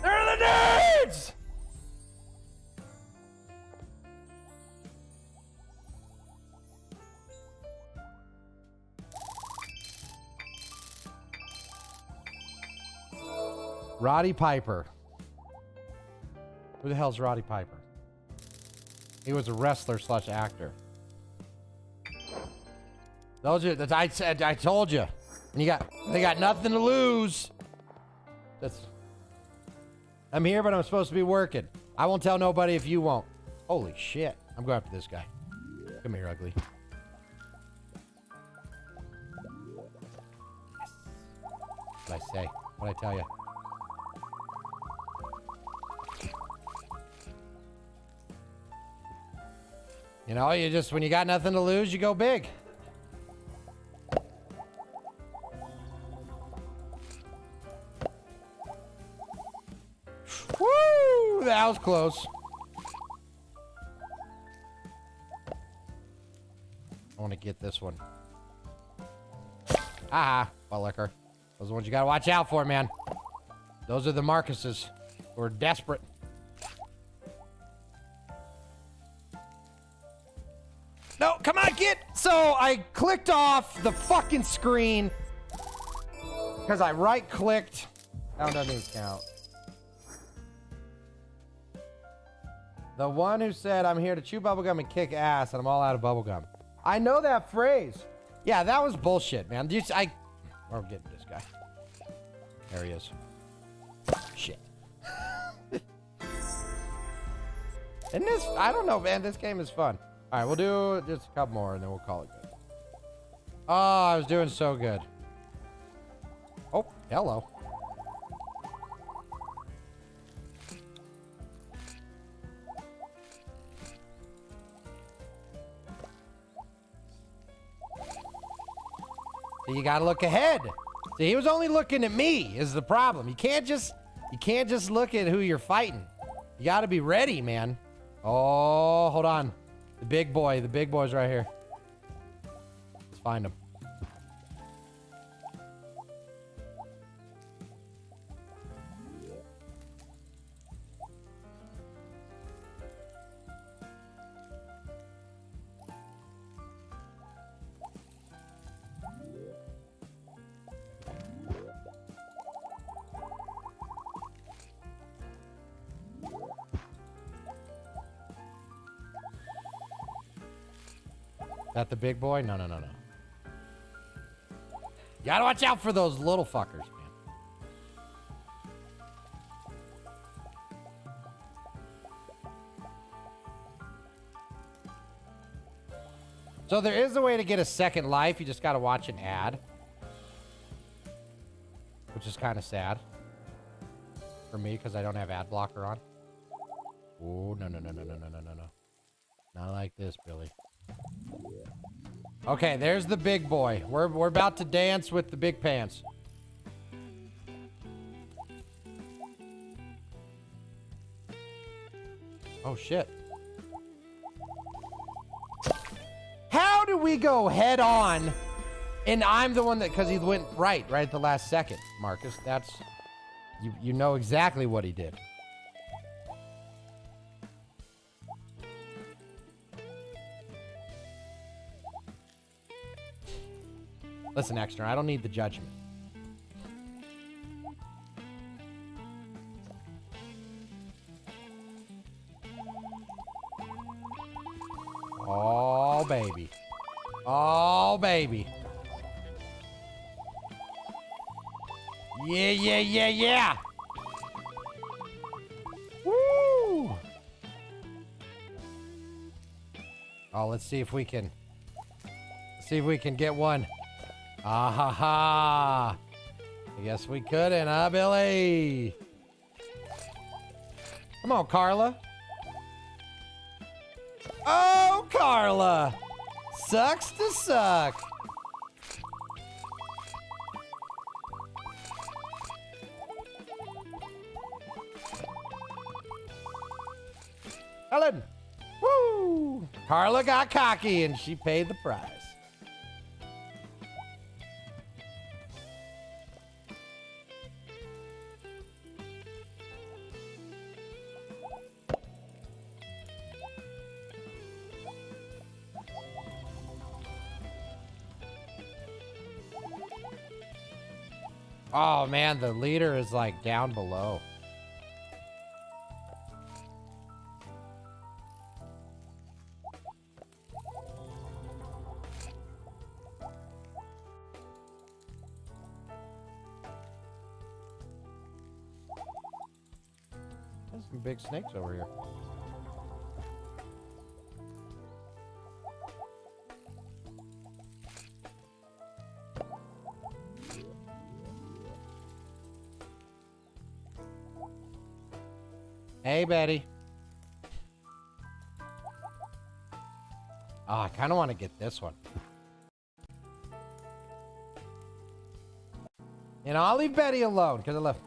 They're the nerds! Roddy Piper. Who the hell's Roddy Piper? He was a wrestler / actor. Told you that I told you. And they got nothing to lose. I'm here, but I'm supposed to be working. I won't tell nobody if you won't. Holy shit. I'm going after this guy. Come here, ugly. Yes. What'd I say? What'd I tell you? You know, you just, when you got nothing to lose, you go big. Woo! That was close. I want to get this one. Aha, butt liquor. Those are the ones you gotta watch out for, man. Those are the Marcuses who are desperate. No, come on, So I clicked off the fucking screen because I right-clicked. That doesn't even count. The one who said, I'm here to chew bubblegum and kick ass, and I'm all out of bubblegum. I know that phrase. Yeah, that was bullshit, man. We're getting this guy. There he is. Shit. And this, I don't know, man. This game is fun. All right, we'll do just a couple more, and then we'll call it good. Oh, I was doing so good. Oh, hello. So you gotta look ahead. See, he was only looking at me is the problem. You can't just look at who you're fighting. You gotta be ready, man. Oh, hold on. The big boy's right here. Let's find him. That the big boy? No. You gotta watch out for those little fuckers, man. So there is a way to get a second life. You just gotta watch an ad. Which is kind of sad. For me, because I don't have ad blocker on. Oh, no. Not like this, Billy. Okay, there's the big boy. We're about to dance with the big pants. Oh shit. How do we go head on? And I'm the one that, because he went right at the last second, Marcus. That's, you know exactly what he did. Listen, Exner, I don't need the judgment. Oh, baby. Oh, baby. Yeah. Woo! Oh, let's see if we can get one. Ah ha ha! I guess we couldn't, huh, Billy? Come on, Carla. Oh, Carla! Sucks to suck. Helen! Woo! Carla got cocky and she paid the price. Oh man, the leader is like down below. There's some big snakes over here. Hey, Betty. Oh, I kind of want to get this one. And I'll leave Betty alone because I left.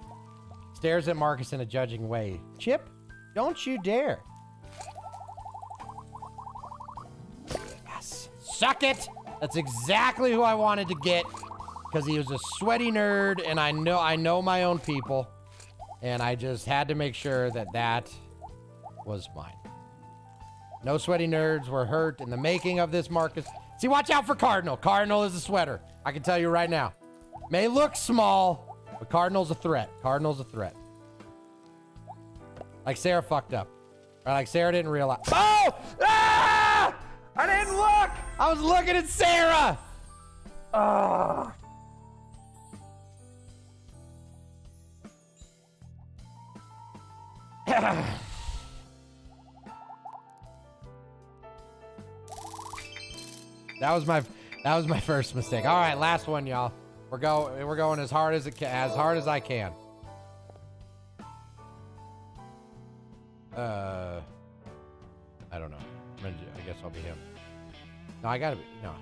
Stares at Marcus in a judging way. Chip, don't you dare. Yes. Suck it. That's exactly who I wanted to get because he was a sweaty nerd and I know my own people. And I just had to make sure that that was mine. No sweaty nerds were hurt in the making of this Marcus See, watch out for Cardinal. Cardinal is a sweater. I can tell you right now. May look small, but Cardinal's a threat. Cardinal's a threat. Like Sarah fucked up. Or like Sarah didn't realize. Oh! Ah! I didn't look! I was looking at Sarah! Oh. That was my first mistake. All right, last one, y'all. We're going as hard as I can. I don't know. I guess I'll be him. No, I gotta be. No.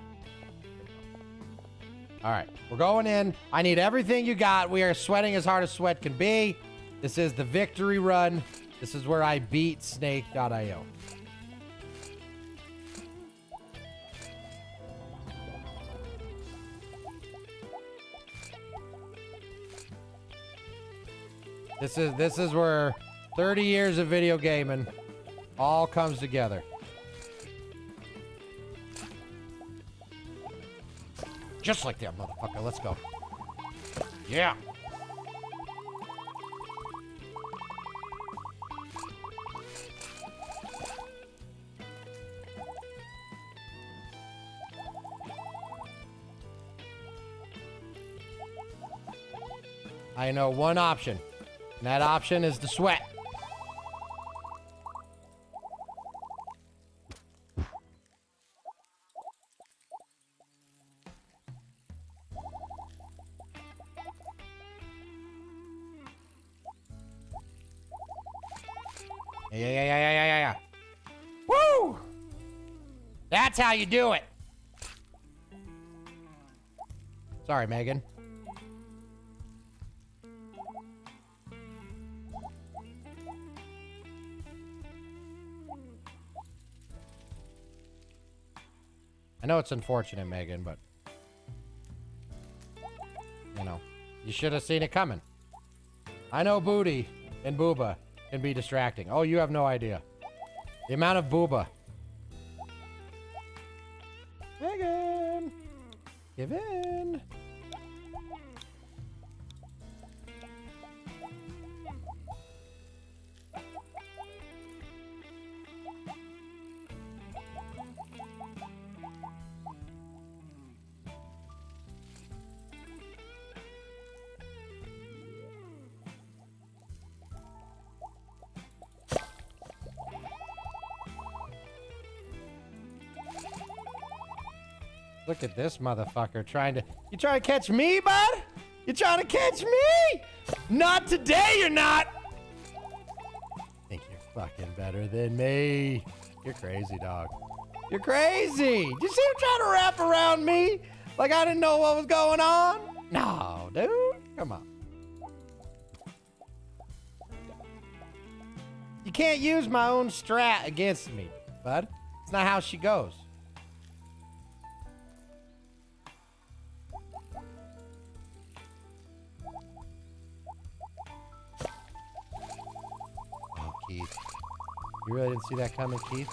All right, we're going in. I need everything you got. We are sweating as hard as sweat can be. This is the victory run. This is where I beat Snake.io. This is where 30 years of video gaming all comes together. Just like that, motherfucker. Let's go. Yeah. I know one option, and that option is to sweat. Yeah. Woo! That's how you do it. Sorry, Megan. I know it's unfortunate, Megan, but you know, you should have seen it coming. I know booty and booba can be distracting. Oh, you have no idea. The amount of booba. Megan! Give in! Look at this motherfucker trying to... You trying to catch me, bud? You trying to catch me? Not today, you're not! Think you're fucking better than me. You're crazy, dog. You're crazy! You see him trying to wrap around me? Like I didn't know what was going on? No, dude. Come on. You can't use my own strat against me, bud. It's not how she goes. Keith. You really didn't see that coming, Keith?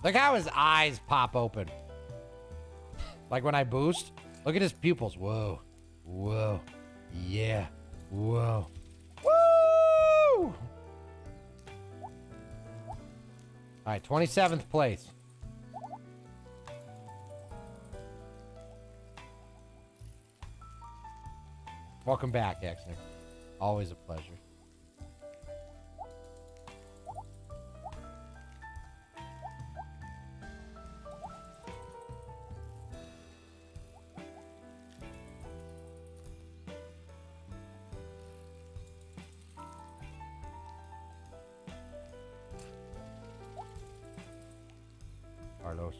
Look how his eyes pop open. Like when I boost. Look at his pupils. Whoa. Whoa. Yeah. Whoa. Woo! Alright, 27th place. Welcome back, Exner. Always a pleasure. Carlos.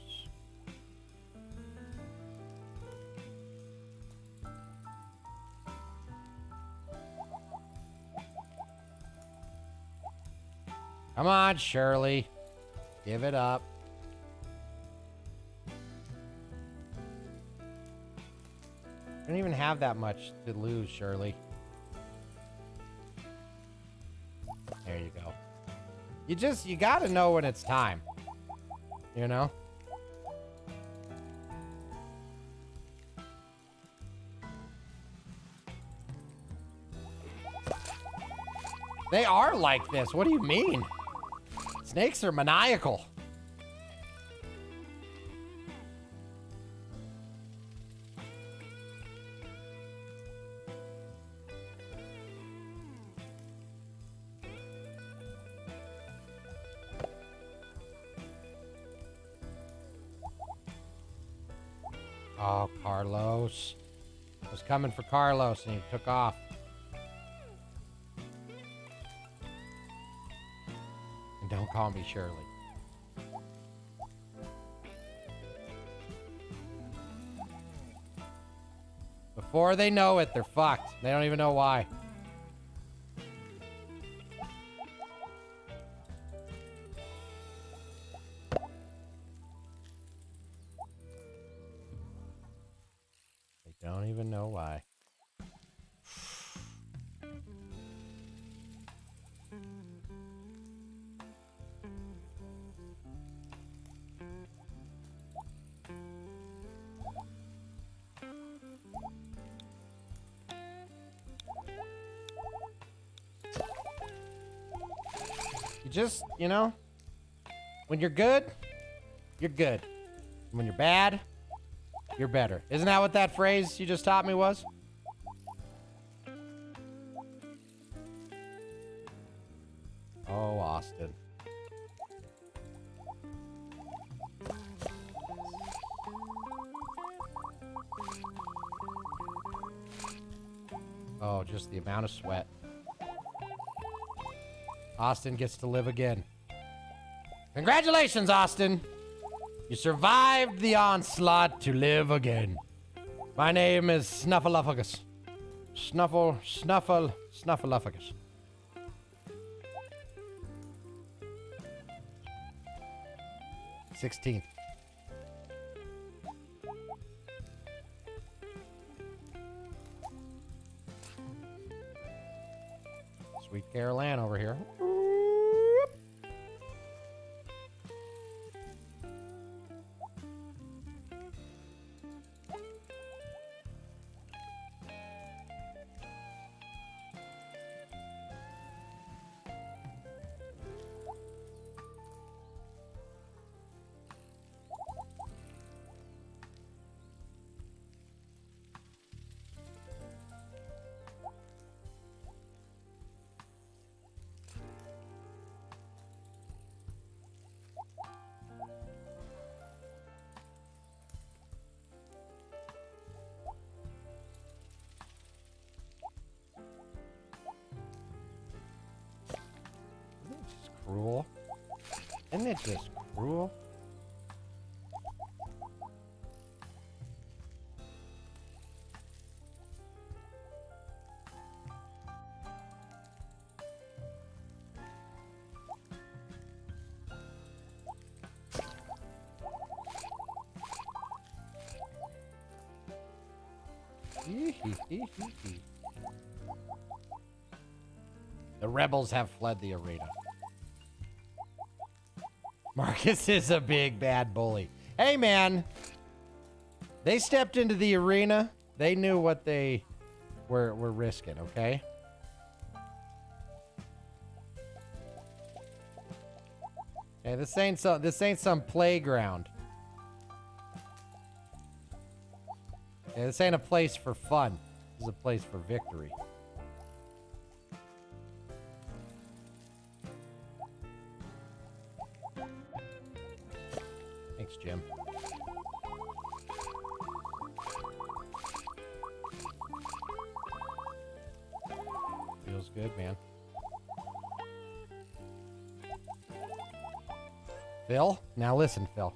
Come on, Shirley. Give it up. I don't even have that much to lose, Shirley. There you go. You gotta know when it's time. You know? They are like this. What do you mean? Snakes are maniacal. Oh, Carlos. I was coming for Carlos and he took off. And don't call me Shirley. Before they know it, they're fucked. They don't even know why. They don't even know why. You just, you know, when you're good, you're good. When you're bad, you're better. Isn't that what that phrase you just taught me was? Oh, Austin. Oh, just the amount of sweat. Austin gets to live again. Congratulations, Austin! You survived the onslaught to live again. My name is Snuffleupagus. Snuffleupagus. $16. Sweet Carol Ann over here. Cruel. Isn't it just cruel? The rebels have fled the arena. Marcus is a big bad bully. Hey, man. They stepped into the arena. They knew what they were risking, okay? Hey, this ain't some playground. Yeah, this ain't a place for fun. This is a place for victory. Thanks, Jim. Feels good, man. Phil? Now listen, Phil.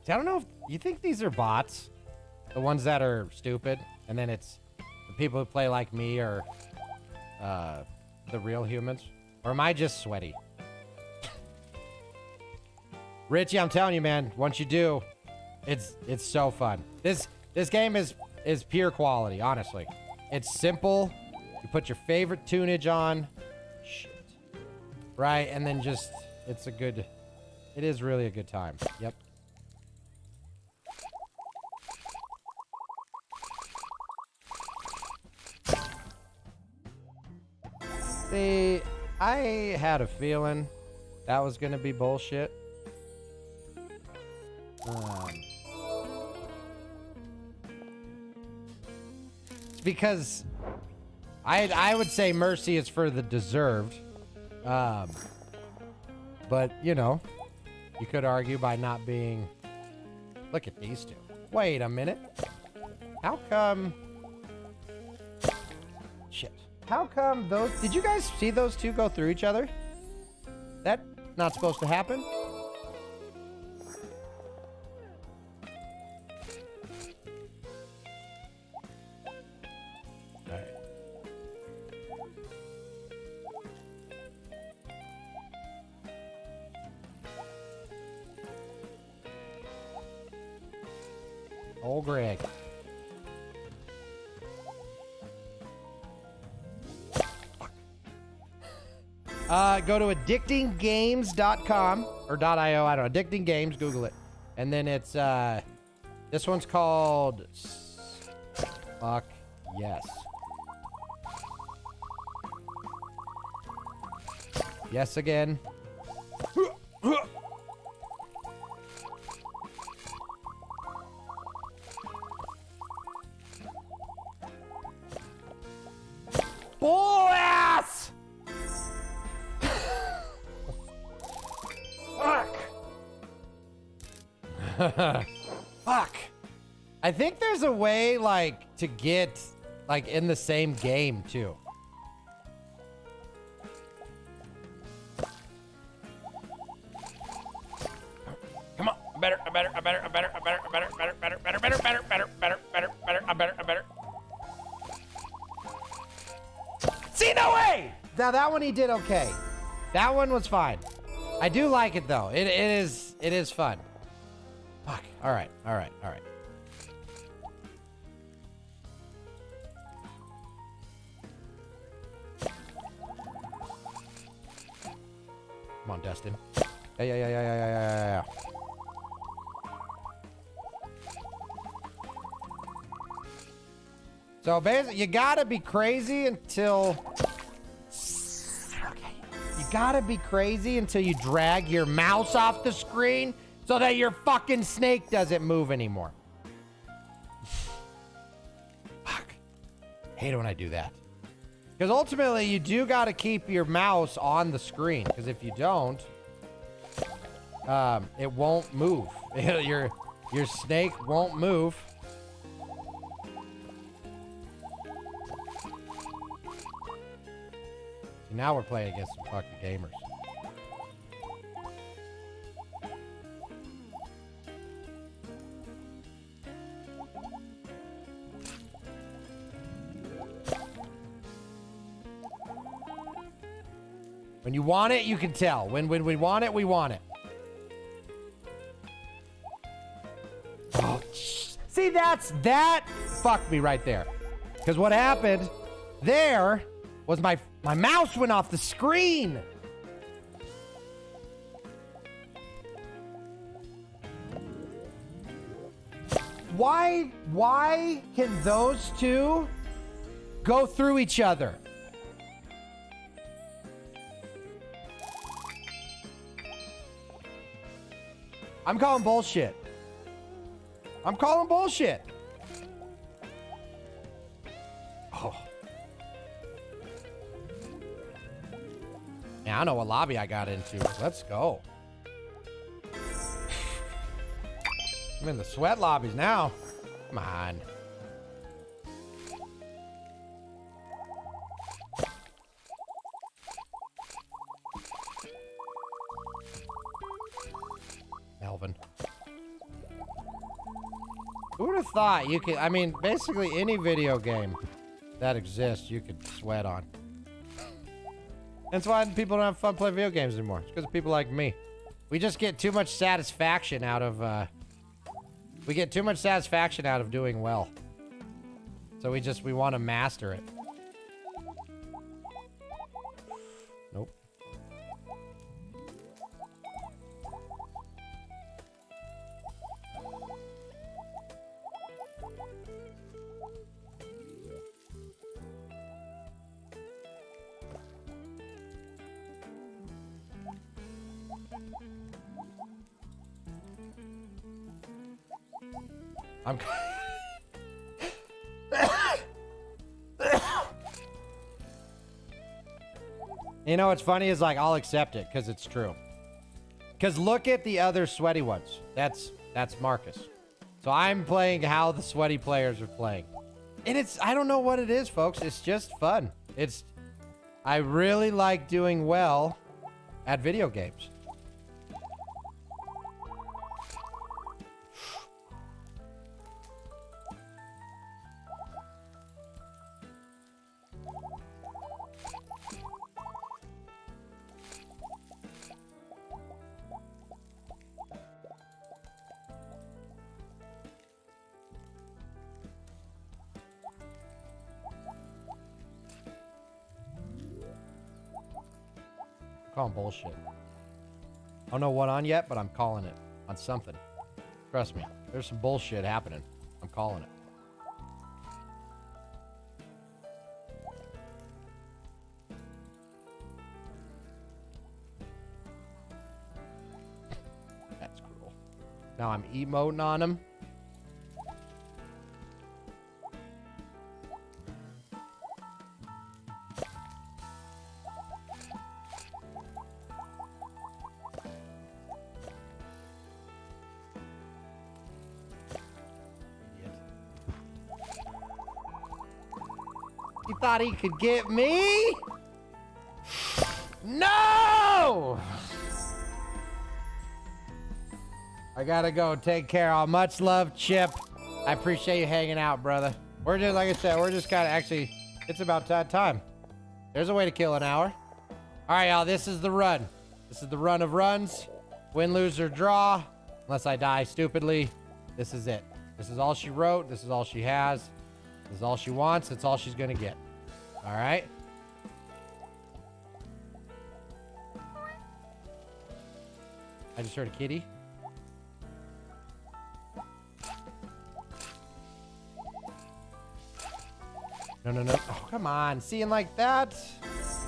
See, I don't know if you think these are bots, the ones that are stupid, and then it's the people who play like me or the real humans, or am I just sweaty? Richie, I'm telling you, man, once you do, it's so fun. This game is pure quality, honestly. It's simple. You put your favorite tunage on. Shit. Right, and then just, it is really a good time. Yep. See, I had a feeling that was gonna be bullshit. It's because I would say mercy is for the deserved. But, you know, you could argue by not being... Look at these two. Wait a minute. How come... Shit. How come those... Did you guys see those two go through each other? That not supposed to happen? Old Greg. Go to addictinggames.com or .io, I don't know. Addicting Games, Google it. And then it's, this one's called Fuck Yes. Yes again. Bull ass! Fuck. Fuck. I think there's a way, like, to get, like, in the same game, too. Come on. I better. See, no way! Now, that one he did okay. That one was fine. I do like it, though. It is fun. Fuck. All right. Come on, Dustin. Yeah. So basically, you gotta be crazy until... Okay. You gotta be crazy until you drag your mouse off the screen so that your fucking snake doesn't move anymore. Fuck. Hate it when I do that. Because ultimately, you do gotta keep your mouse on the screen. Because if you don't, it won't move. Your snake won't move. Now we're playing against some fucking gamers. When you want it, you can tell. When we want it, we want it. Oh, see, that fucked me right there. Because what happened there was my mouse went off the screen. Why can those two go through each other? I'm calling bullshit. Oh. Yeah, I don't know what lobby I got into. Let's go. I'm in the sweat lobbies now. Come on. Melvin. Who would have thought you could, I mean, basically any video game that exists, you could sweat on. That's why people don't have fun playing video games anymore. It's because of people like me. We just get too much satisfaction out of, doing well. So we want to master it. Nope. I'm. You know what's funny is like I'll accept it because it's true. Because look at the other sweaty ones. That's Marcus. So I'm playing how the sweaty players are playing. And it's, I don't know what it is, folks. It's just fun. I really like doing well at video games. Calling bullshit. I don't know what on yet, but I'm calling it on something. Trust me, there's some bullshit happening. I'm calling it. That's cruel. Now I'm emoting on him. He thought he could get me? No! I gotta go. Take care. All much love, Chip. I appreciate you hanging out, brother. We're just, like I said, we're just kind of actually, it's about that time. There's a way to kill an hour. All right, y'all, this is the run. This is the run of runs. Win, lose, or draw. Unless I die stupidly. This is it. This is all she wrote. This is all she has. This is all she wants. It's all she's gonna get. All right. I just heard a kitty. No, no, no. Oh, come on. Seeing like that?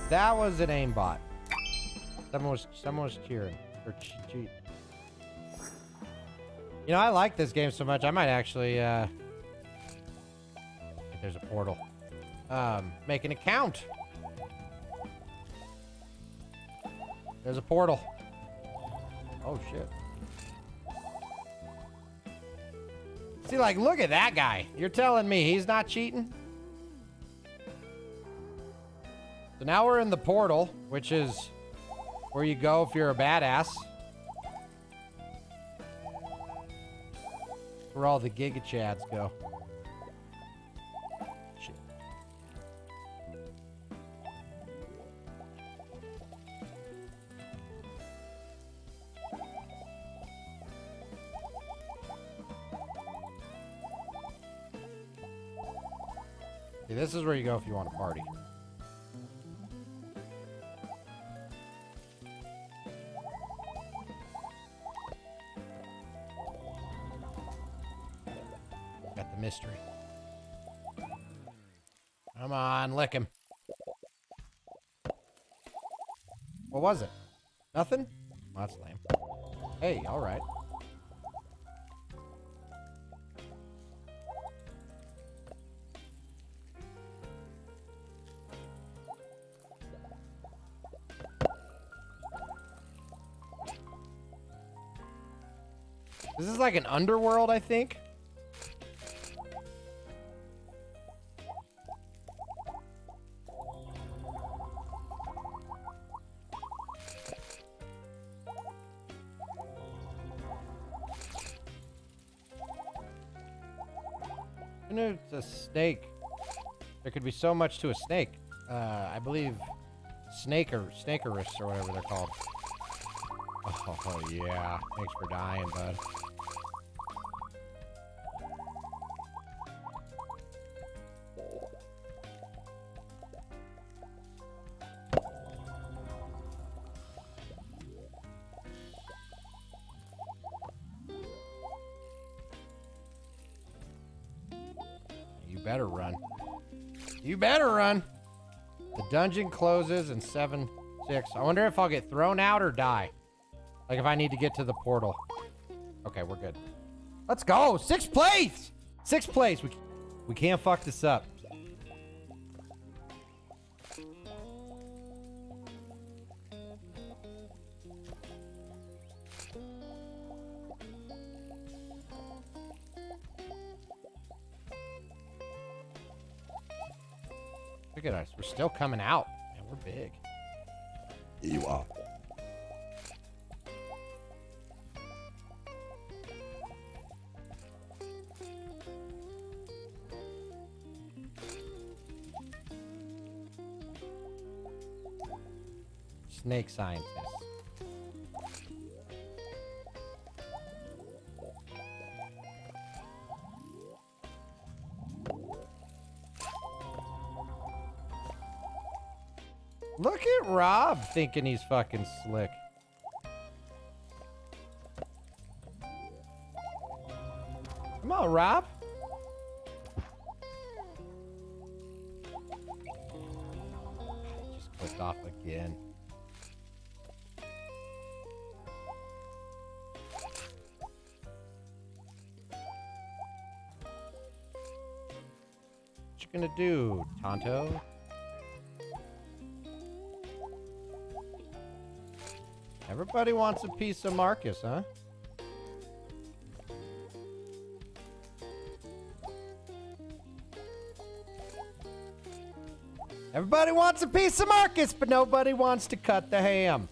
That was an aimbot. Someone was cheering. Or cheat. You know, I like this game so much, I might actually, there's a portal. Make an account. There's a portal. Oh, shit. See, like, look at that guy. You're telling me he's not cheating? So now we're in the portal, which is where you go if you're a badass. Where all the Giga Chads go. Shit. See, this is where you go if you want to party. Mystery. Come on, lick him. What was it? Nothing? Oh, that's lame. Hey, all right. This is like an underworld, I think. It's a snake. There could be so much to a snake. I believe snakerus or whatever they're called. Oh yeah. Thanks for dying, bud. You better run. You better run. The dungeon closes in 7-6. I wonder if I'll get thrown out or die. Like if I need to get to the portal. Okay, we're good. Let's go. 6th place. 6th place. We can't fuck this up. Look at us. We're still coming out. Man, we're big. You are. Snake scientist. Look at Rob thinking he's fucking slick. Come on, Rob. Just clicked off again. What you gonna do, Tonto? Everybody wants a piece of Markus, huh? Everybody wants a piece of Markus, but nobody wants to cut the ham.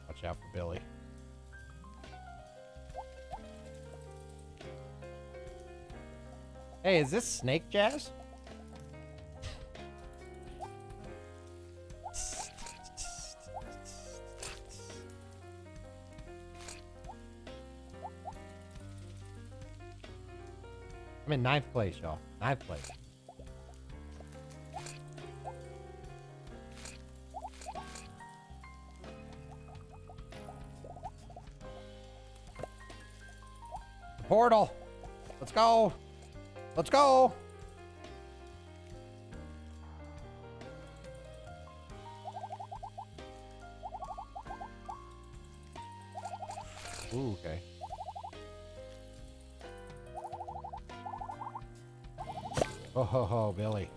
Watch out for Billy. Hey, is this snake jazz? I'm in 9th place, y'all. 9th place. Portal. Let's go. Let's go. Ooh, okay. Oh ho ho, Billy.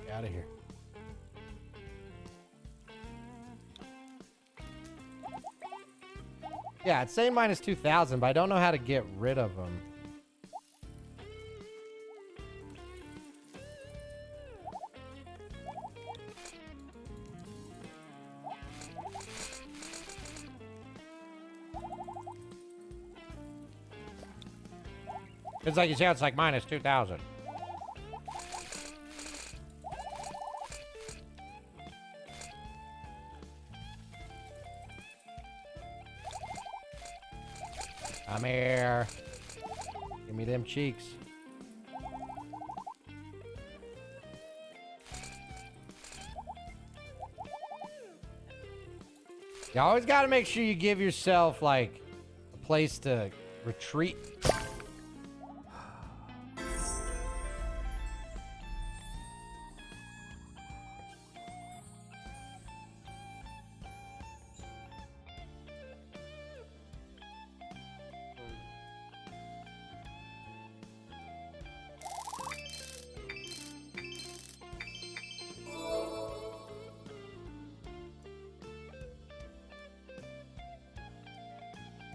Get out of here. Yeah, it's saying minus 2,000, but I don't know how to get rid of them. It's like you said, it's like minus 2,000. Come here. Give me them cheeks. You always got to make sure you give yourself, like, a place to retreat.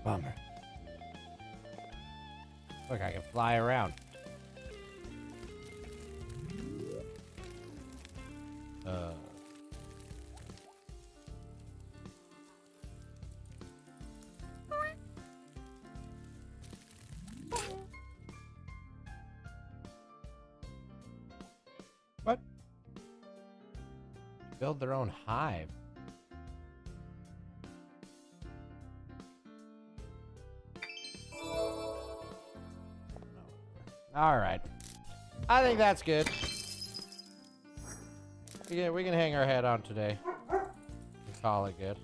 Bummer. Look, I can fly around. What? Build their own hive. All right. I think that's good. We can hang our head on today. And call it good.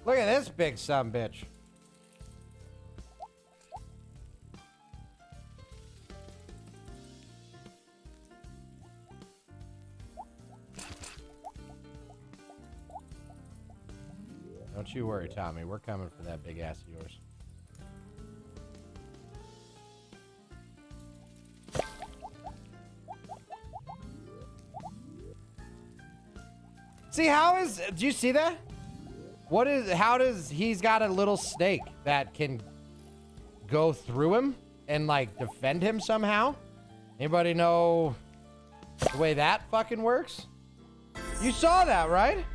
Look at this big sumbitch. Don't you worry, Tommy. We're coming for that big ass of yours. See, do you see that? He's got a little snake that can go through him and like defend him somehow? Anybody know the way that fucking works? You saw that, right?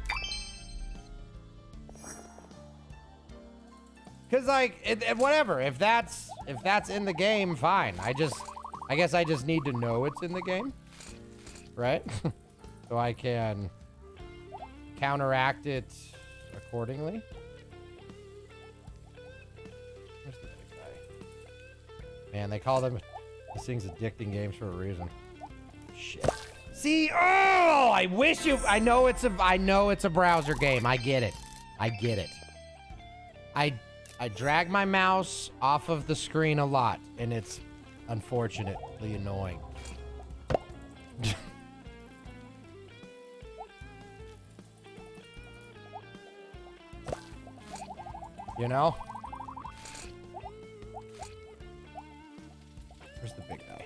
Cause like, whatever, if that's in the game, fine. I guess I just need to know it's in the game, right? So I can counteract it accordingly. Where's the big guy? Man, they call them these things addicting games for a reason. Shit. See, oh, I know it's a browser game. I get it. I drag my mouse off of the screen a lot, and it's unfortunately annoying. You know? Where's the big guy?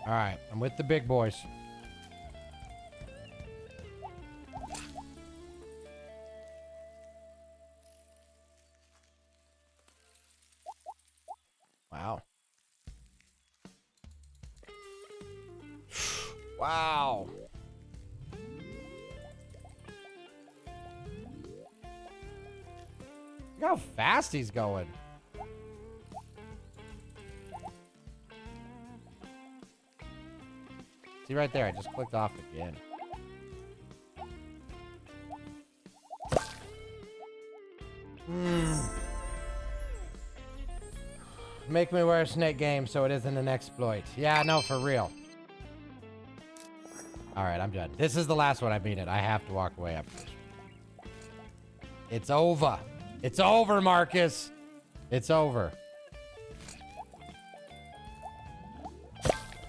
All right, I'm with the big boys. Wow. Wow. Look how fast he's going. See right there, I just clicked off again. Make me wear a snake game so it isn't an exploit. Yeah, no, for real. Alright, I'm done. This is the last one. I mean it. I have to walk away after this. It's over. It's over, Marcus. It's over.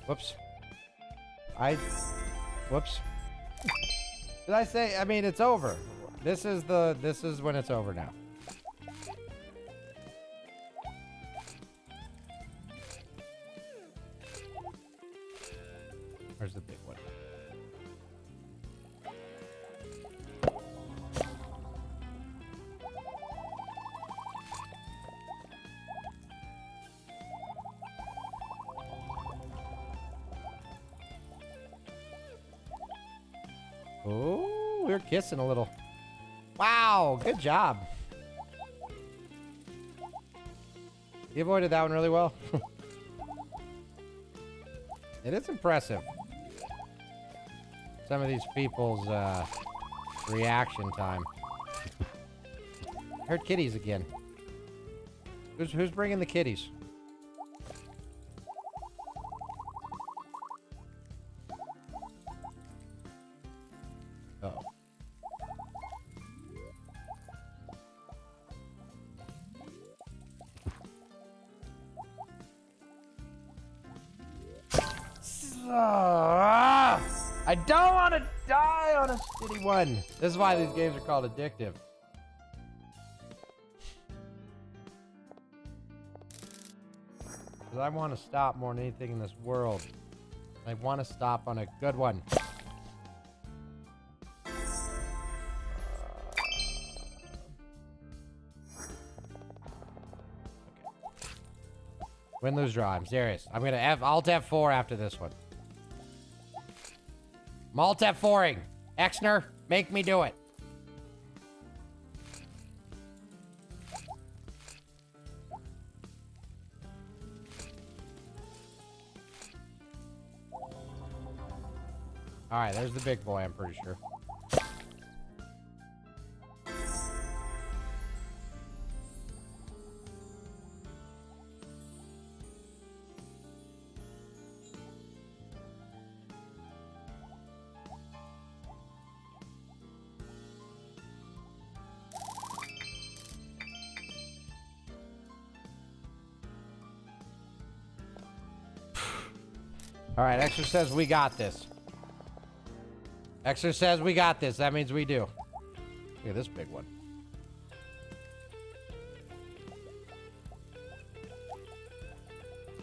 Whoops. Whoops. Did I say? I mean, it's over. This is when it's over now. Where's the big one? Oh, we're kissing a little. Wow, good job. You avoided that one really well. It is impressive. Some of these people's reaction time. Heard kitties again. Who's bringing the kitties? Uh-oh. I don't want to die on a shitty one. This is why these games are called addictive. Because I want to stop more than anything in this world. I want to stop on a good one. Win, lose, draw. I'm serious. I'm gonna Alt F4 after this one. I'm Alt F4ing. Exner, make me do it. All right, there's the big boy, I'm pretty sure. All right, Exer says we got this. Exer says we got this. That means we do. Look at this big one.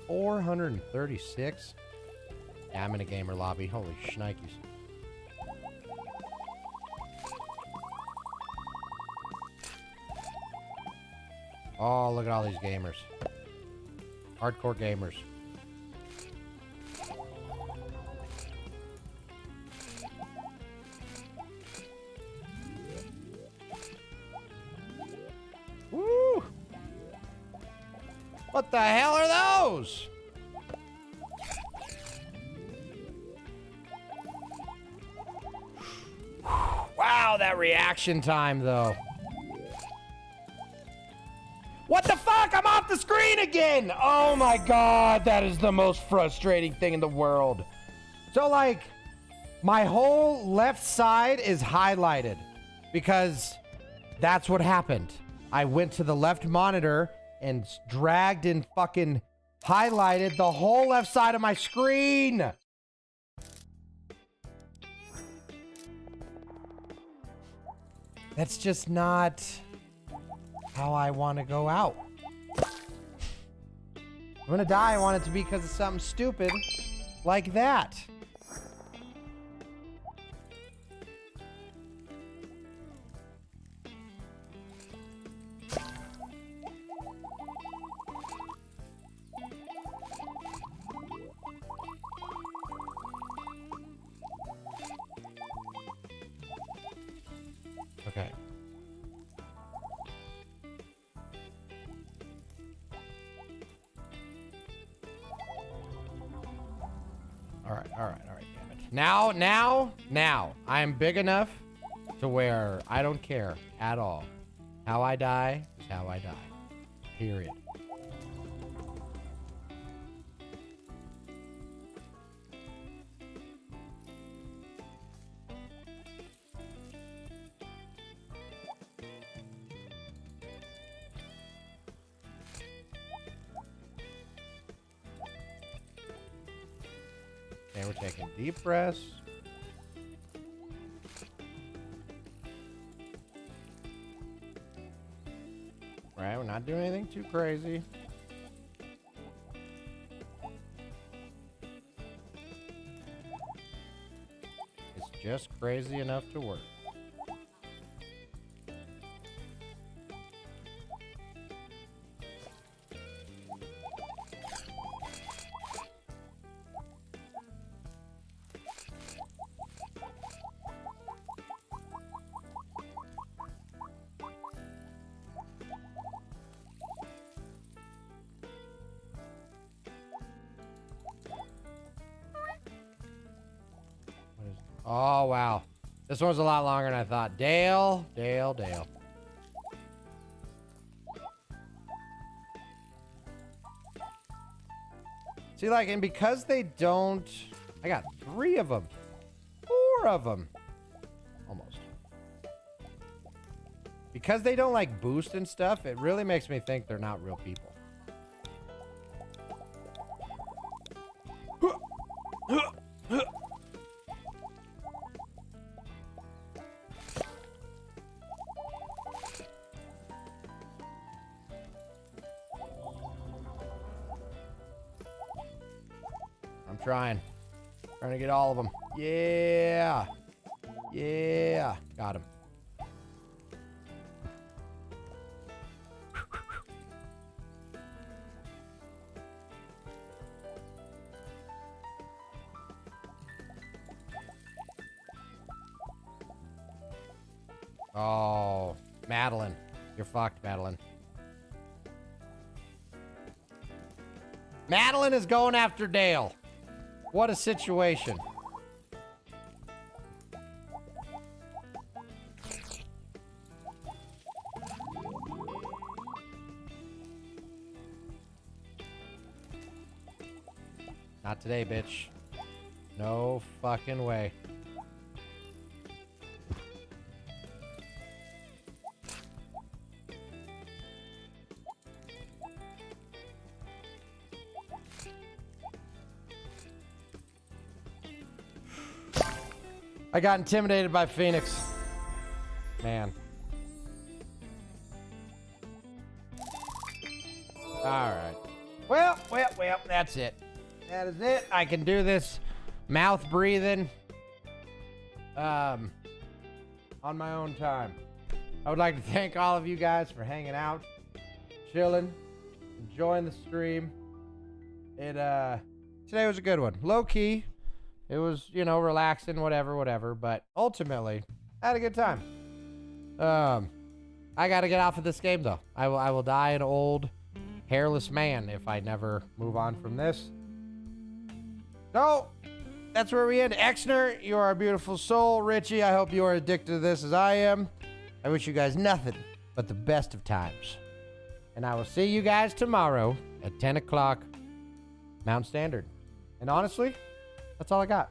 $436. Yeah, I'm in a gamer lobby. Holy shnikes. Oh, look at all these gamers. Hardcore gamers. Woo! What the hell are those? Wow, that reaction time, though. What the fuck? I'm off the screen again! Oh my god, that is the most frustrating thing in the world. So, like, my whole left side is highlighted because that's what happened. I went to the left monitor and dragged and fucking highlighted the whole left side of my screen. That's just not how I want to go out. I'm gonna die. I want it to be because of something stupid like that. Okay. All right, damn it. Now, I am big enough to where I don't care at all. How I die is how I die. Period. Okay, we're taking deep breaths. Right, we're not doing anything too crazy. It's just crazy enough to work. Oh, wow. This one's a lot longer than I thought. Dale. See, like, and because they don't... I got 3 of them. 4 of them. Almost. Because they don't, like, boost and stuff, it really makes me think they're not real people. Trying to get all of them. Yeah. Got him. Oh, Madeline. You're fucked, Madeline. Madeline is going after Dale. What a situation. Not today, bitch. No fucking way. I got intimidated by Phoenix. Man. Alright. Well, that's it. That is it. I can do this mouth breathing on my own time. I would like to thank all of you guys for hanging out, chilling, enjoying the stream. Today was a good one. Low key. It was, relaxing, whatever, but ultimately, I had a good time. I gotta get off of this game though. I will die an old, hairless man if I never move on from this. So, that's where we end. Exner, you are a beautiful soul. Richie, I hope you are addicted to this as I am. I wish you guys nothing but the best of times. And I will see you guys tomorrow at 10 o'clock Mountain Standard. And honestly, that's all I got.